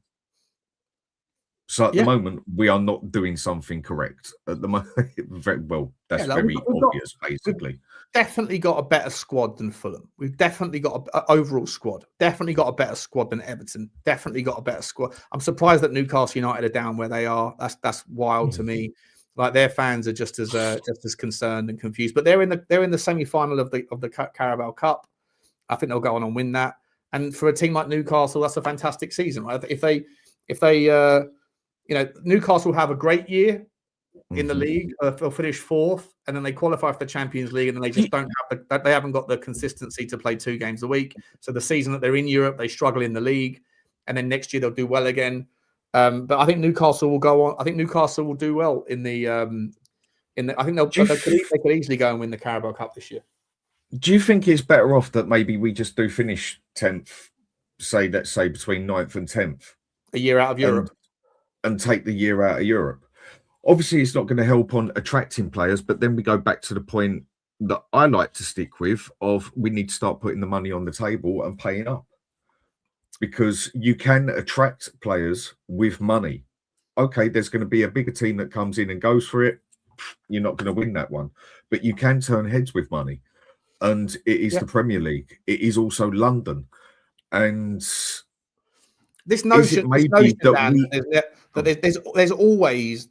So at the moment, we are not doing something correct. At the moment, very well, that's very obvious, basically. We've definitely got a better squad than Fulham. We've definitely got an overall squad. Definitely got a better squad than Everton. Definitely got a better squad. I'm surprised that Newcastle United are down where they are. That's wild to me. Like, their fans are just as concerned and confused. But they're in the semi-final of the Carabao Cup. I think they'll go on and win that. And for a team like Newcastle, that's a fantastic season, right? If they Newcastle have a great year in the league. They'll finish 4th, and then they qualify for the Champions League, and then they just they haven't got the consistency to play 2 games a week. So the season that they're in Europe, they struggle in the league, and then next year they'll do well again. But I think Newcastle will go on. I think Newcastle will do well in the. I think they could easily go and win the Carabao Cup this year. Do you think it's better off that maybe we just do finish 10th, let's say between 9th and 10th, a year out of Europe? And take the year out of Europe? Obviously, it's not going to help on attracting players, but then we go back to the point that I like to stick with of we need to start putting the money on the table and paying up, because you can attract players with money. Okay, there's going to be a bigger team that comes in and goes for it. You're not going to win that one, but you can turn heads with money. And it is the Premier League. It is also London. And this notion that there's always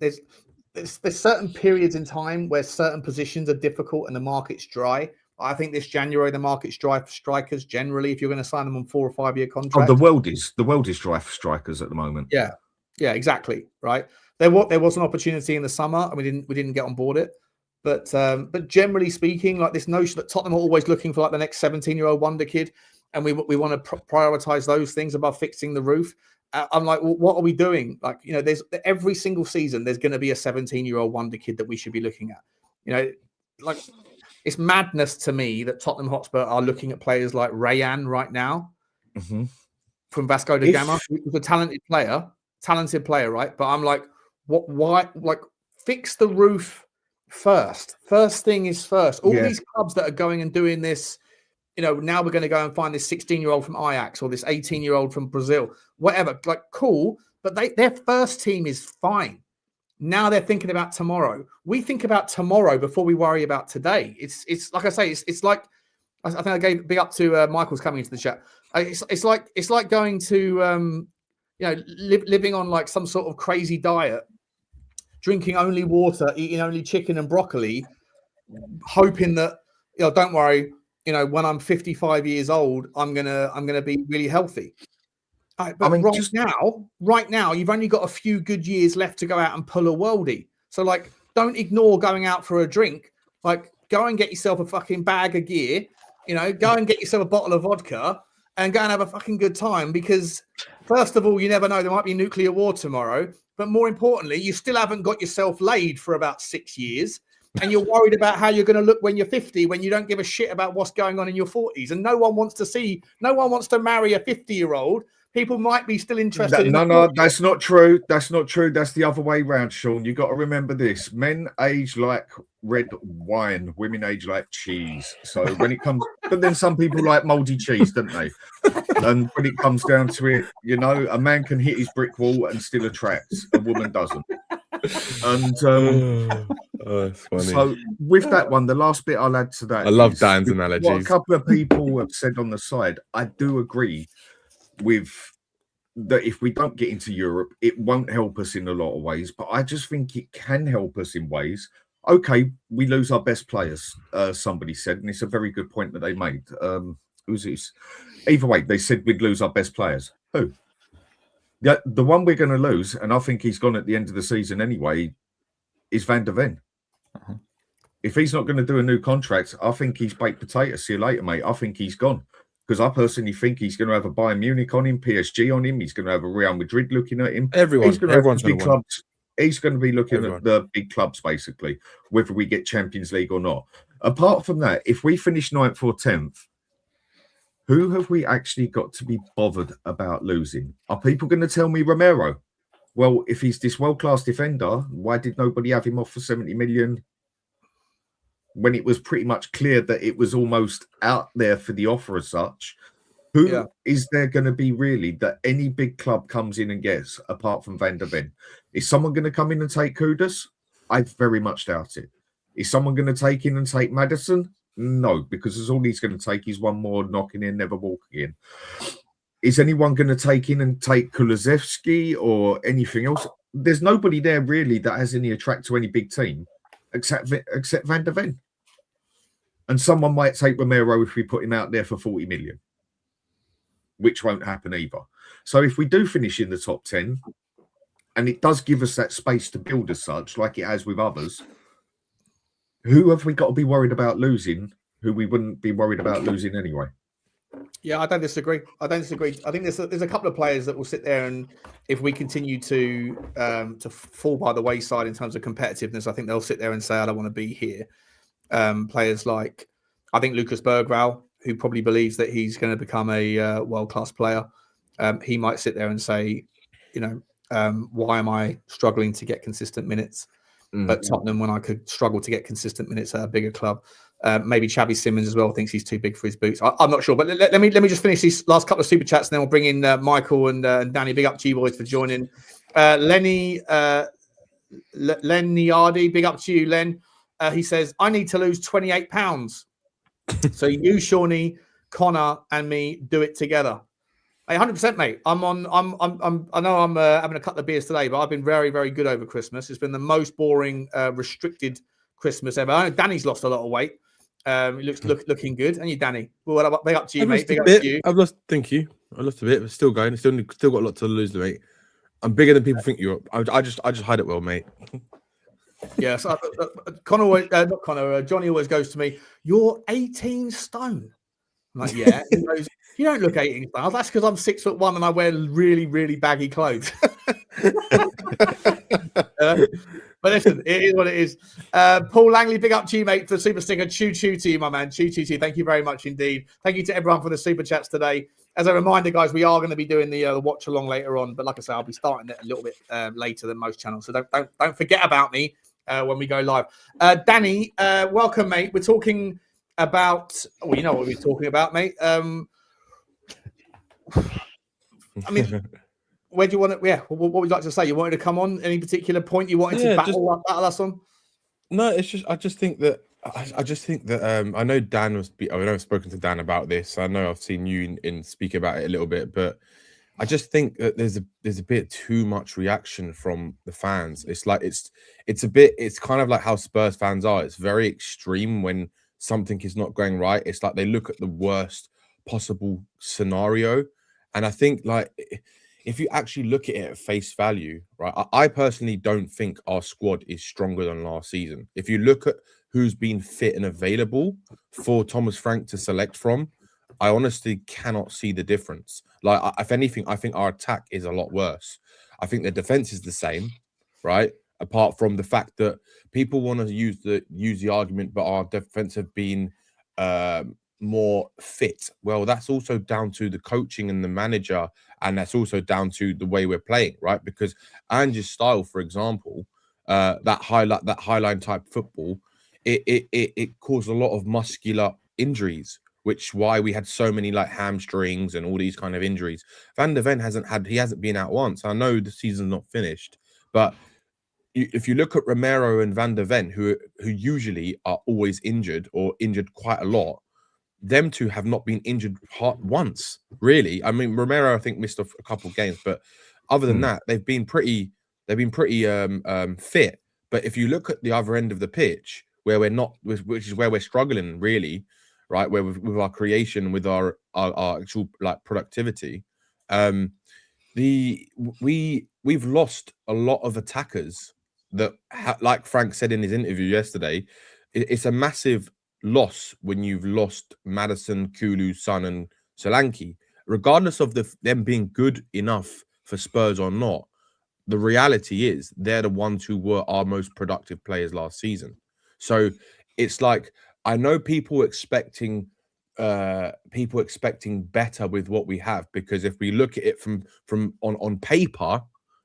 certain periods in time where certain positions are difficult and the market's dry. I think this January the market's dry for strikers generally. If you're going to sign them on 4 or 5 year contracts, the world is dry for strikers at the moment. Yeah, exactly. Right. There was an opportunity in the summer, and we didn't get on board it. But generally speaking, like, this notion that Tottenham are always looking for like the next 17-year-old wonder kid, and we want to prioritize those things above fixing the roof. I'm like, well, what are we doing? Like, there's every single season there's going to be a 17-year-old wonder kid that we should be looking at. Like, it's madness to me that Tottenham Hotspur are looking at players like Rayan right now from Vasco da Gama, who's a talented player, right? But I'm like, what? Why? Like, fix the roof first. First thing is first. All these clubs that are going and doing this. Now we're going to go and find this 16-year-old from Ajax or this 18-year-old from Brazil, whatever. Like, cool, but their first team is fine. Now they're thinking about tomorrow. We think about tomorrow before we worry about today. It's like I say, it's like, I think I gave big up to Michael's coming into the chat. It's like going to living on like some sort of crazy diet, drinking only water, eating only chicken and broccoli, hoping that don't worry. When I'm 55 years old, I'm gonna be really healthy. Right, but right now, you've only got a few good years left to go out and pull a worldie. So, like, don't ignore going out for a drink. Like, go and get yourself a fucking bag of gear. Go and get yourself a bottle of vodka and go and have a fucking good time. Because first of all, you never know, there might be nuclear war tomorrow. But more importantly, you still haven't got yourself laid for about 6 years. And you're worried about how you're going to look when you're 50, when you don't give a shit about what's going on in your 40s. And no one wants to marry a 50-year-old. People might be still interested. No, that's not true. That's not true. That's the other way around, Sean. You got to remember this. Men age like red wine. Women age like cheese. So when it comes, but then some people like moldy cheese, don't they? And when it comes down to it, a man can hit his brick wall and still attracts. A woman doesn't. And that's funny. So with that one, the last bit I'll add to that. I love Dan's analogies. What a couple of people have said on the side. I do agree with that. If we don't get into Europe, it won't help us in a lot of ways, but I just think it can help us in ways. Okay, we lose our best players, somebody said, and it's a very good point that they made. Who's this? Either way, they said we'd lose our best players. Who? The one we're going to lose, and I think he's gone at the end of the season anyway, is Van der Ven. If he's not going to do a new contract, I think he's baked potatoes. See you later, mate. I think he's gone. Because I personally think he's going to have a Bayern Munich on him, PSG on him. He's going to have a Real Madrid looking at him. Everyone's going to win. He's going to be looking at the big clubs, basically, whether we get Champions League or not. Apart from that, if we finish 9th or 10th, Who have we actually got to be bothered about losing? Are people going to tell me Romero? Well, if he's this world-class defender, why did nobody have him off for 70 million when it was pretty much clear that it was almost out there for the offer as such? Who is there going to be really that any big club comes in and gets apart from Van der Ven? Is someone going to come in and take Kudus? I very much doubt it. Is someone going to take in and take Maddison? No, because all he's going to take is one more knocking in, never walking in. Is anyone going to take in and take Kulusevski or anything else? There's nobody there really that has any attract to any big team except Van der Ven. And someone might take Romero if we put him out there for 40 million, which won't happen either. So if we do finish in the top 10, and it does give us that space to build as such, like it has with others, who have we got to be worried about losing who we wouldn't be worried about losing anyway? Yeah, I don't disagree. I think there's a couple of players that will sit there, and if we continue to fall by the wayside in terms of competitiveness, I think they'll sit there and say, I don't want to be here. Players like, I think Lucas Berghvall, who probably believes that he's going to become a world-class player, he might sit there and say, why am I struggling to get consistent minutes at Tottenham when I could struggle to get consistent minutes at a bigger club? Maybe Xavi Simons as well thinks he's too big for his boots. I'm not sure, but let me just finish these last couple of super chats, and then we'll bring in Michael and Danny. Big up to you boys for joining. Lenny Yardi, big up to you, Len. He says, I need to lose 28 pounds. So you, Shawnee, Connor, and me do it together. Hey, 100%, mate. I know I'm having a couple of beers today, but I've been very, very good over Christmas. It's been the most boring, restricted Christmas ever. I know Danny's lost a lot of weight. He looking good. And you, Danny? Well, big up to you, mate. Big up to you. I've lost. Thank you. I lost a bit, but still going. Still got a lot to lose, mate. I'm bigger than people think you are. I just hide it well, mate. Yeah. So Johnny always goes to me, "You're 18 stone." I'm like, yeah. He goes, you don't look 18 stone. That's because I'm 6'1" and I wear really, really baggy clothes. But listen, it is what it is. Paul Langley, big up to you, mate, for the super sticker. Choo to you, my man. Choo to you. Thank you very much indeed. Thank you to everyone for the super chats today. As a reminder, guys, we are going to be doing the watch along later on. But like I say, I'll be starting it a little bit later than most channels. So don't forget about me when we go live. Danny, welcome, mate. We're talking about, well, you know what we're talking about, mate. I mean, where do you want to? Yeah, what would you like to say? You wanted to come on? Any particular point you wanted to battle us on? No, it's just I just think that I know Dan was. I know I've spoken to Dan about this. I know I've seen you in speak about it a little bit, but I just think that there's a bit too much reaction from the fans. It's like it's kind of like how Spurs fans are. It's very extreme when something is not going right. It's like they look at the worst possible scenario, and I think like if you actually look at it at face value, right? I personally don't think our squad is stronger than last season. If you look at who's been fit and available for Thomas Frank to select from, I honestly cannot see the difference. Like, if anything, I think our attack is a lot worse. I think the defense is the same, right? Apart from the fact that people want to use the argument, but our defense have been more fit. Well, that's also down to the coaching and the manager, and that's also down to the way we're playing, right? Because Ange's style, for example, that highline type football, it caused a lot of muscular injuries, which why we had so many like hamstrings and all these kind of injuries. Van der Ven hasn't been out once. I know the season's not finished, but if you look at Romero and Van der Ven, who usually are always injured or injured quite a lot, them two have not been injured once, really. I mean, Romero, I think, missed a couple of games, but other than that, they've been pretty fit. But if you look at the other end of the pitch, where we're not, which is where we're struggling, really, right? Where with our creation, with our actual like productivity, we've lost a lot of attackers that, like Frank said in his interview yesterday, it's a massive loss when you've lost Maddison, Kulu, Son, and Solanke. Regardless of them being good enough for Spurs or not, the reality is they're the ones who were our most productive players last season. So it's like, I know people expecting people expecting better with what we have, because if we look at it from on paper,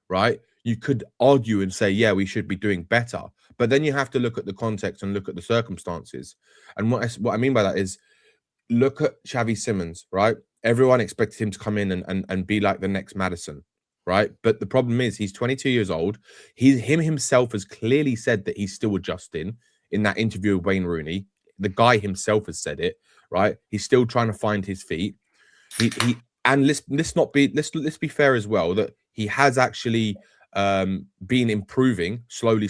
right, you could argue and say, yeah, we should be doing better, but then you have to look at the context and look at the circumstances. And what I mean by that is, look at Xavi Simons, right? Everyone expected him to come in and be like the next Maddison, right? But the problem is he's 22 years old. Him himself has clearly said that he's still adjusting in that interview with Wayne Rooney. The guy himself has said it, right? He's still trying to find his feet. And let's be fair as well, that he has actually been improving slowly,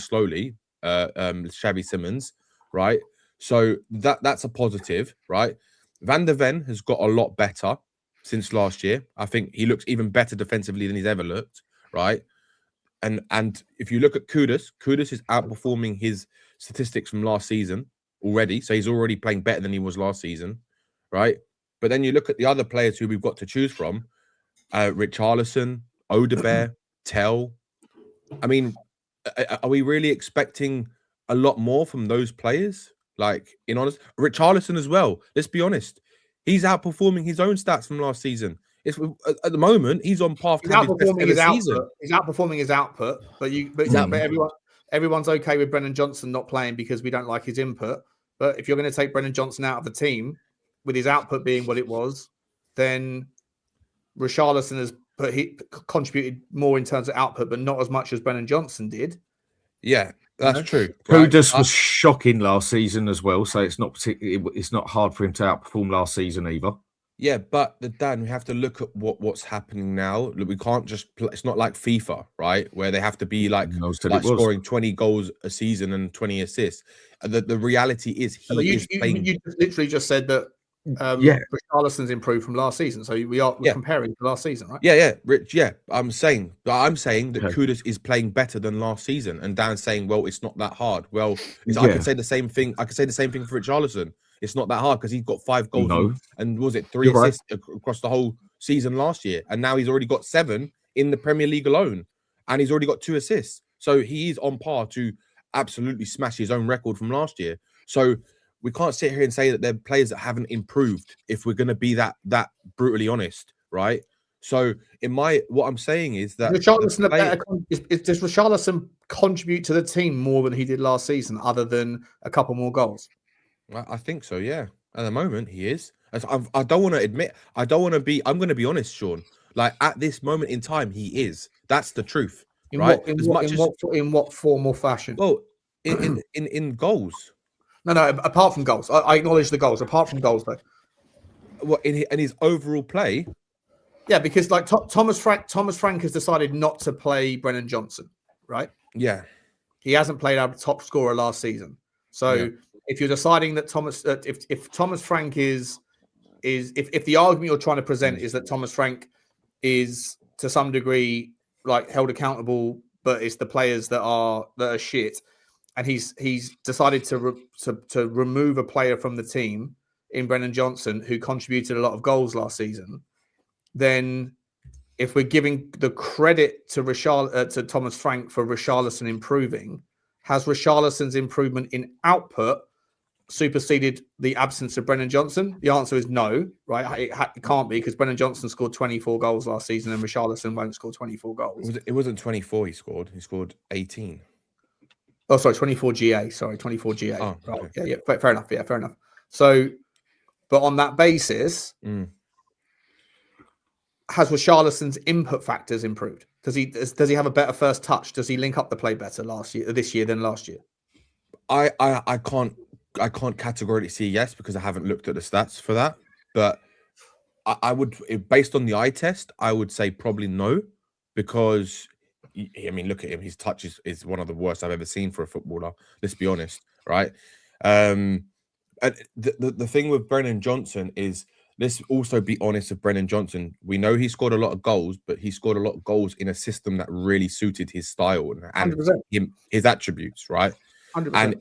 Xavi Simons, right? So that's a positive, right? Van der Ven has got a lot better since last year. I think he looks even better defensively than he's ever looked, right? And if you look at Kudus is outperforming his statistics from last season already. So he's already playing better than he was last season, right? But then you look at the other players who we've got to choose from, Richarlison, Odegaard, Tel. I mean, are we really expecting a lot more from those players? Like, in honest, Richarlison as well. Let's be honest. He's outperforming his own stats from last season. It's at the moment he's on path to have his best ever season. He's outperforming his output, but everyone's okay with Brennan Johnson not playing because we don't like his input. But if you're going to take Brennan Johnson out of the team with his output being what it was, then Richarlison has contributed more in terms of output, but not as much as Brennan Johnson did. Yeah, that's true. Kudus was shocking last season as well, so it's not hard for him to outperform last season either. Yeah, but Dan, we have to look at what's happening now. We can't just play, it's not like FIFA, right? Where they have to be like scoring 20 goals a season and 20 assists. The reality is is playing. You literally just said that Richarlison's improved from last season, so we're comparing to last season, right? Yeah, Rich. Yeah, I'm saying that Kudus is playing better than last season, and Dan's saying, well, it's not that hard. Well, I could say the same thing. I could say the same thing for Richarlison. It's not that hard because he's got 5 goals and was it 3 assists across the whole season last year, and now he's already got 7 in the Premier League alone, and he's already got 2 assists. So he is on par to absolutely smash his own record from last year. So we can't sit here and say that they're players that haven't improved if we're going to be that brutally honest, right? So what I'm saying is that does Richarlison contribute to the team more than he did last season, other than a couple more goals? I think so, yeah. At the moment, he is. I don't want to admit. I'm going to be honest, Sean. Like, at this moment in time, he is. That's the truth, right? In what form or fashion? Well, in goals. No. Apart from goals, I acknowledge the goals. Apart from goals, though. What in his overall play? Yeah, because like Thomas Frank has decided not to play Brennan Johnson, right? Yeah, he hasn't played our top scorer last season. So if you're deciding that if Thomas Frank is if the argument you're trying to present is that Thomas Frank is to some degree like held accountable, but it's the players that are shit, and he's decided to remove a player from the team in Brennan Johnson who contributed a lot of goals last season, then if we're giving the credit to to Thomas Frank for Richarlison improving, has Richarlison's improvement in output superseded the absence of Brennan Johnson? The answer is no, right? It can't be, because Brennan Johnson scored 24 goals last season and Richarlison won't score 24 goals. It wasn't 24 he scored. He scored 18. Oh, sorry, 24 GA. Sorry, 24 GA. Oh, right. okay. Yeah, fair enough. Yeah, fair enough. So, but on that basis, has Richarlison's input factors improved? Does he have a better first touch? Does he link up the play better this year than last year? I can't categorically say yes, because I haven't looked at the stats for that. But I would, based on the eye test, I would say probably no, because I mean, look at him. His touch is one of the worst I've ever seen for a footballer. Let's be honest, right? And the thing with Brennan Johnson is, let's also be honest with Brennan Johnson. We know he scored a lot of goals, but he scored a lot of goals in a system that really suited his style and his attributes, right? 100%. And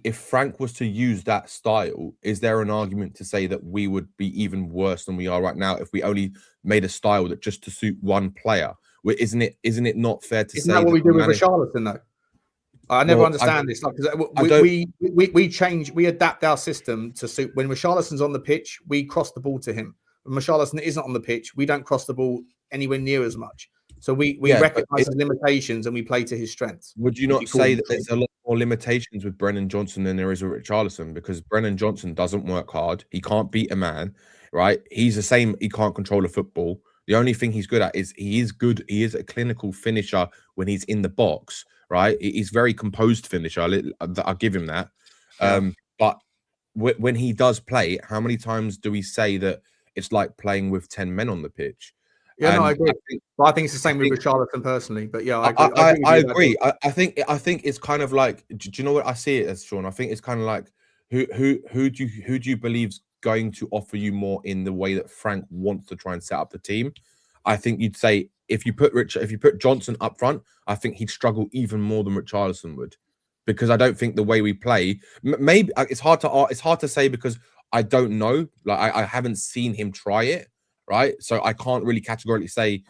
if Frank was to use that style, is there an argument to say that we would be even worse than we are right now if we only made a style that just to suit one player? Isn't it not fair to say? Isn't that what we do with Richarlison, though? I never Well, understand this. Like, 'cause I don't- we change, we adapt our system to suit. When Richarlison's on the pitch, we cross the ball to him. When Richarlison isn't on the pitch, we don't cross the ball anywhere near as much. So we Yeah, but recognize his limitations and we play to his strengths. Would you if not you call say them that there's a lot more limitations with Brennan Johnson than there is with Richarlison? Because Brennan Johnson doesn't work hard. He can't beat a man, right? He's the same. He can't control a football. The only thing he's good at is he is good. He is a clinical finisher when he's in the box, right? He's very composed finisher. I'll give him that. Yeah. But when he does play, how many times do we say that it's like playing with 10 men on the pitch? Yeah, no, I And agree. I think it's the same with Richarlison personally. But yeah, I agree. I think it's kind of like, do you know what I see it as, Sean? I think it's kind of like who do you believe's going to offer you more in the way that Frank wants to try and set up the team? I think you'd say if you put Johnson up front, I think he'd struggle even more than Richarlison would, because I don't think the way we play, maybe it's hard to say because I don't know. Like I haven't seen him try it, right? So I can't really categorically say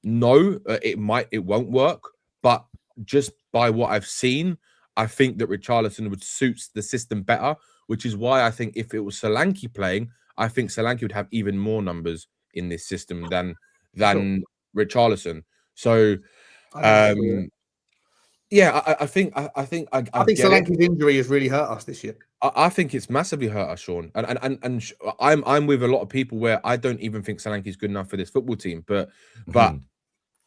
no, it won't work. But just by what I've seen, I think that Richarlison would suit the system better, which is why I think if it was Solanke playing, I think Solanke would have even more numbers in this system than Richarlison. So, I think Solanke's injury has really hurt us this year. I think it's massively hurt us, Sean, and I'm with a lot of people where I don't even think Solanke is good enough for this football team, but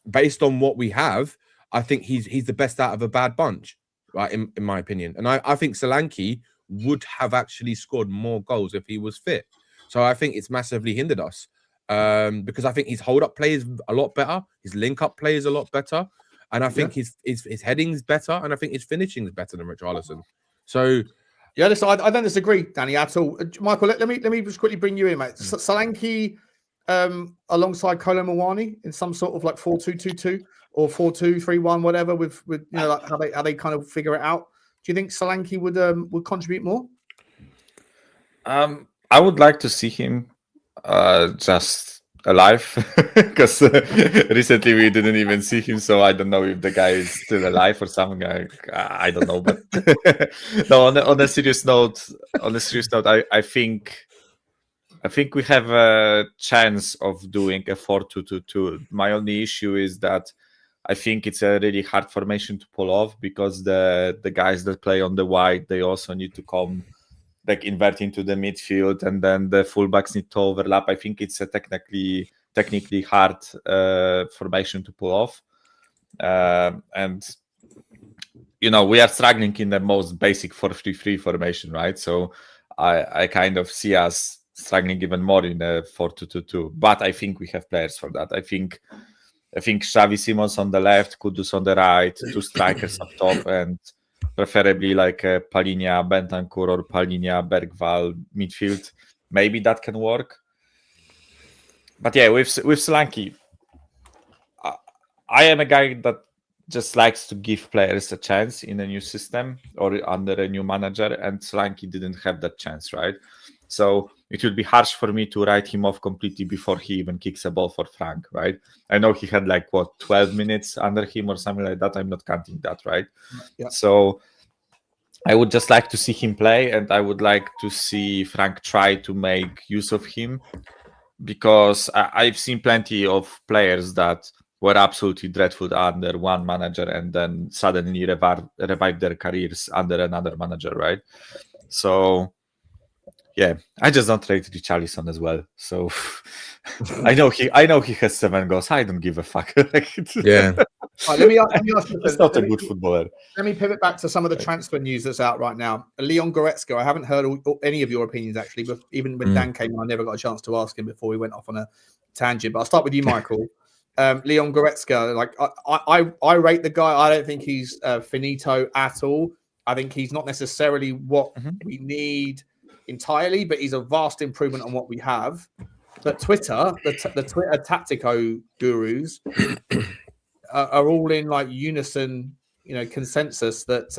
based on what we have, I think he's the best out of a bad bunch, right? In my opinion, and I think Solanke would have actually scored more goals if he was fit. So I think it's massively hindered us because I think his hold up play is a lot better, his link up play is a lot better, and I think his heading is better, and I think his finishing is better than Richarlison. So. Yeah, listen, I don't disagree, Danny, at all. Michael, let me just quickly bring you in, mate. Solanke alongside Kolo Muani in some sort of like 4-2-2-2 or 4-2-3-1, whatever, with like how they kind of figure it out. Do you think Solanke would contribute more? I would like to see him just alive because recently we didn't even see him, so I don't know if the guy is still alive or something. I don't know, but no. On a serious note, I think we have a chance of doing a 4-2-2-2. My only issue is that I think it's a really hard formation to pull off because the guys that play on the wide, they also need to come like invert into the midfield, and then the fullbacks need to overlap. I think it's a technically hard formation to pull off, and we are struggling in the most basic 4-3-3 formation, right? So I kind of see us struggling even more in a 4-2-2-2. But I think we have players for that. I think Xavi Simons on the left, Kudus on the right, two strikers up top, and preferably like a Palhinha Bentancur or Palhinha Berghvall midfield. Maybe that can work. But yeah, with Solanke, I am a guy that just likes to give players a chance in a new system or under a new manager, and Solanke didn't have that chance, right? So it would be harsh for me to write him off completely before he even kicks a ball for Frank, right? I know he had 12 minutes under him or something like that. I'm not counting that, right? Yeah. So I would just like to see him play, and I would like to see Frank try to make use of him, because I've seen plenty of players that were absolutely dreadful under one manager and then suddenly revive their careers under another manager, right? So yeah, I just don't rate Richarlison as well. So I know he has 7 goals. I don't give a fuck. Yeah. Right, let me ask you. It's not a good footballer. Let me pivot back to some of the transfer news that's out right now. Leon Goretzka. I haven't heard any of your opinions actually, but even when Dan came in, I never got a chance to ask him before we went off on a tangent. But I'll start with you, Michael. Leon Goretzka. Like I rate the guy. I don't think he's finito at all. I think he's not necessarily what we need entirely, but he's a vast improvement on what we have. But Twitter, the Twitter tactico gurus are all in unison, consensus that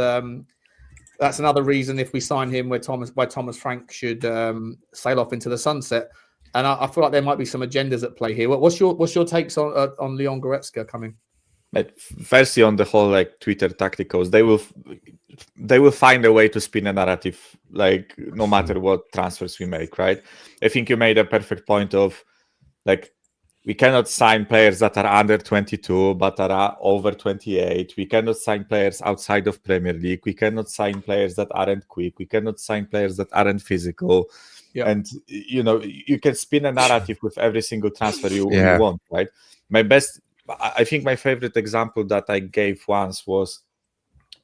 that's another reason if we sign him where Thomas Frank should sail off into the sunset. And I feel like there might be some agendas at play here. What's your takes on Leon Goretzka coming? Like, firstly, on the whole like Twitter tacticals, they will find a way to spin a narrative, like no matter what transfers we make, right? I think you made a perfect point of like we cannot sign players that are under 22 but are over 28. We cannot sign players outside of Premier League. We cannot sign players that aren't quick. We cannot sign players that aren't physical. Yeah. And you can spin a narrative with every single transfer you Yeah. want, right? I think my favorite example that I gave once was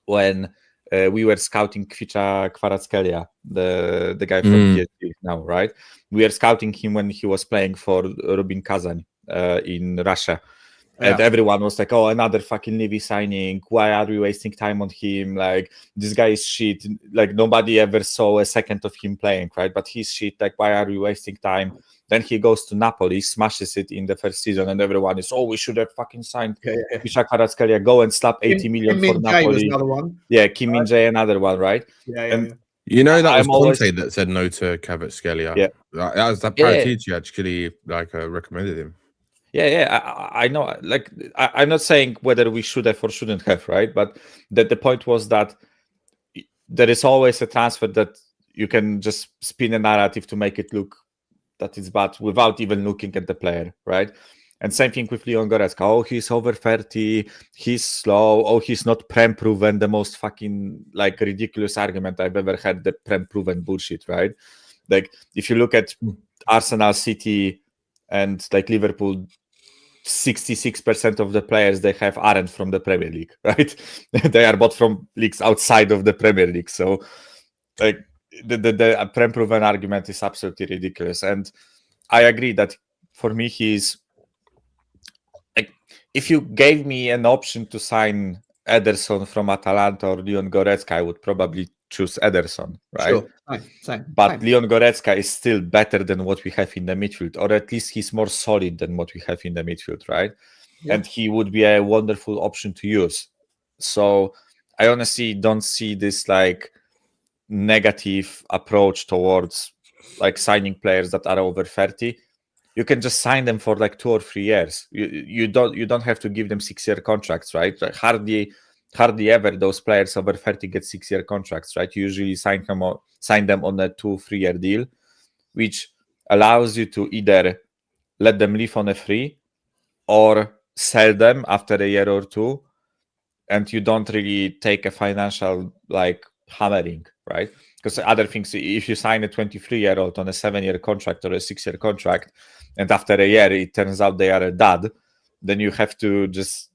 when we were scouting Kvaratskhelia, the guy from PSG now, right? We were scouting him when he was playing for Rubin Kazan in Russia. And everyone was like, oh, another fucking Levy signing. Why are we wasting time on him? Like, this guy is shit. Like, nobody ever saw a second of him playing, right? But he's shit. Like, why are we wasting time? Then he goes to Napoli, smashes it in the first season, and everyone is, we should have fucking signed Misha Kvaratskhelia. Go and slap 80 million for Napoli. Was another one. Yeah, Kim Min-jae, another one, right? Yeah. You know, that was I'm always- Conte that said no to Kvaratskhelia. Yeah. That was that Paratici actually recommended him. Yeah, I know. Like, I'm not saying whether we should have or shouldn't have, right? But the point was that there is always a transfer that you can just spin a narrative to make it look that it's bad without even looking at the player, right? And same thing with Leon Goretzka. Oh, he's over 30, he's slow, oh, he's not Prem proven, the most fucking like ridiculous argument I've ever had, the Prem proven bullshit, right? Like, if you look at Arsenal, City, and like Liverpool, 66% of the players they have aren't from the Premier League, right? They are bought from leagues outside of the Premier League. So like the Prem proven argument is absolutely ridiculous. And I agree that for me, he's like, if you gave me an option to sign Ederson from Atalanta or Leon Goretzka, I would probably choose Ederson, right? Sure. Same. But Leon Goretzka is still better than what we have in the midfield, or at least he's more solid than what we have in the midfield, right? Yeah. And he would be a wonderful option to use. So I honestly don't see this like negative approach towards like signing players that are over 30. You can just sign them for like 2 or 3 years. You don't have to give them 6-year contracts, right? Like hardly ever those players over 30 get 6-year contracts, right? You usually sign them on a 2-3 year deal, which allows you to either let them leave on a free or sell them after a year or two, and you don't really take a financial like hammering, right? Because other things, if you sign a 23-year-old on a 7-year contract or a 6-year contract, and after a year it turns out they are a dud, then you have to just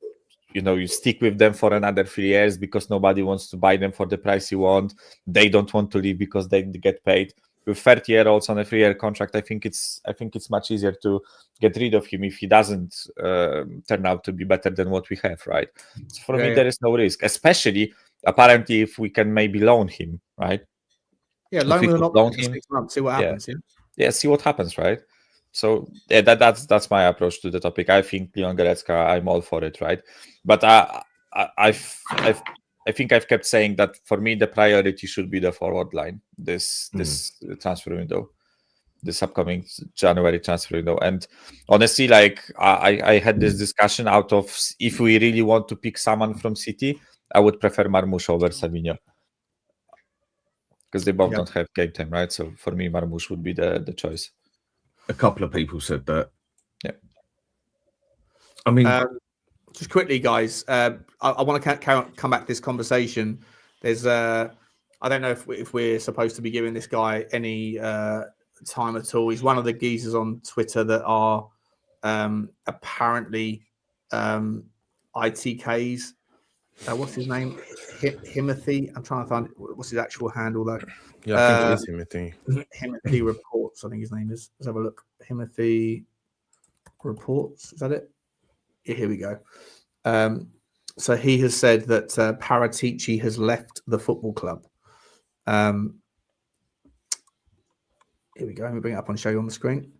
you stick with them for another 3 years because nobody wants to buy them for the price you want. They don't want to leave because they get paid. With 30-year-olds on a 3-year contract, I think it's much easier to get rid of him if he doesn't turn out to be better than what we have, right? So for me, there is no risk, especially apparently if we can maybe loan him, right? Yeah, loan him for 6 months, see what happens. Yeah, see what happens, right? So yeah, that's my approach to the topic. I think Leon Goretzka, I'm all for it, right? But I think I've kept saying that for me the priority should be the forward line this transfer window, this upcoming January transfer window. And honestly, like I had this discussion out of if we really want to pick someone from City, I would prefer Marmoush over Savinho because they both don't have game time, right? So for me, Marmoush would be the choice. A couple of people said that. Yeah. I mean, just quickly, guys, I want to come back to this conversation. There's, I don't know if we're supposed to be giving this guy any time at all. He's one of the geezers on Twitter that are apparently ITKs. What's his name? Himothy. I'm trying to find what's his actual handle though. Yeah, I think it is Himothy. Himothy Reports, I think his name is. Let's have a look. Himothy Reports. Is that it? Yeah, here we go. So he has said that Paratici has left the football club. Here we go. Let me bring it up and show you on the screen.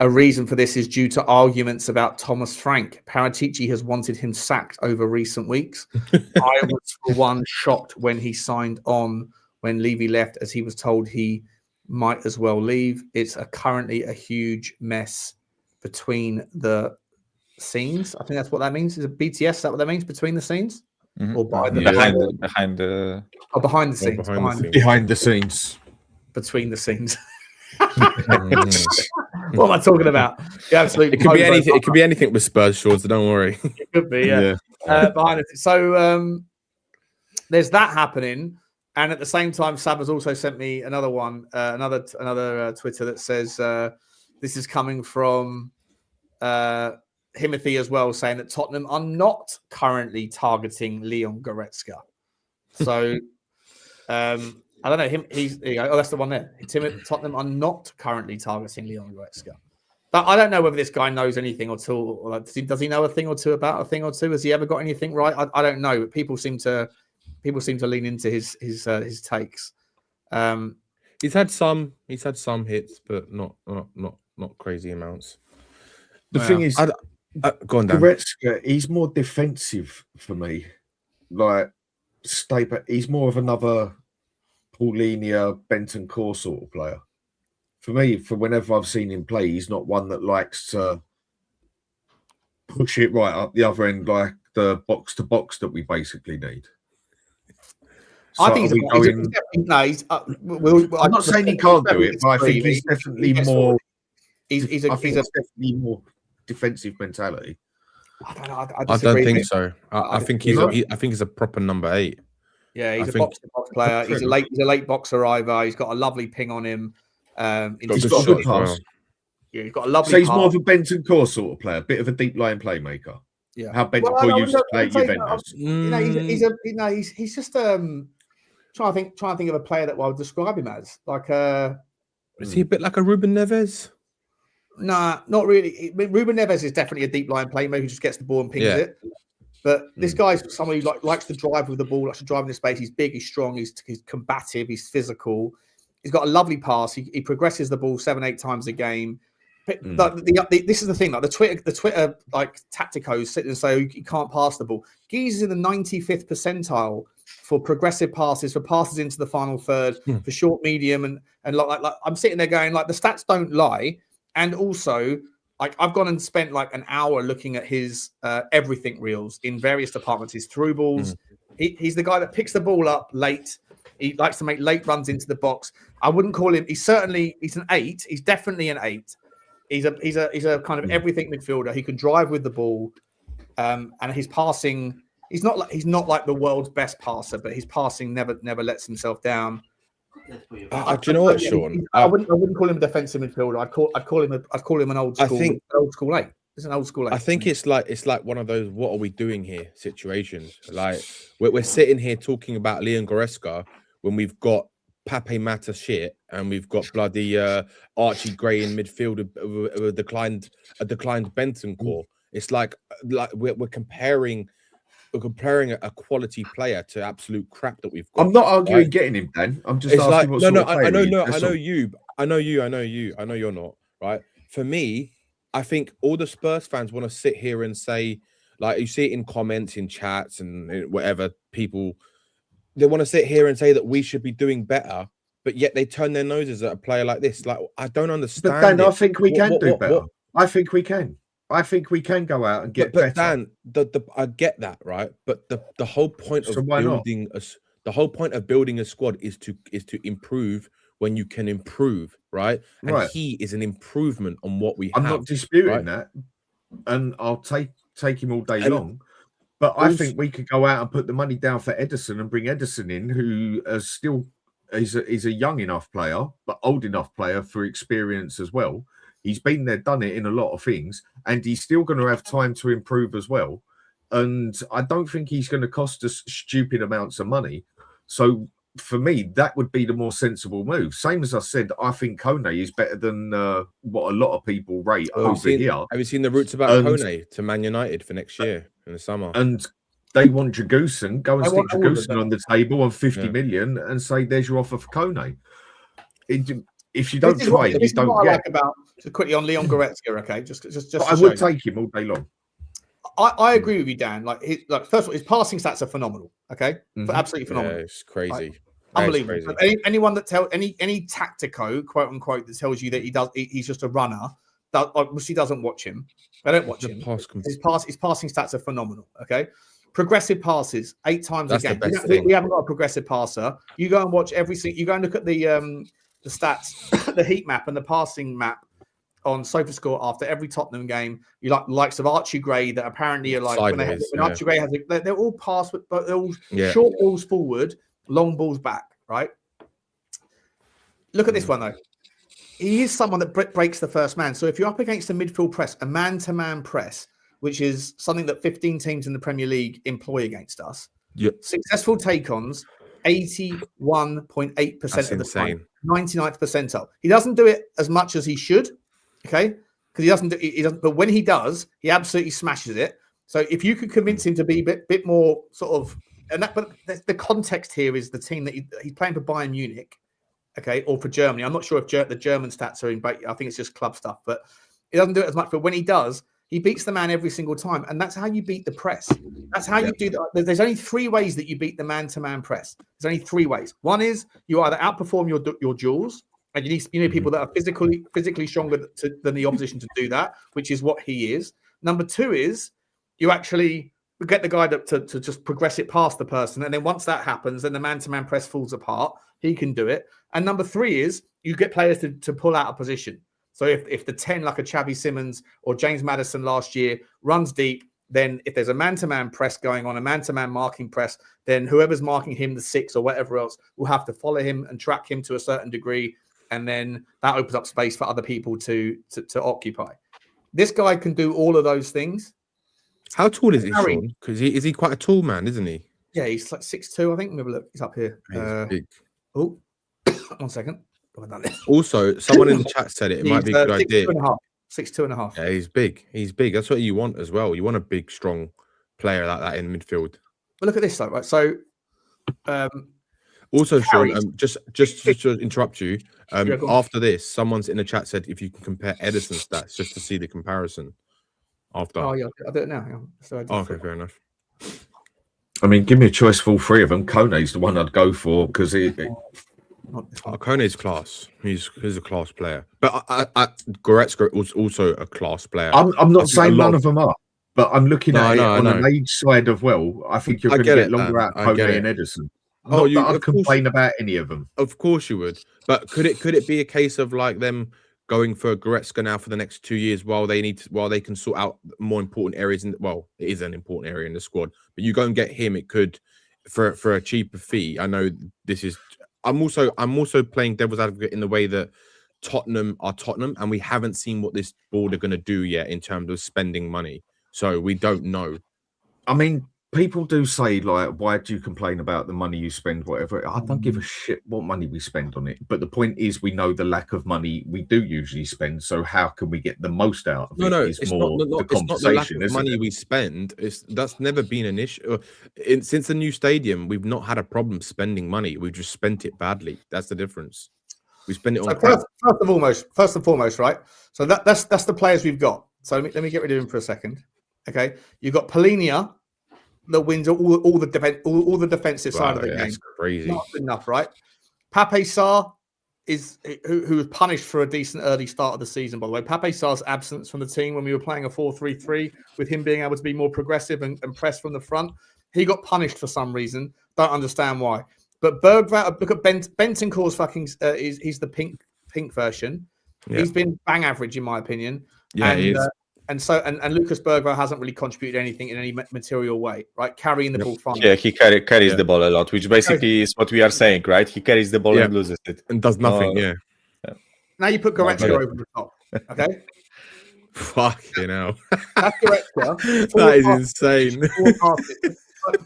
A reason for this is due to arguments about Thomas Frank. Paratici has wanted him sacked over recent weeks. I was, for one, shocked when he signed on when Levy left, as he was told he might as well leave. It's currently a huge mess between the scenes. I think that's what that means. Is a BTS? Is that what that means? Between the scenes or behind the behind the oh, behind the scenes. Behind the scenes. Between the scenes. What am I talking about? Yeah, absolutely. It could be anything. It could be anything with Spurs shorts. So don't worry. It could be, yeah. Behind it. So there's that happening, and at the same time, Sab has also sent me another one, another Twitter that says this is coming from Timothy as well, saying that Tottenham are not currently targeting Leon Goretzka. So I don't know. Oh, that's the one there. Tottenham are not currently targeting Leon Goretzka. But I don't know whether this guy knows anything at all. Or does he know a thing or two about a thing or two? Has he ever got anything right? I don't know. But people seem to lean into his takes. He's had some hits, but not crazy amounts. The thing is, go on, Dan. Goretzka, he's more defensive for me. Like, he's more of another Paulinia, Bentancur sort of player. For me, for whenever I've seen him play, he's not one that likes to push it right up the other end, like the box to box that we basically need. So I think I'm not saying he can't do it, but I think he's definitely more. He's definitely more defensive mentality. I don't know. I don't think so. I think he's a proper number 8. Yeah, he's a box-to-box player. He's a late box arriver. He's got a lovely ping on him. He's got a good pass. Yeah, he's got a lovely. So he's more of a Bentancur sort of player, a bit of a deep line playmaker. Yeah, how Bentancur used to play at Juventus. He's just trying to think of a player that I would describe him as. Like, is he a bit like a Ruben Neves? Nah, not really. Ruben Neves is definitely a deep line playmaker who just gets the ball and pings it. But this guy's someone who likes to drive with the ball, likes to drive in the space. He's big, he's strong, he's combative, he's physical. He's got a lovely pass. He progresses the ball 7-8 times a game. But this is the thing, like the Twitter like tacticos sit and say you can't pass the ball. Geese is in the 95th percentile for progressive passes, for passes into the final third, for short, medium, and like I'm sitting there going, like, the stats don't lie. And also, like, I've gone and spent like an hour looking at his everything reels in various departments. His through balls. He's the guy that picks the ball up late. He likes to make late runs into the box. I wouldn't call him. He's an 8. He's definitely an 8. He's a kind of everything midfielder. He can drive with the ball, and his passing. He's not like the world's best passer, but his passing never lets himself down. Do you know what, Sean? I wouldn't call him a defensive midfielder. I'd call him an old school. An old school 8. It's an old school 8. I think it's like one of those "what are we doing here" situations. Like we're sitting here talking about Leon Goretzka when we've got Pape Matar Sarr and we've got bloody Archie Gray in midfield, a declined Bentancur. It's like we're comparing a quality player to absolute crap that we've got. I'm not arguing getting him, Dan. I'm just asking what sort of player I know you're not, right? For me, I think all the Spurs fans want to sit here and say, like, you see it in comments, in chats, and whatever, people, they want to sit here and say that we should be doing better, but yet they turn their noses at a player like this. Like, I don't understand. But Dan, I think we can do better. I think we can. I think we can go out and get better. Dan, I get that, right? But the whole point of building a squad is to improve when you can improve, right? And he is an improvement on what we have. I'm not disputing that, and I'll take him all day long. But I think we could go out and put the money down for Edison and bring Edison in, who is a young enough player, but old enough player for experience as well. He's been there, done it in a lot of things, and he's still going to have time to improve as well. And I don't think he's going to cost us stupid amounts of money. So for me, that would be the more sensible move. Same as I said, I think Kone is better than what a lot of people rate over here. Have you seen the roots about Kone to Man United for next year in the summer? And they want Dragusin. Go and stick Dragusin on the table on 50 million and say, there's your offer for Kone. If you don't try, you don't get. Just quickly on Leon Goretzka, okay? Just. I would take him all day long. I agree with you, Dan. Like first of all, his passing stats are phenomenal. Okay, absolutely phenomenal. Yeah, it's crazy, unbelievable. Crazy. Anyone that any tactico, quote unquote, that tells you that he's just a runner, obviously doesn't watch him. I don't watch him. His passing stats are phenomenal. Okay, progressive passes 8 times a game. We haven't got a progressive passer. You go and watch you go and look at the stats, the heat map and the passing map on SofaScore after every Tottenham game. You like the likes of Archie Gray that apparently are like when Archie Gray has they're all pass, but they're all short balls forward, long balls back. Right. Look at this one though. He is someone that breaks the first man. So if you're up against a midfield press, a man-to-man press, which is something that 15 teams in the Premier League employ against us, successful take-ons, 81.8% of the time, 99th percentile. He doesn't do it as much as he should, okay? Because he doesn't. But when he does, he absolutely smashes it. So if you could convince him to be a bit more sort of, but the context here is the team that he's playing for Bayern Munich. Okay, or for Germany. I'm not sure if the German stats are in, but I think it's just club stuff. But he doesn't do it as much. But when he does, he beats the man every single time. And that's how you beat the press. That's how you do that. There's only 3 ways that you beat the man-to-man press. There's only 3 ways. One is you either outperform your duels, and you need people that are physically stronger than the opposition to do that, which is what he is. Number 2 is you actually get the guy to just progress it past the person. And then once that happens, then the man-to-man press falls apart. He can do it. And number 3 is you get players to pull out of position. So if the 10, like a Xavi Simons or James Maddison last year, runs deep, then if there's a man-to-man press going on, a man-to-man marking press, then whoever's marking him, the 6 or whatever else, will have to follow him and track him to a certain degree. And then that opens up space for other people to occupy. This guy can do all of those things. How tall is he, Sean? Because is he quite a tall man, isn't he? Yeah, he's like 6'2", I think. Maybe look, he's up here. He's big. Oh, 1 second. Also, someone in the chat said it might be a good idea. 6'2.5". Yeah, he's big. He's big. That's what you want as well. You want a big, strong player like that in midfield. But look at this, though, right? So, also, Sean, just to interrupt you, after this, someone's in the chat said if you can compare Edison's stats just to see the comparison. After. Oh yeah, I'll do it now. So okay, fair enough. I mean, give me a choice for all 3 of them. Kone's the one I'd go for because Kone's class. He's a class player, but Goretzka was also a class player. I'm not saying none of them are, but I'm looking at it on an age side of I think you're going to get longer out of Kone and Edison. I'd complain about any of them. Of course you would, but could it be a case of like them going for Goretzka now for the next 2 years while they can sort out more important areas? It is an important area in the squad, but you go and get him. It could for a cheaper fee. I know this is. I'm also playing devil's advocate in the way that Tottenham are Tottenham, and we haven't seen what this board are going to do yet in terms of spending money. So we don't know. I mean, people do say, like, why do you complain about the money you spend, whatever? I don't give a shit what money we spend on it. But the point is, we know the lack of money we do usually spend. So how can we get the most out of it? No, it's not the lack of money we spend. That's never been an issue. Since the new stadium, we've not had a problem spending money. We've just spent it badly. That's the difference. We spend it on. First and foremost, right? So that's the players we've got. So let me get rid of him for a second. Okay, you've got Polinia that wins all the defensive side of the game. That's crazy. Not enough, right? Pape Sarr is who was punished for a decent early start of the season, by the way. Pape Sarr's absence from the team when we were playing a 4-3-3 with him being able to be more progressive and press from the front. He got punished for some reason. Don't understand why. But Berghvall, look at Bentancur's fucking. He's the pink version. Yeah. He's been bang average in my opinion. Yeah, he is. And Lucas Berghvall hasn't really contributed anything in any material way, right? Carrying the ball fine. Yeah, he carries the ball a lot, which basically is what we are saying, right? He carries the ball and loses it. And does nothing, Now you put Goretzka over the top, okay? Fucking hell. That's Goretzka. That is insane.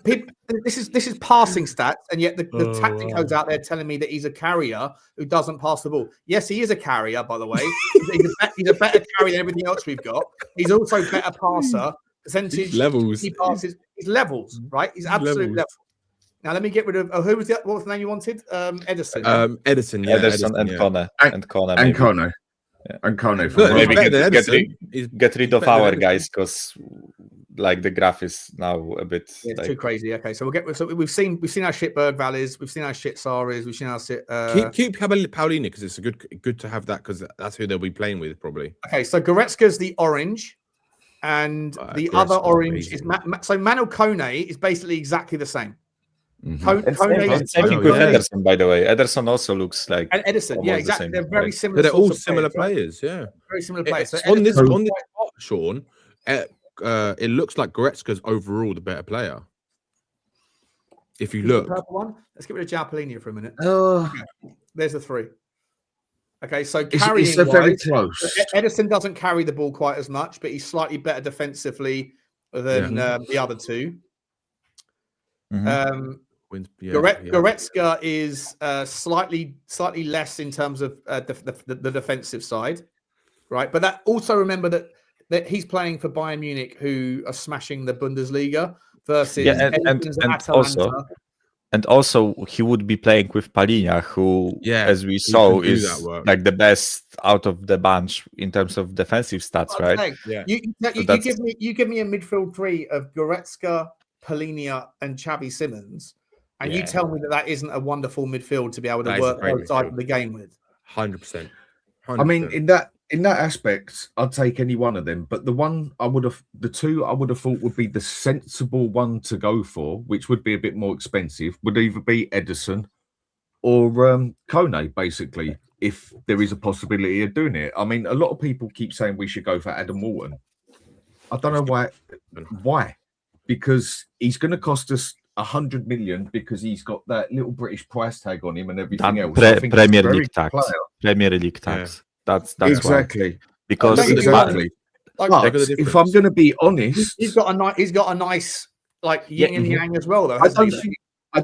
This is passing stats, and yet the tactico's out there telling me that he's a carrier who doesn't pass the ball. Yes, he is a carrier, by the way. He's a better carrier than everything else we've got. He's also a better passer. Percentage levels. He passes. He's levels, right? He's absolute level. Now let me get rid of. Who was what was the name you wanted? Edison. Edison. Yeah, Edison and Kone. And Kone. And Kone Look, from he's Maybe better get, than get, Edison. rid- He's get rid he's of better than our Edison. guys because like the graph is now a bit Yeah, it's like, too crazy. Okay, so we've seen how shit Berghvall is, we've seen how shit Sarr is, we've seen how shit. Keep Paulini because it's good to have that because that's who they'll be playing with probably. Okay, so Goretzka's the orange, and the other Goretzka's orange amazing. is so Manuel Kone is basically exactly the same. Mhm. and same thing Oh, with yeah. Ederson, by the way. Ederson also looks like and Edison. Yeah, almost the exactly. same, They're very like- similar. They're all sorts of similar players, right? players, yeah. Very similar players. So On this Edison- spot, Sean, it looks like Goretzka's overall the better player. If you Who's the look, purple one? Let's get rid of Jalapalino for a minute. Uh, There's the three. Okay, so it's carrying a very wise, close. Edison doesn't carry the ball quite as much, but he's slightly better defensively than the other two. Mhm. Goretzka is slightly less in terms of the defensive side, right? But that also remember that he's playing for Bayern Munich, who are smashing the Bundesliga, versus Edison's Atalanta. And also he would be playing with Palhinha, who, as we saw, can do is that work. like the best out of the bunch in terms of defensive stats, right? Okay. Yeah. You give me a midfield three of Goretzka, Palhinha, and Xavi Simons, and you tell me that isn't a wonderful midfield to be able to That is a work great both sides midfield. of the game with. 100%. I mean, in that aspect, I'd take any one of them. But the two I would have thought would be the sensible one to go for, which would be a bit more expensive, would either be Edison or Kone, basically, if there is a possibility of doing it. I mean, a lot of people keep saying we should go for Adam Walton. I don't know why. Why? Because he's going to cost us 100 million because he's got that little British price tag on him and everything else. I think he's a Premier very League good tax. player. Premier League tax. That's exactly. why. Because Exactly. But if I'm going to be honest, He's got a nice like yin and yang as well, though. I hasn't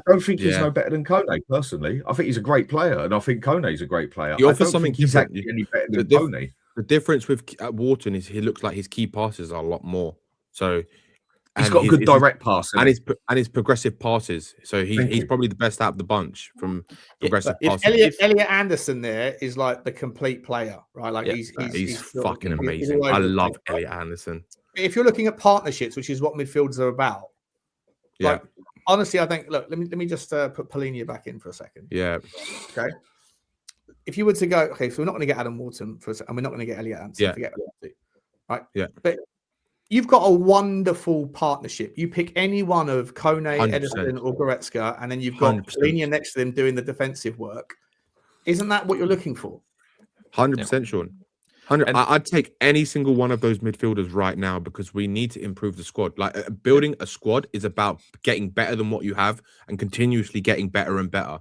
don't think he's Yeah. no better than Kone, personally. I think he's a great player, and I think Kone's a great player. He I offers don't something think he's different. actually any better The than diff- Kone. The difference with Wharton is he looks like his key passes are a lot more. So He's and got his- good his- direct pass. and his progressive passes. So Thank he's you. probably the best out of the bunch from progressive If passes. Elliot Anderson there is like the complete player, right? Like Yeah. he's fucking he's amazing. all I over the love place. Elliot Anderson. If you're looking at partnerships, which is what midfields are about, Yeah, like honestly, I think look, let me just put Palhinha back in for a second. yeah, Okay. If you were to go, okay, so we're not going to get Adam Walton for a second, and we're not going to get Elliot Anderson. Yeah. Forget about it, right? Yeah. But you've got a wonderful partnership. You pick any one of Kone, 100%. Edison, or Goretzka, and then you've got 100%. Palhinha next to them doing the defensive work. Isn't that what you're looking for? 100%, Sean. 100. I'd take any single one of those midfielders right now because we need to improve the squad. Like building a squad is about getting better than what you have and continuously getting better and better.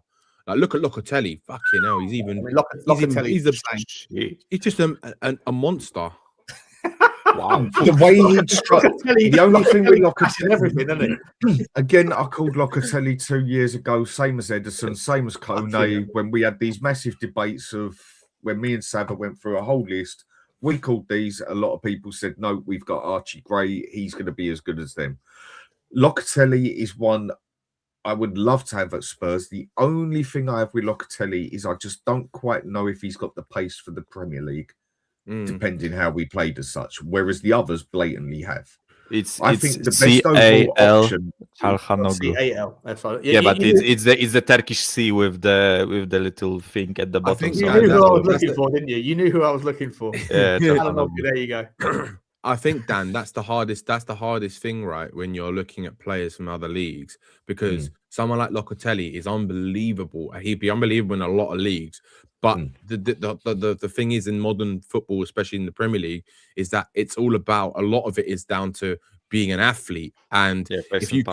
Like look at Locatelli. Fucking hell, he's even. I mean, Locatelli's He's just a monster. Wow. The way he struck. The only thing with Locatelli, everything, isn't it? again, I called Locatelli 2 years ago, same as Edison, same as Kone, when we had these massive debates of when me and Sava went through a whole list. We called these. A lot of people said, no, we've got Archie Gray. He's going to be as good as them. Locatelli is one I would love to have at Spurs. The only thing I have with Locatelli is I just don't quite know if he's got the pace for the Premier League, depending how we played as such, whereas the others blatantly have. I think the best overall option. CAL. That's fine. Yeah, but it's the Turkish C with the little thing at the bottom. think You so knew who I was that's looking the- for, didn't you? You knew who I was looking for. Yeah, Alan, there you go. I think, Dan, that's the hardest thing, right? When you're looking at players from other leagues, because someone like Locatelli is unbelievable. He'd be unbelievable in a lot of leagues. But the thing is, in modern football, especially in the Premier League, is that it's all about, a lot of it is down to being an athlete. And if you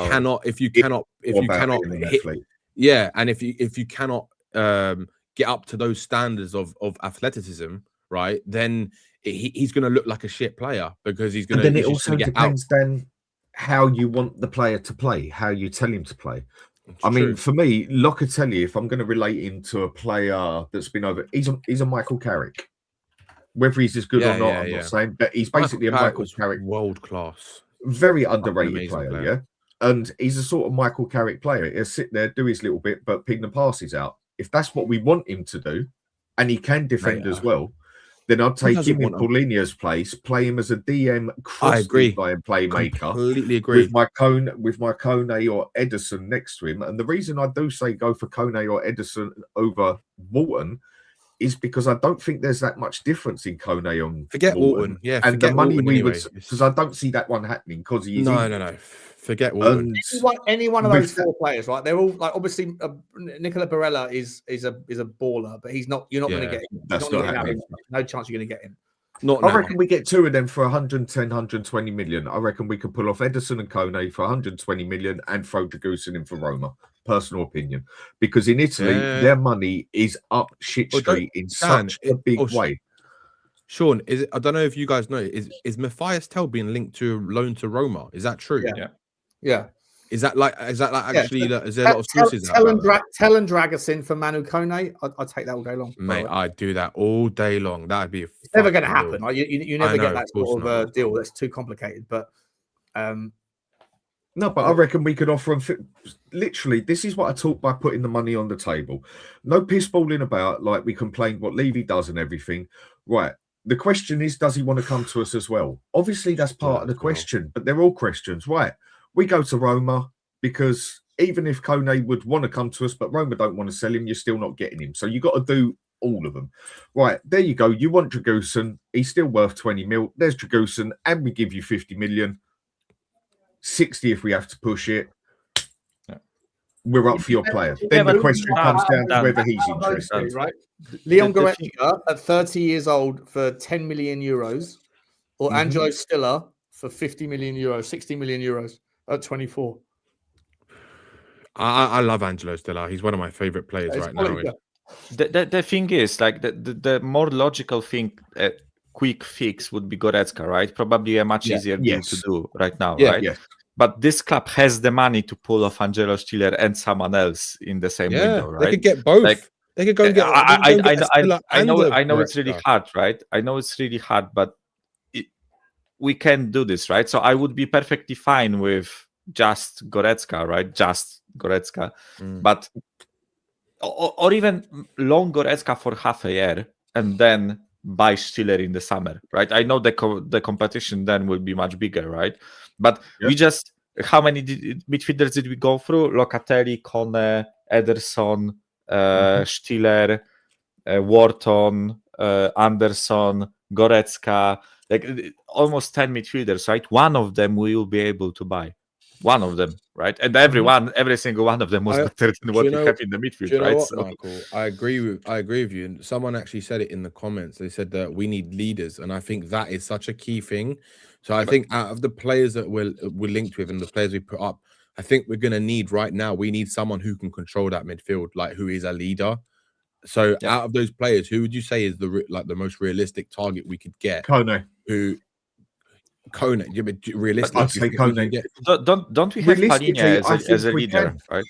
cannot get up to those standards of athleticism, right, then he's going to look like a shit player because he's going to. Then it also depends then how you want the player to play, how you tell him to play. I mean, for me, Locatelli, if I'm going to relate him to a player that's been over, he's a Michael Carrick. Whether he's as good or not, I'm not saying, but he's basically a Michael Carrick, world class, very underrated player, yeah. And he's a sort of Michael Carrick player. He'll sit there, do his little bit, but ping the passes out. If that's what we want him to do, and he can defend as well, then I'd take doesn't him in want him? Paulinho's place, play him as a DM I cross agree. by and playmaker. Completely agree. With my Kone or Edison next to him. And the reason I do say go for Kone or Edison over Walton is because I don't think there's that much difference in Kone on Forget Walton. Yeah, and the forget money Walton we anyway. would, because I don't see that one happening because he is No. Forget Walton. Any one of with those four players, right? They're all like obviously Nicola Barella is a baller, but he's not. You're not going to get him. That's You're not gonna get happening. him. No chance you're going to get him. Not I now. reckon we get two of them for 110, 120 million. I reckon we could pull off Edison and Kone for 120 million and throw Dragusin in for Roma. Personal opinion. Because in Italy, their money is up shit street in such a big way. Sean, I don't know if you guys know, is Mathys Tel being linked to loan to Roma? Is that true? Yeah. Is that like actually? Is there a lot of sources? Tell and Dragusin for Manu Kone. I'd take that all day long, mate. I'd do that all day long. That'd be never going to happen. Like, you never get that sort of deal. That's too complicated. But no, but I reckon we could offer them. Literally, this is what I talk by putting the money on the table. No piss balling about like we complain what Levy does and everything. Right. The question is, does he want to come to us as well? Obviously, that's part of the question, but they're all questions. Right. We go to Roma because even if Kone would want to come to us, but Roma don't want to sell him, you're still not getting him. So you got to do all of them. Right. There you go. You want Dragusin. He's still worth 20 mil. There's Dragusin, and we give you 50 million. 60 if we have to push it. We're up for your player. Then the question comes down to whether he's interested. Right? Leon Goretzka at 30 years old for 10 million euros, or Angelo Stiller for 50 million euros, 60 million euros at 24. I love Angelo Stiller. He's one of my favorite players right now. The thing is, like the more logical thing, quick fix would be Goretzka, right? Probably a much easier deal to do right now, right? Yes. But this club has the money to pull off Angelo Stiller and someone else in the same window, right? They could get both. Like, they could go and get. I know it's really hard, right? I know it's really hard, but we can do this, right? So I would be perfectly fine with just Goretzka, right? Just Goretzka, but or even loan Goretzka for half a year and then buy Stiller in the summer, right? I know the competition then will be much bigger, right? But we just, how many midfielders did we go through? Locatelli, Kone, Ederson, Stiller, Wharton, Anderson, Goretzka, like almost 10 midfielders, right? One of them we will be able to buy. One of them, right? And every single one of them was better than what we have in the midfield, right? What, Michael? I agree with you. And someone actually said it in the comments. They said that we need leaders, and I think that is such a key thing. So I think out of the players that we're linked with and the players we put up, I think we're gonna need right now. We need someone who can control that midfield, like who is a leader. So out of those players, who would you say is the most realistic target we could get? Kone. Kone, yeah, but realistically, I'd say Kone. Don't we have Palhinha as a leader, right?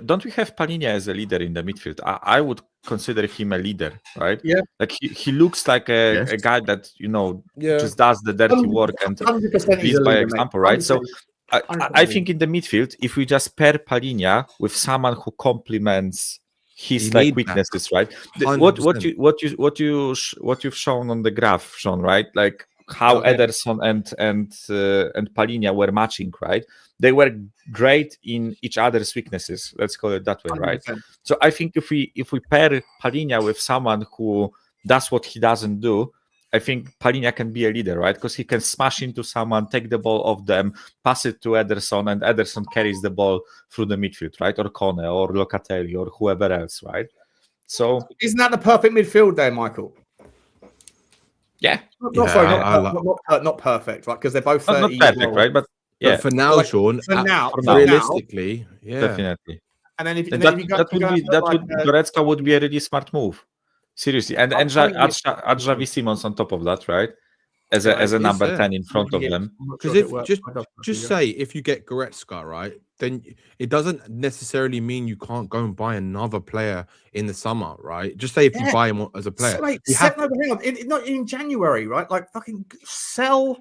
Don't we have Palhinha as a leader in the midfield? I would consider him a leader, right? Yeah. Like he looks like a guy that just does the dirty work and leads by example, right? So I think in the midfield, if we just pair Palhinha with someone who complements his weaknesses, right? What you've shown on the graph, Sean, right? Like how Ederson and Palhinha were matching, right? They were great in each other's weaknesses. Let's call it that way, right? 100%. So I think if we pair Palhinha with someone who does what he doesn't do, I think Palhinha can be a leader, right? Because he can smash into someone, take the ball off them, pass it to Ederson, and Ederson carries the ball through the midfield, right? Or Kone, or Locatelli, or whoever else, right? So isn't that the perfect midfield there, Michael? Yeah. Not perfect, right? Because they're both 30 not perfect, right? But but for now, Sean, realistically, definitely. And then if Goretzka would be a really smart move. Seriously, and Javi Simons on top of that, right? As a number 10 in front of them. Because if just say if you get Goretzka, right, then it doesn't necessarily mean you can't go and buy another player in the summer, right? Just say if you buy him as a player, hang on, not in January, right? Like fucking sell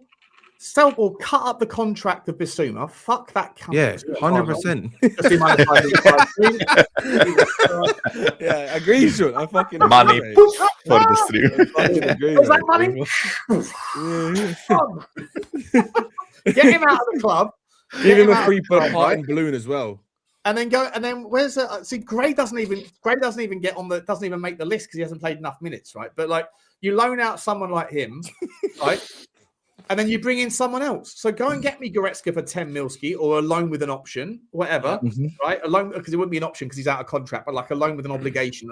sell or cut up the contract of Bissouma. Fuck that company. Yeah, 100%. Yeah, agree, Sean. I fucking Money agree, poof, for the stream. Was that money? Get him out of the club. Give him a out of free the club, part right? in balloon as well. And then go. And then where's the? See, Gray doesn't even get on the. Doesn't even make the list because he hasn't played enough minutes, right? But like you loan out someone like him, right? And then you bring in someone else. So go and get me Goretzka for 10 milski or a loan with an option, whatever, right? A loan because it wouldn't be an option because he's out of contract, but like a loan with an obligation.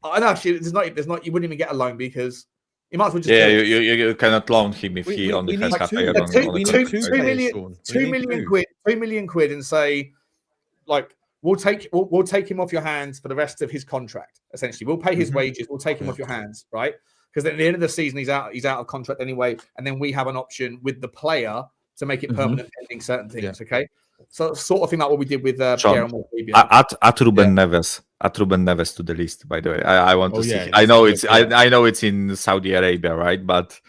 I know actually there's not. You wouldn't even get a loan because you might as well just. Yeah, you cannot loan him if he only has half a year on the 2 million quid and say, like, we'll take him off your hands for the rest of his contract. Essentially, we'll pay his wages. We'll take him off your hands, right? Because at the end of the season, he's out of contract anyway, and then we have an option with the player to make it permanent pending certain things. Yeah. Okay, so sort of thing like what we did with Pierre and add Ruben Neves. Add Ruben Neves to the list. By the way, I want to see. I know it's in Saudi Arabia, right? But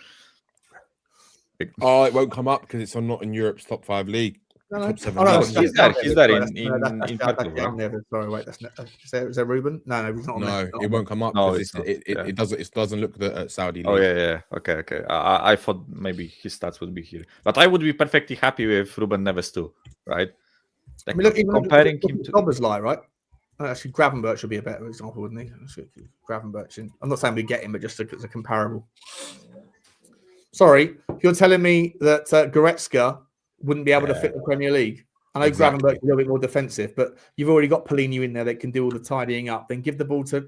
it won't come up because it's not in Europe's top 5 league. Top 7 he's there in Portugal. Sorry, wait, is there Ruben? No, he's not. No, it won't come up. No, it doesn't look at Saudi league. Oh yeah. Okay. I thought maybe his stats would be here, but I would be perfectly happy with Ruben Neves too, right? Like, I mean, look, comparing him to Obersley, right? Actually, Gravenberch would be a better example, wouldn't he? Gravenberch. I'm not saying we get him, but just as a comparable. Sorry, you're telling me that Goretzka wouldn't be able to fit the Premier League. I know Gravenberch is a little bit more defensive, but you've already got Polino in there that can do all the tidying up. Then give the ball to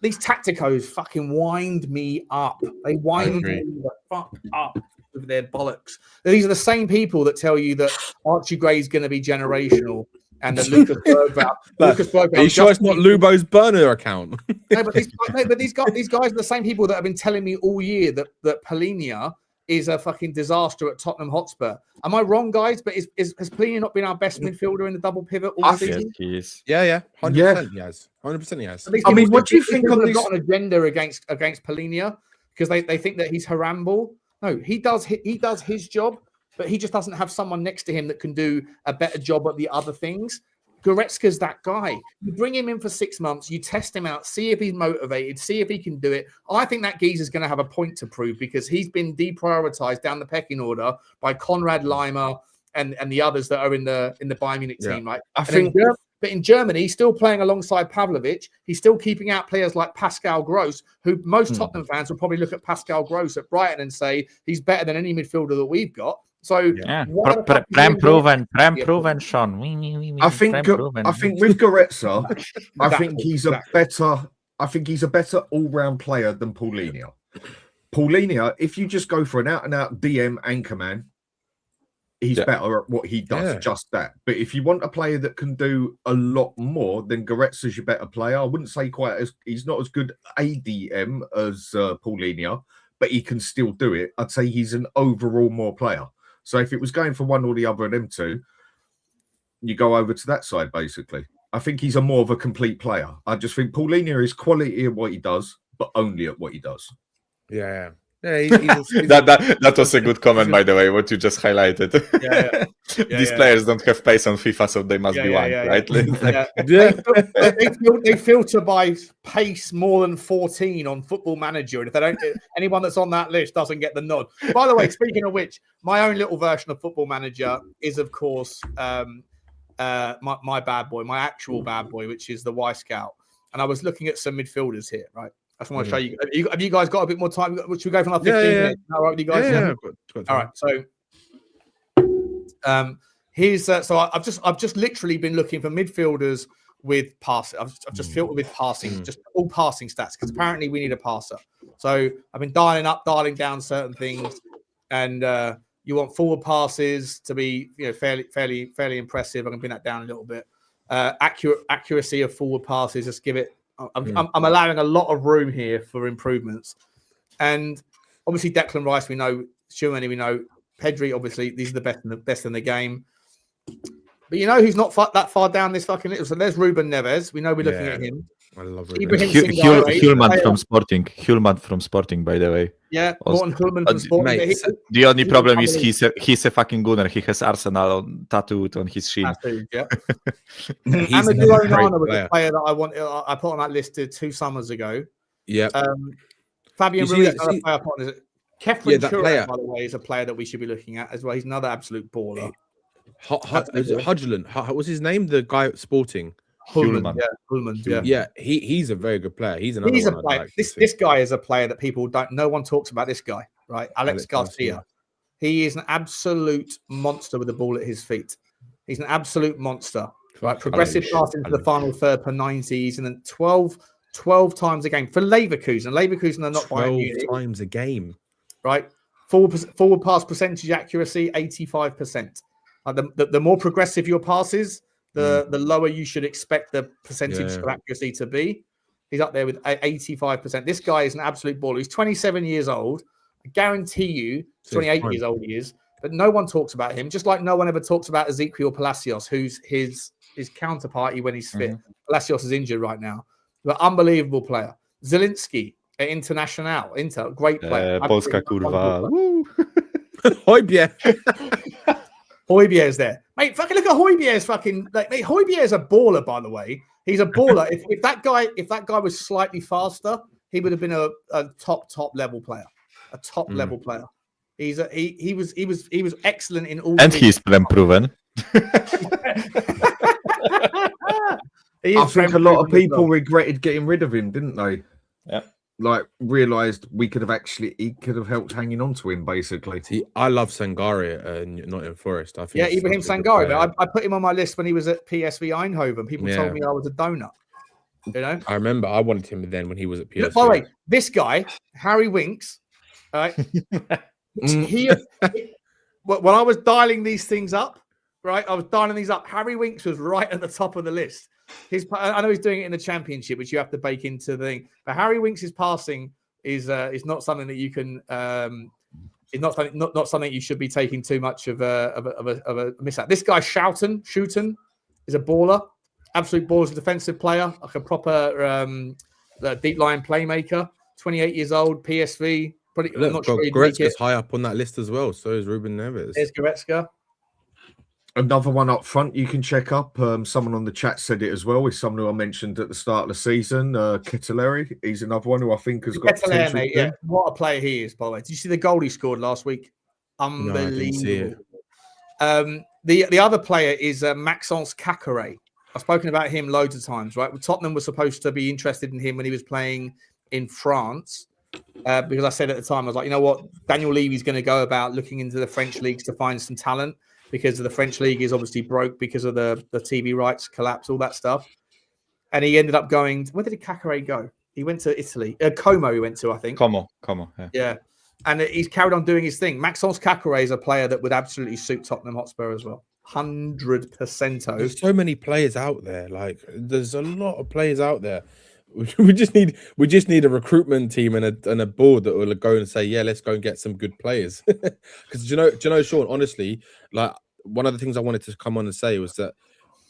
these tacticos. Fucking wind me up. They wind me the fuck up with their bollocks. These are the same people that tell you that Archie Gray is going to be generational and that Lucas Berghvall. Are you sure it's not Lubo's burner account? No, but these guys are the same people that have been telling me all year that Polino is a fucking disaster at Tottenham Hotspur. Am I wrong, guys? But has Polino not been our best midfielder in the double pivot all season? He is. Yeah, 100% he has. 100% he has. I mean, what do you think on this? Got an agenda against Polino because they think that he's Haramble. No, he does his job, but he just doesn't have someone next to him that can do a better job at the other things. Goretzka's that guy. You bring him in for 6 months, you test him out, see if he's motivated, see if he can do it. I think that geezer's going to have a point to prove because he's been deprioritized down the pecking order by Konrad Laimer and the others that are in the Bayern Munich team, right? But in Germany, he's still playing alongside Pavlovic. He's still keeping out players like Pascal Gross, who most Tottenham fans will probably look at Pascal Gross at Brighton and say he's better than any midfielder that we've got. So prem proven, Sean. I think with Goretzka, I think he's a better all-round player than Paulinho. Paulinho, if you just go for an out-and-out DM anchorman, he's better at what he does, just that. But if you want a player that can do a lot more, then Goretzka's your better player. I wouldn't say he's not as good ADM as Paulinho, but he can still do it. I'd say he's an overall more player. So if it was going for one or the other of them two, you go over to that side, basically. I think he's more of a complete player. I just think Paulinho is quality at what he does, but only at what he does. Yeah. That was a good comment, by the way, what you just highlighted. These players don't have pace on FIFA, so they must be one, right? They filter by pace more than 14 on Football Manager, and if they don't, anyone that's on that list doesn't get the nod. By the way, speaking of which, my own little version of Football Manager is, of course, my bad boy, my actual bad boy, which is the Y Scout. And I was looking at some midfilders here, right? I just want to show you. Have you guys got a bit more time? Should we go for like 15 minutes? All right, with you guys? All right. So, here's so I've just literally been looking for midfielders with passing. I've just filtered with passing, just all passing stats because apparently we need a passer. So I've been dialing up, dialing down certain things, and you want forward passes to be fairly impressive. I can bring that down a little bit. Accuracy of forward passes. Just give it. I'm allowing a lot of room here for improvements, and obviously Declan Rice we know, Tchouameni we know, Pedri obviously these are the best in the game. But you know who's not that far down this fucking list? So there's Ruben Neves. We know we're looking at him. I love Ibrahim Ruben. Singare, Hulman from Sporting, by the way. Yeah, Also- Morten Hulman from Sporting. mate, The only problem is unbelievable. he's a fucking gunner. He has Arsenal tattooed on his shin. Tattoo, yeah. He's Amadou a great Onana was player. a player that I put on that list 2 summers ago. Yeah, Fabian You see Ruiz, that- another see- player I put on it. Kefren Yeah, that Turan, player. by the way, is a player that we should be looking at as well. He's another absolute baller. is it Hudgeland? What's his name? The guy at Sporting. Hulman, yeah. Yeah, he's a very good player. He's another He's a one I'd player. like to see. This guy is a player that people don't. No one talks about this guy, right? Alex Garcia. He is an absolute monster with the ball at his feet. He's an absolute monster, right? Progressive pass into the final third per 90s, and then 12 times a game for Leverkusen. Leverkusen are not 12 times a game, right? Forward pass percentage accuracy 85%. The more progressive your pass is, the lower you should expect the percentage of accuracy to be. He's up there with 85%. This guy is an absolute baller. He's 27 years old. I guarantee you, 28 years old he is, but no one talks about him. Just like no one ever talks about Ezequiel Palacios, who's his counterparty when he's fit. Palacios is injured right now, but unbelievable player. Zielinski at International, great player. Polska kurwa. Højbjerg is there, mate. Fucking look at Højbjerg's fucking. Mate, Højbjerg's a baller, by the way. He's a baller. if that guy was slightly faster, he would have been a top level player. A top level player. He was excellent in all. And he's proven. I think a lot of people regretted getting rid of him, didn't they? Yeah. Like realised he could have helped hanging on to him basically. See, I love Sangare, not in Forest. I think. Yeah, Ibrahim Sangare. But I put him on my list when he was at PSV Eindhoven. People told me I was a donut. You know. I remember I wanted him then when he was at PSV. By the way, this guy, Harry Winks, right? When I was dialing these things up, right? Harry Winks was right at the top of the list. I know he's doing it in the Championship, which you have to bake into the thing. But Harry Winks' passing is not something that you can. It's not something you should be taking too much of a miss out. This guy Schouten is a baller, absolute baller, a defensive player, like a proper deep line playmaker. 28 years old, PSV. Probably, I'm not sure Goretzka's high up on that list as well. So is Ruben Neves. There's Goretzka. Another one up front you can check up. Someone on the chat said it as well. Is someone who I mentioned at the start of the season, Keteleri. He's another one who I think has got potential. Mate, yeah. What a player he is, by the way. Did you see the goal he scored last week? Unbelievable. No, the other player is Maxence Caqueret. I've spoken about him loads of times, right? Tottenham was supposed to be interested in him when he was playing in France. Because I said at the time, I was like, you know what? Daniel Levy's going to go about looking into the French leagues to find some talent, because the French league is obviously broke because of the TV rights collapse, all that stuff. And he ended up going. Where did Caqueret go? He went to Italy. Como he went to, I think. Como. Yeah. And he's carried on doing his thing. Maxence Caqueret is a player that would absolutely suit Tottenham Hotspur as well. 100%. There's so many players out there. Like, there's a lot of players out there. We just need a recruitment team and a board that will go and say, yeah, let's go and get some good players. Because do you know, Sean, honestly, like one of the things I wanted to come on and say was that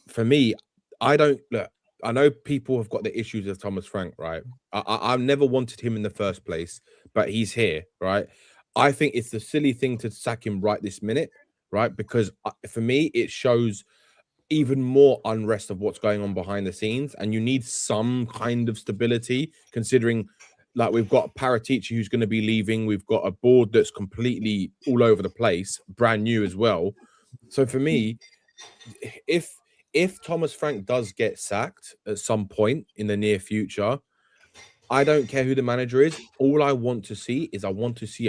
for me, I know people have got the issues with Thomas Frank, right? I've never wanted him in the first place, but he's here, right? I think it's the silly thing to sack him right this minute, right? Because for me, it shows even more unrest of what's going on behind the scenes, and you need some kind of stability, considering like we've got a Paratici who's going to be leaving, we've got a board that's completely all over the place, brand new as well. So for me, if Thomas Frank does get sacked at some point in the near future, I don't care who the manager is. All I want to see is a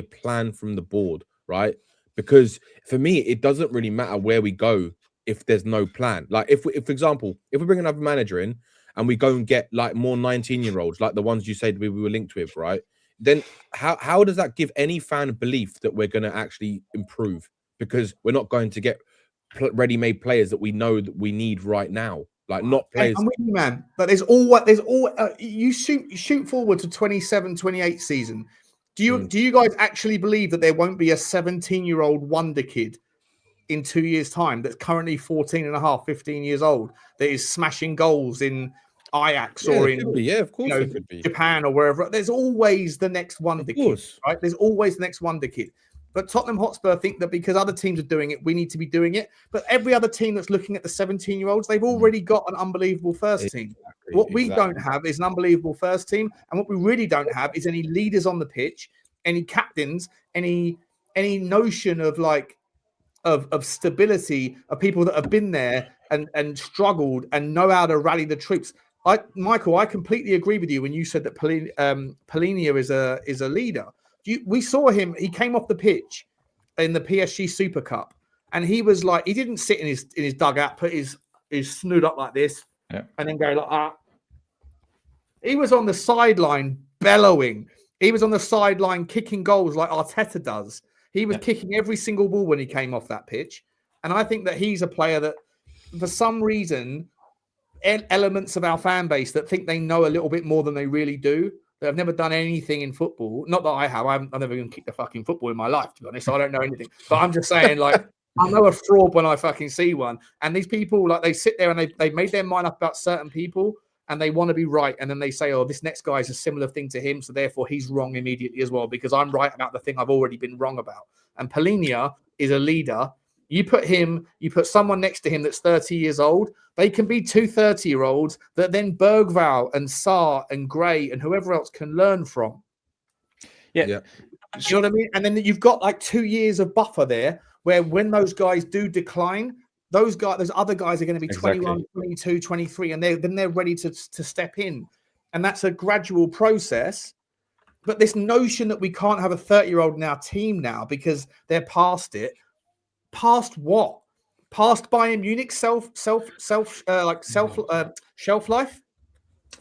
plan from the board, right? Because for me, it doesn't really matter where we go if there's no plan. Like if for example, if we bring another manager in and we go and get like more 19-year-olds, like the ones you said we were linked with, right? Then how does that give any fan belief that we're going to actually improve? Because we're not going to get ready-made players that we know that we need right now. Like not players. I'm with you, man. But you shoot forward to 27-28 season. Do you guys actually believe that there won't be a 17-year-old wonder kid in 2 years' time that's currently 14 and a half, 15 years old, that is smashing goals in Ajax Yeah, or it in could be. Yeah, of course you know, it could be. Japan or wherever. There's always the next wonder kid, course. right? There's always the next wonder kid. But Tottenham Hotspur think that because other teams are doing it, we need to be doing it. But every other team that's looking at the 17-year-olds, they've already got an unbelievable first team. What we don't have is an unbelievable first team. And what we really don't have is any leaders on the pitch, any captains, any notion of like of stability, of people that have been there and struggled and know how to rally the troops. Michael, I completely agree with you when you said that Palhinha is a leader. We saw him. He came off the pitch in the PSG Super Cup, and he was like, he didn't sit in his dugout, put his snoot up like this, and then go like that. He was on the sideline bellowing. He was on the sideline kicking goals like Arteta does. He was kicking every single ball when he came off that pitch, and I think that he's a player that, for some reason, elements of our fan base that think they know a little bit more than they really do. That have never done anything in football. Not that I have. I've never even kicked a fucking football in my life, to be honest. So I don't know anything. But I'm just saying, like, I know a fraud when I fucking see one. And these people, like, they sit there and they've made their mind up about certain people and they want to be right. And then they say, oh, this next guy is a similar thing to him. So therefore he's wrong immediately as well, because I'm right about the thing I've already been wrong about. And Palhinha is a leader. You put someone next to him that's 30 years old. They can be two 30-year-olds that then Berghvall and Sarr and Gray and whoever else can learn from. Yeah. You know what I mean? And then you've got like 2 years of buffer there where when those guys do decline, those other guys are going to be 21, 22, 23, and they're ready to step in. And that's a gradual process. But this notion that we can't have a 30-year-old in our team now because they're past it. Past what? Past Bayern Munich shelf life?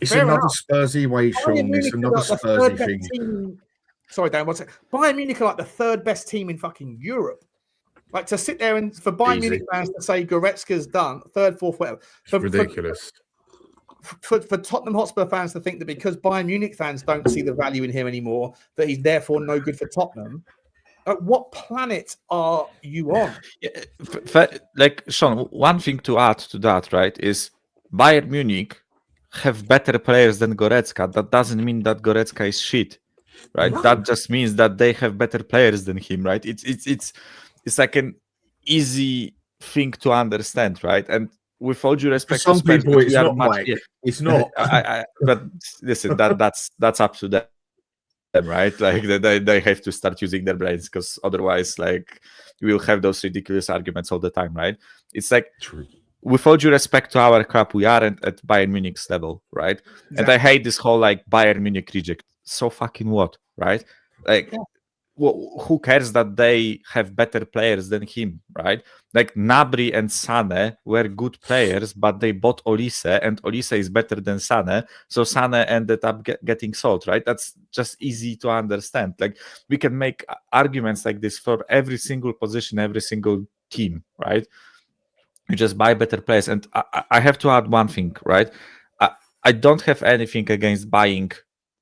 It's Fair another enough. Spursy way, Sean. It's another Spursy thing. Team. Sorry, Dan, one second. Bayern Munich are like the third best team in fucking Europe. Like, to sit there and for Bayern Munich fans to say Goretzka's done, third, fourth, whatever. Ridiculous. For Tottenham Hotspur fans to think that because Bayern Munich fans don't see the value in him anymore, that he's therefore no good for Tottenham. What planet are you on? Like, Sean, one thing to add to that, right, is Bayern Munich have better players than Goretzka. That doesn't mean that Goretzka is shit, right? No. That just means that they have better players than him, right? It's like an easy thing to understand, right? And with all due respect, for some people, it's not like it's not. But listen, that's up to them. Right, like they have to start using their brains, because otherwise, like, we will have those ridiculous arguments all the time, right? It's like, with all due respect to our club, we are at Bayern Munich's level, right? Exactly. And I hate this whole like Bayern Munich reject. So fucking what, right? Like, who cares that they have better players than him, right? Like, Gnabry and Sané were good players, but they bought Olise, and Olise is better than Sané, so Sané ended up getting sold, right? That's just easy to understand. Like, we can make arguments like this for every single position, every single team, right? You just buy better players. And I have to add one thing, right? I don't have anything against buying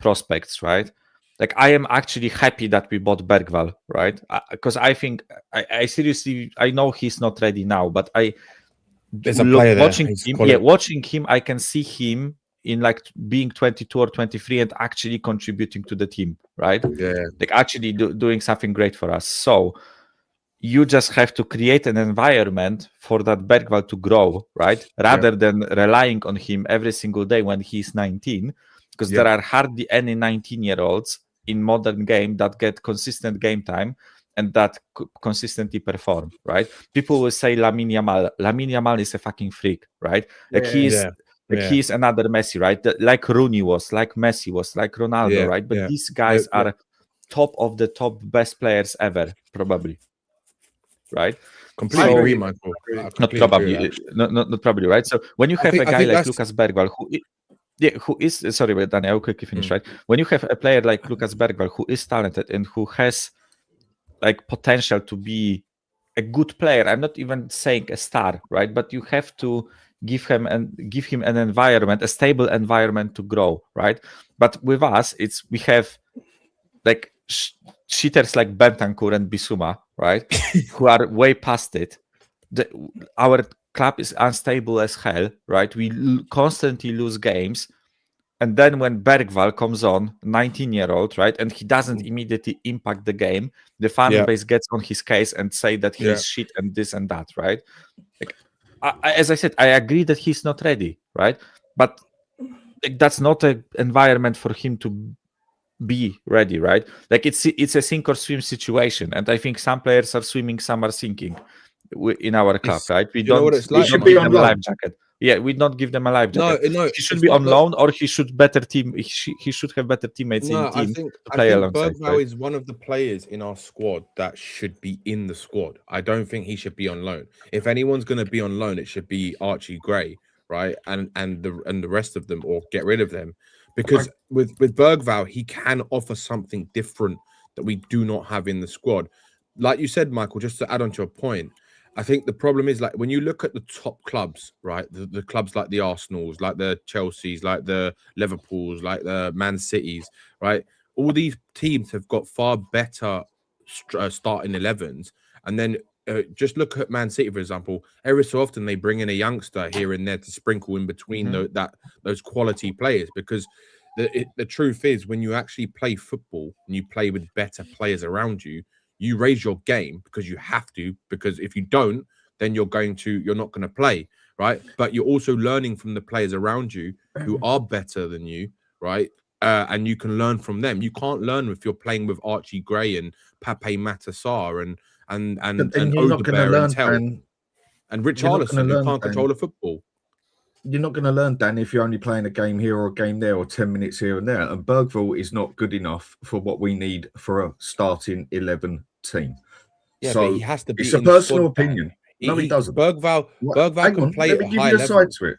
prospects, right? Like, I am actually happy that we bought Berghvall, right? Because I think I seriously, I know he's not ready now, but there's a player there. Watching him, I can see him in like being 22 or 23 and actually contributing to the team, right? Yeah. Like, actually doing something great for us. So you just have to create an environment for that Berghvall to grow, right? Rather than relying on him every single day when he's 19, because there are hardly any 19-year-olds in modern game that get consistent game time and that consistently perform, right? People will say Lamine Yamal is a fucking freak, right? Like, he's another Messi, right? Like Rooney was, like Messi was, like Ronaldo, right? But these guys are top of the top best players ever, probably, right? Completely agree, Michael. Not probably, right? So when you have a guy like Lucas Berghvall, who is sorry, but Danny, I'll quickly finish, right? When you have a player like Lucas Berghvall who is talented and who has like potential to be a good player, I'm not even saying a star, right? But you have to give him an environment, a stable environment to grow, right? But with us, we have like cheaters like Bentancur and Bissouma, right? Who are way past it. Our club is unstable as hell, right? We constantly lose games. And then when Berghvall comes on, 19-year-old, right, and he doesn't immediately impact the game, the fan base gets on his case and say that he's shit and this and that, right? Like, as I said, I agree that he's not ready, right? But like, that's not an environment for him to be ready, right? Like it's a sink or swim situation, and I think some players are swimming, some are sinking in our club, right? We know don't. what it's We like, should be give on them a loan. life jacket. Yeah, we don't give them a life jacket. No, He should be on loan, or he should better team. He should have better teammates in No, team I think to play alongside. Berghvall Right? is one of the players in our squad that should be in the squad. I don't think he should be on loan. If anyone's going to be on loan, it should be Archie Gray, right? And the rest of them, or get rid of them, because with Berghvall, he can offer something different that we do not have in the squad. Like you said, Michael, just to add on to your point, I think the problem is, like, when you look at the top clubs, right? The clubs like the Arsenals, like the Chelseas, like the Liverpools, like the Man Cities, right? All these teams have got far better starting 11s. And then just look at Man City, for example. Every so often they bring in a youngster here and there to sprinkle in between those quality players, because the truth is, when you actually play football and you play with better players around you, you raise your game because you have to, because if you don't, then you're not going to play, right? But you're also learning from the players around you who are better than you, right? And you can learn from them. You can't learn if you're playing with Archie Gray and Pape Matar Sarr and Odegaard and Richalison, who can't control the football. You're not going to learn, Dan, if you're only playing a game here or a game there or 10 minutes here and there. And Berghvall is not good enough for what we need for a starting 11 team. Yeah, so but he has to be. It's a personal opinion. No, he doesn't. Berghvall can play at a high level. Side to it.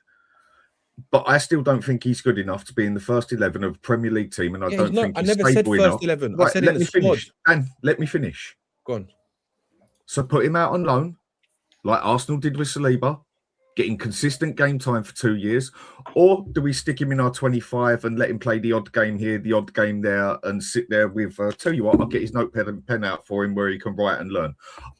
But I still don't think he's good enough to be in the first 11 of Premier League team, and I don't think he's never said stable first enough. 11. Right, I said let in me the squad. finish. Dan, let me finish. Go on. So put him out on loan, like Arsenal did with Saliba, getting consistent game time for 2 years, or do we stick him in our 25 and let him play the odd game here, the odd game there, and sit there with, tell you what, I'll get his notepad and pen out for him where he can write and learn.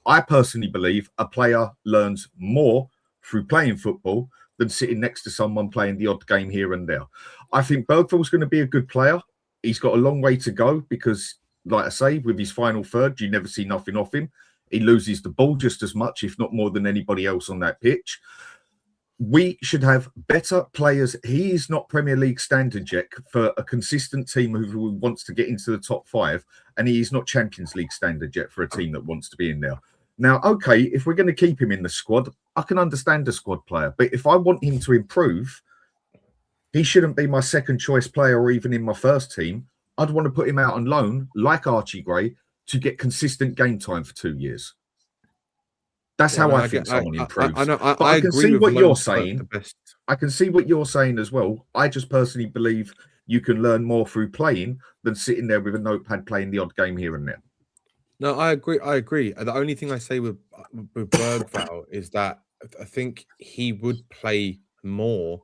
I personally believe a player learns more through playing football than sitting next to someone playing the odd game here and there. I think Berghvall's going to be a good player. He's got a long way to go because, like I say, with his final third, you never see nothing off him. He loses the ball just as much, if not more than anybody else on that pitch. We should have better players. He is not Premier League standard yet for a consistent team who wants to get into the top 5, and he is not Champions League standard yet for a team that wants to be in there. Now, okay, if we're going to keep him in the squad, I can understand a squad player, but if I want him to improve, he shouldn't be my second choice player or even in my first team. I'd want to put him out on loan, like Archie Gray, to get consistent game time for 2 years. That's how I think someone improves. I can see what you're saying. I can see what you're saying as well. I just personally believe you can learn more through playing than sitting there with a notepad playing the odd game here and there. No, I agree. The only thing I say with Berghvall is that I think he would play more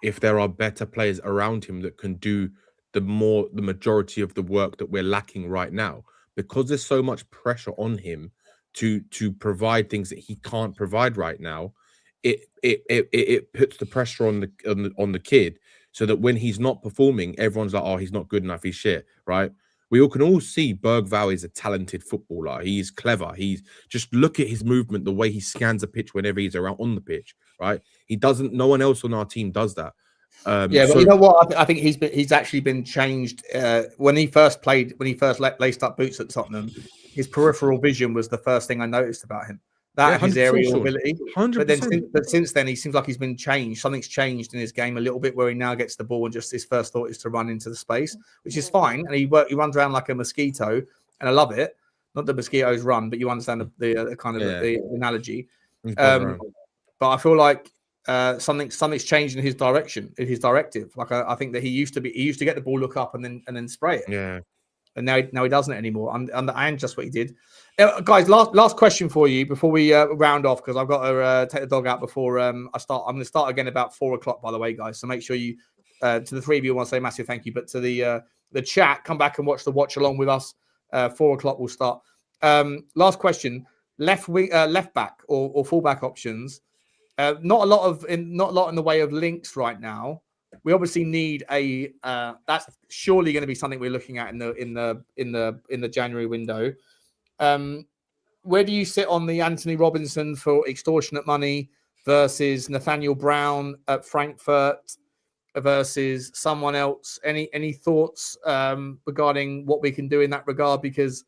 if there are better players around him that can do the majority of the work that we're lacking right now, because there's so much pressure on him to provide things that he can't provide right now. It puts the pressure on the kid, so that when he's not performing, everyone's like, oh, he's not good enough, he's shit, right? We can all see Berghvall is a talented footballer. He's clever. He's just look at his movement, the way he scans a pitch whenever he's around on the pitch, right? He doesn't. No one else on our team does that. But you know what? I think he's actually been changed. When he first laced up boots at Tottenham, his peripheral vision was the first thing I noticed about him. His aerial ability. 100%. But since then, he seems like he's been changed. Something's changed in his game a little bit, where he now gets the ball and just his first thought is to run into the space, which is fine. And he runs around like a mosquito, and I love it. Not the mosquitoes run, but you understand the kind of the analogy. But I feel like something's changed in his direction, in his directive. Like I think that he used to get the ball, look up, and then spray it. Yeah. And now he doesn't anymore. And just what he did. Guys, last question for you before we round off, because I've got to take the dog out before I start. I'm going to start again about 4:00, by the way, guys. So make sure you, to the three of you, I want to say massive thank you. But to the chat, come back and watch the watch along with us. 4:00 we'll start. Last question: left back or fullback options. Not a lot in the way of links right now. We obviously need a. That's surely going to be something we're looking at in the January window. Where do you sit on the Anthony Robinson for extortionate money versus Nathaniel Brown at Frankfurt versus someone else? Any thoughts regarding what we can do in that regard? Because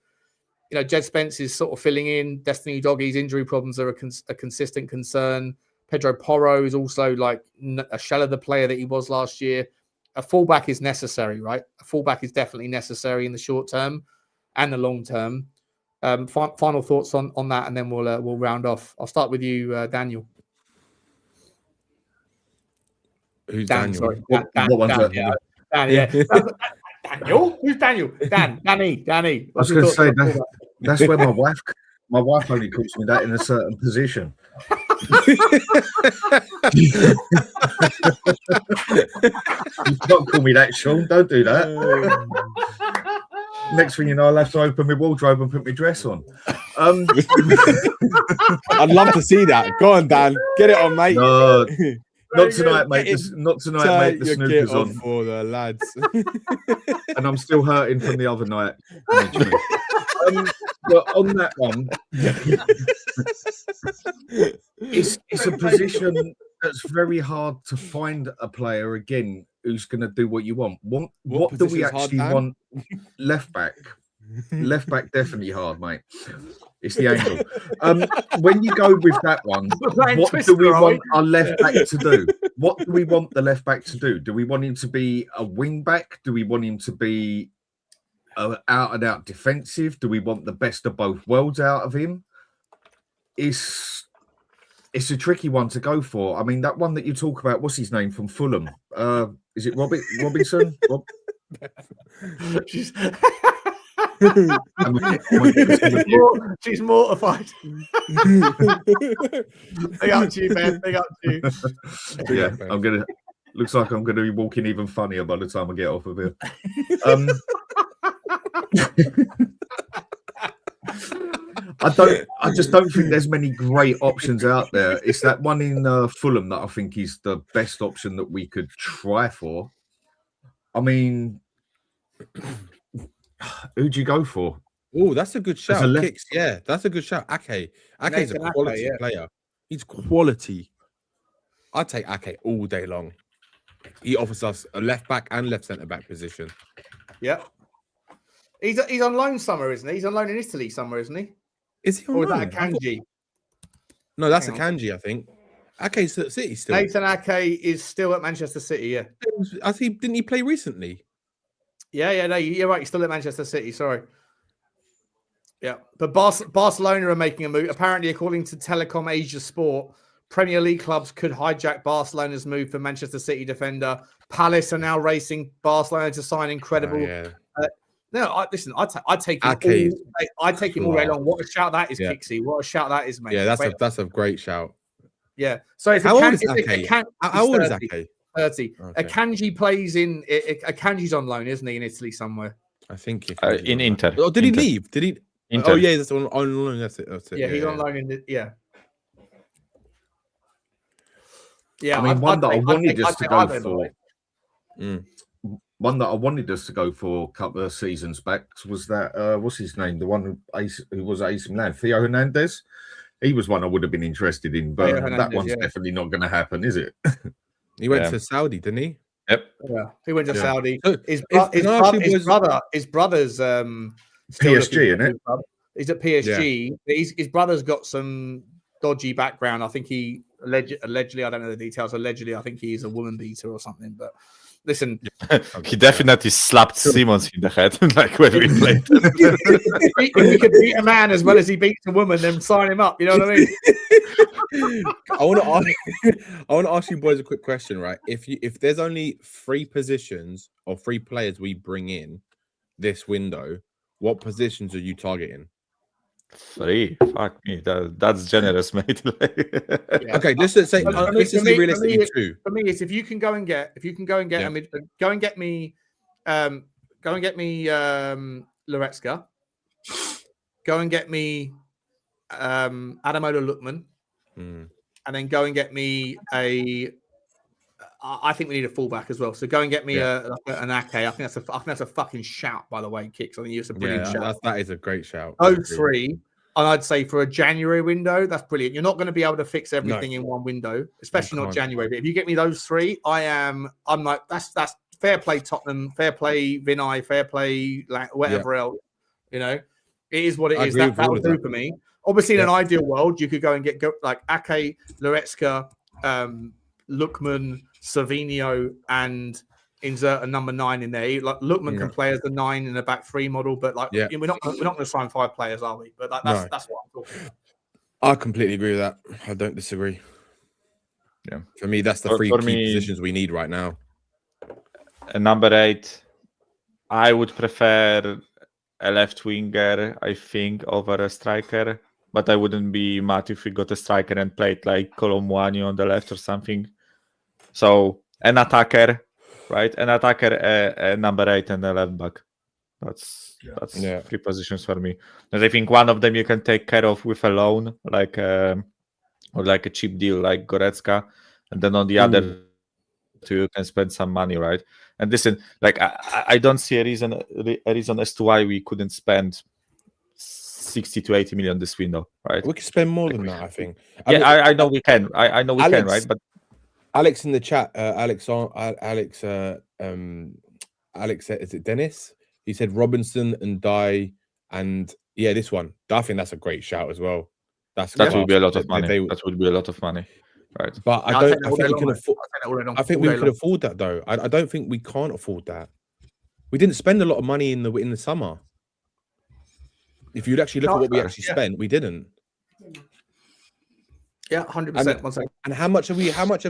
Jed Spence is sort of filling in. Destiny Udogi's injury problems are a consistent concern. Pedro Porro is also like a shell of the player that he was last year. A fullback is necessary, right? A fullback is definitely necessary in the short term and the long term. Final thoughts on that, and then we'll round off. I'll start with you, Daniel. Who's Dan, Daniel? sorry. What one's that? Dan, yeah. Daniel? Who's Daniel? Danny. I was going to say that's where my wife only calls me that in a certain position. You can't call me that, Sean. Don't do that. Next thing you know, I'll have to open my wardrobe and put my dress on. I'd love to see that. Go on, Dan. Get it on, mate. No, not tonight, mate. Not tonight, mate. The snooker's on for the lads. And I'm still hurting from the other night. But on that one, it's a position that's very hard to find a player again who's going to do what you want. What do we actually want? Left back. Left back definitely hard, mate. It's the angle. When you go with that one, what do we want our left back to do? What do we want the left back to do? Do we want him to be a wing back? Do we want him to be out and out defensive? Do we want the best of both worlds out of him? It's a tricky one to go for. I mean, that one that you talk about, what's his name from Fulham? Is it Robinson? She's mortified. Big up to you, man. Big up to you. Yeah, looks like I'm gonna be walking even funnier by the time I get off of here. I just don't think there's many great options out there. It's that one in Fulham that I think is the best option that we could try for. I mean, who'd you go for? Oh, that's a good shout. Kicks, yeah, that's a good shout. Ake's a quality player. He's quality. I'd take Ake all day long. He offers us a left back and left centre back position. Yeah. He's on loan somewhere, isn't he? He's on loan in Italy somewhere, isn't he? Is he on or loan? Is that a Kanji? No, that's a Kanji, I think. Ake's at City still. Nathan Ake is still at Manchester City, yeah. I think, didn't he play recently? Yeah, no, you're right. He's still at Manchester City, sorry. Yeah, but Barcelona are making a move. Apparently, according to Telecom Asia Sport, Premier League clubs could hijack Barcelona's move for Manchester City defender. Palace are now racing Barcelona to sign incredible. Listen, I take him all day long. What a shout that is, Kixie. What a shout that is, mate. Yeah, that's a great shout. Yeah. So how old is Ake? How old is Ake? 30. Okay. Akanji plays in Akanji's on loan, isn't he, in Italy somewhere? I think in Inter. Oh, did he leave? Did he? Inter. Oh yeah, that's on loan. That's it. Yeah, he's on loan in the Yeah, I mean, one that I wanted us to go for. One that I wanted us to go for a couple of seasons back was that what's his name? The one who was at AC Milan, Theo Hernandez. He was one I would have been interested in, but that one's definitely not going to happen, is it? He went to Saudi, didn't he? Yep. Yeah, he went to Saudi. So his brother's PSG, isn't it? He's at PSG. Yeah. His brother's got some dodgy background. I think he allegedly, I don't know the details. Allegedly, I think he's a woman beater or something. But listen, he definitely slapped Simons in the head, like when we played. If he could beat a man as well as he beats a woman, then sign him up. You know what I mean? I want to ask you boys a quick question, right? If there's only 3 positions or 3 players we bring in this window, what positions are you targeting? 3. Fuck me, that's generous, mate. Okay, just to say, this is realistically 2. For me, it's if you can go and get me Goretzka, go and get me Adamola Lookman. and then go and get me a. I think we need a fullback as well. So go and get me an Ake. I think that's a fucking shout, by the way, Kicks. I think it's a brilliant shout. That is a great shout. Those three, and I'd say for a January window, that's brilliant. You're not going to be able to fix everything in one window, especially not January. But if you get me those three, I'm like, that's fair play Tottenham, fair play Vinay, fair play whatever else. You know, it is what it is. That will do for me. Obviously, in an ideal world, you could go and get like Ake, Goretzka, Lookman, Savinho, and insert a number 9 in there. Like Lookman can play as the 9 in a back 3 model, but like we're not going to sign 5 players, are we? But that's what I'm talking about. I completely agree with that. I don't disagree. Yeah, for me, that's the 3 key positions we need right now. Number 8, I would prefer a left winger, I think, over a striker. But I wouldn't be mad if we got a striker and played like Colomwani on the left or something. So an attacker, right? An attacker, a number 8 and a left back. That's 3 positions for me. And I think one of them you can take care of with a loan, like or like a cheap deal, like Goretzka, and then on the other 2 you can spend some money, right? And listen, like I don't see a reason as to why we couldn't spend 60 to 80 million this window, right? We could spend more than that, I think. I know we can. I know we can, right? But Alex in the chat, Alex, is it Dennis? He said Robinson and Dye, and this one. I think that's a great shout as well. That would be a lot of money. That would be a lot of money, right? But I think we can afford. I think we could afford that though. I don't think we can't afford that. We didn't spend a lot of money in the summer. If you'd actually look at what we actually spent, we didn't. Yeah, 100%. One second. And how much have we actually?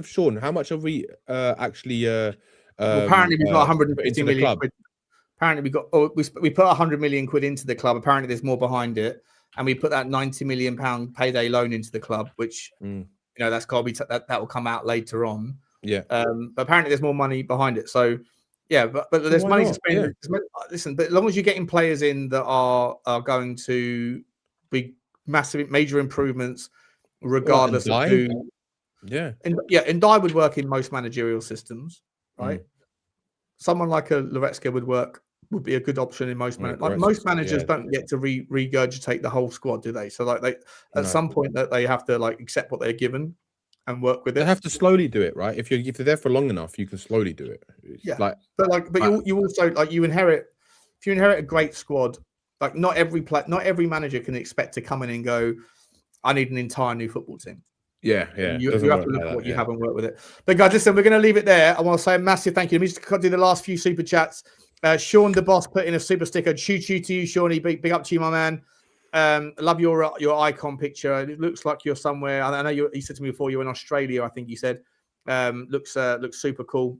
Apparently, we've got 150 million quid. Apparently, we put 100 million quid into the club. Apparently, there's more behind it, and we put that 90 million pound payday loan into the club, which that's got to be that will come out later on. Yeah. But apparently, there's more money behind it. So. Yeah, but there's money to spend. Yeah. Listen, but as long as you're getting players in that are going to be massive, major improvements, regardless of who. Yeah, and Dye would work in most managerial systems, right? Someone like a Goretzka would be a good option in most managers. Like most managers don't get to regurgitate the whole squad, do they? So like at some point that they have to like accept what they're given and work with it. They have to slowly do it, right? If you're there for long enough, you can slowly do it. But you also like you inherit. If you inherit a great squad, like not every manager can expect to come in and go, I need an entire new football team. Yeah. You have to look at what you have and work with it. But guys, listen, we're going to leave it there. I want to say a massive thank you. Let me just do the last few super chats. Sean the boss put in a super sticker. Choo to you, Shawnee. Big up to you, my man. Love your icon picture. It looks like you're somewhere. I know you said to me before you're in Australia. I think you said looks super cool.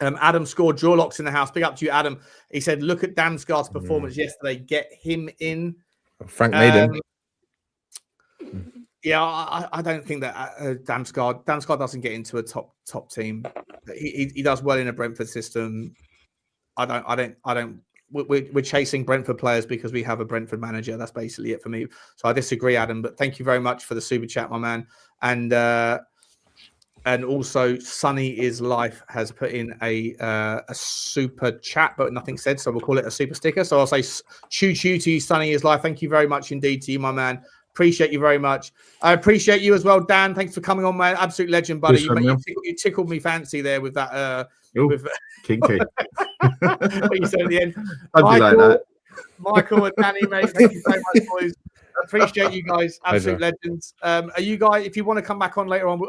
Adam scored draw locks in the house. Big up to you, Adam. He said, look at Damsgaard's performance yesterday. Get him in. Frank Maiden. Yeah, I don't think that Damsgaard doesn't get into a top team. He does well in a Brentford system. I don't. We're chasing Brentford players because we have a Brentford manager. That's basically it for me. So I disagree, Adam. But thank you very much for the super chat, my man. And also, Sunny is Life has put in a super chat, but nothing said. So we'll call it a super sticker. So I'll say choo to you, Sunny is Life. Thank you very much indeed to you, my man. Appreciate you very much. I appreciate you as well, Dan. Thanks for coming on, man. Absolute legend, buddy. You tickled me fancy there with that. Kinky. What you said at the end. Michael and Danny, mate. Thank you so much, boys. Appreciate you guys. Absolute legends. Are you guys, if you want to come back on later on,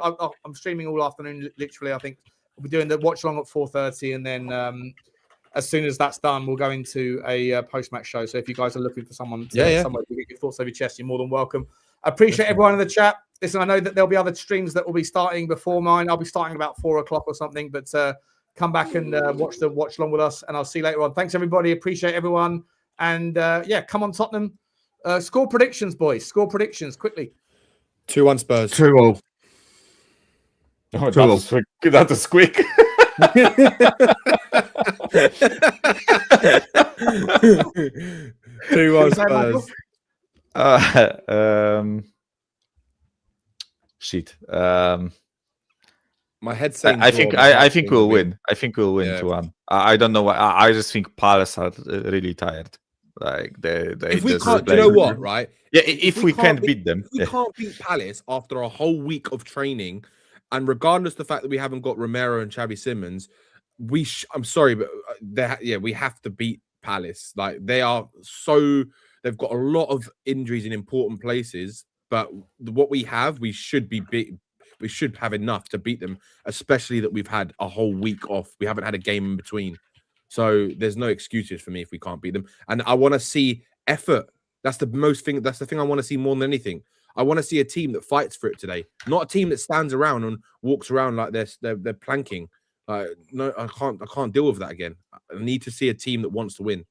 I'm streaming all afternoon, literally. I think we'll be doing the watch along at 4:30, and then as soon as that's done, we'll go into a post-match show. So if you guys are looking for someone somewhere to get your thoughts over your chest, you're more than welcome. I appreciate everyone in the chat. Listen, I know that there'll be other streams that will be starting before mine. I'll be starting about 4 o'clock or something, but come back and watch along with us, and I'll see you later on. Thanks, everybody. Appreciate everyone. And come on, Tottenham. Score predictions, boys. Score predictions, quickly. 2-1 Spurs. 2-2. Oh, that is quick. 2-1 Spurs. shit. My head's saying I draw, think but my I heart's think saying we'll win. I think we'll win Yeah. 2-1. I don't know why. I just think Palace are really tired. Like they If we just can't, do you play- know what? Right? Yeah, if we can't beat them, if we can't beat Palace after a whole week of training, and regardless of the fact that we haven't got Romero and Xavi Simons, I'm sorry, but we have to beat Palace. Like they've got a lot of injuries in important places, but what we have, we should have enough to beat them, especially that we've had a whole week off. We haven't had a game in between. So there's no excuses for me if we can't beat them. And I want to see effort. That's the thing I want to see more than anything. I want to see a team that fights for it today, not a team that stands around and walks around like they're planking. No, I can't deal with that again. I need to see a team that wants to win.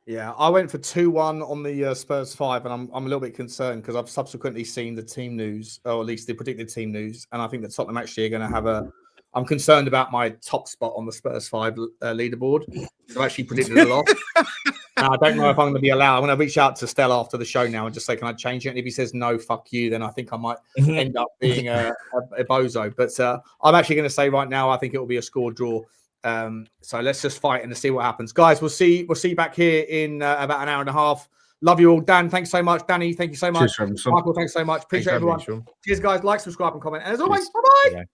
Yeah, I went for 2-1 on the Spurs 5, and I'm a little bit concerned because I've subsequently seen the team news, or at least the predicted team news, and I think that Tottenham actually are going to have I'm concerned about my top spot on the Spurs 5 leaderboard. I've actually predicted a lot. Now, I don't know if I'm going to be allowed. I'm going to reach out to Stella after the show now and just say, can I change it? And if he says no, fuck you, then I think I might end up being a bozo. But I'm actually going to say right now, I think it will be a score draw. So let's just fight and see what happens. Guys, we'll see you back here in about an hour and a half. Love you all. Dan, thanks so much. Danny, thank you so much. Cheers, Michael, thanks so much. Appreciate everyone. Cheers, guys. Like, subscribe, and comment. And as always, bye-bye.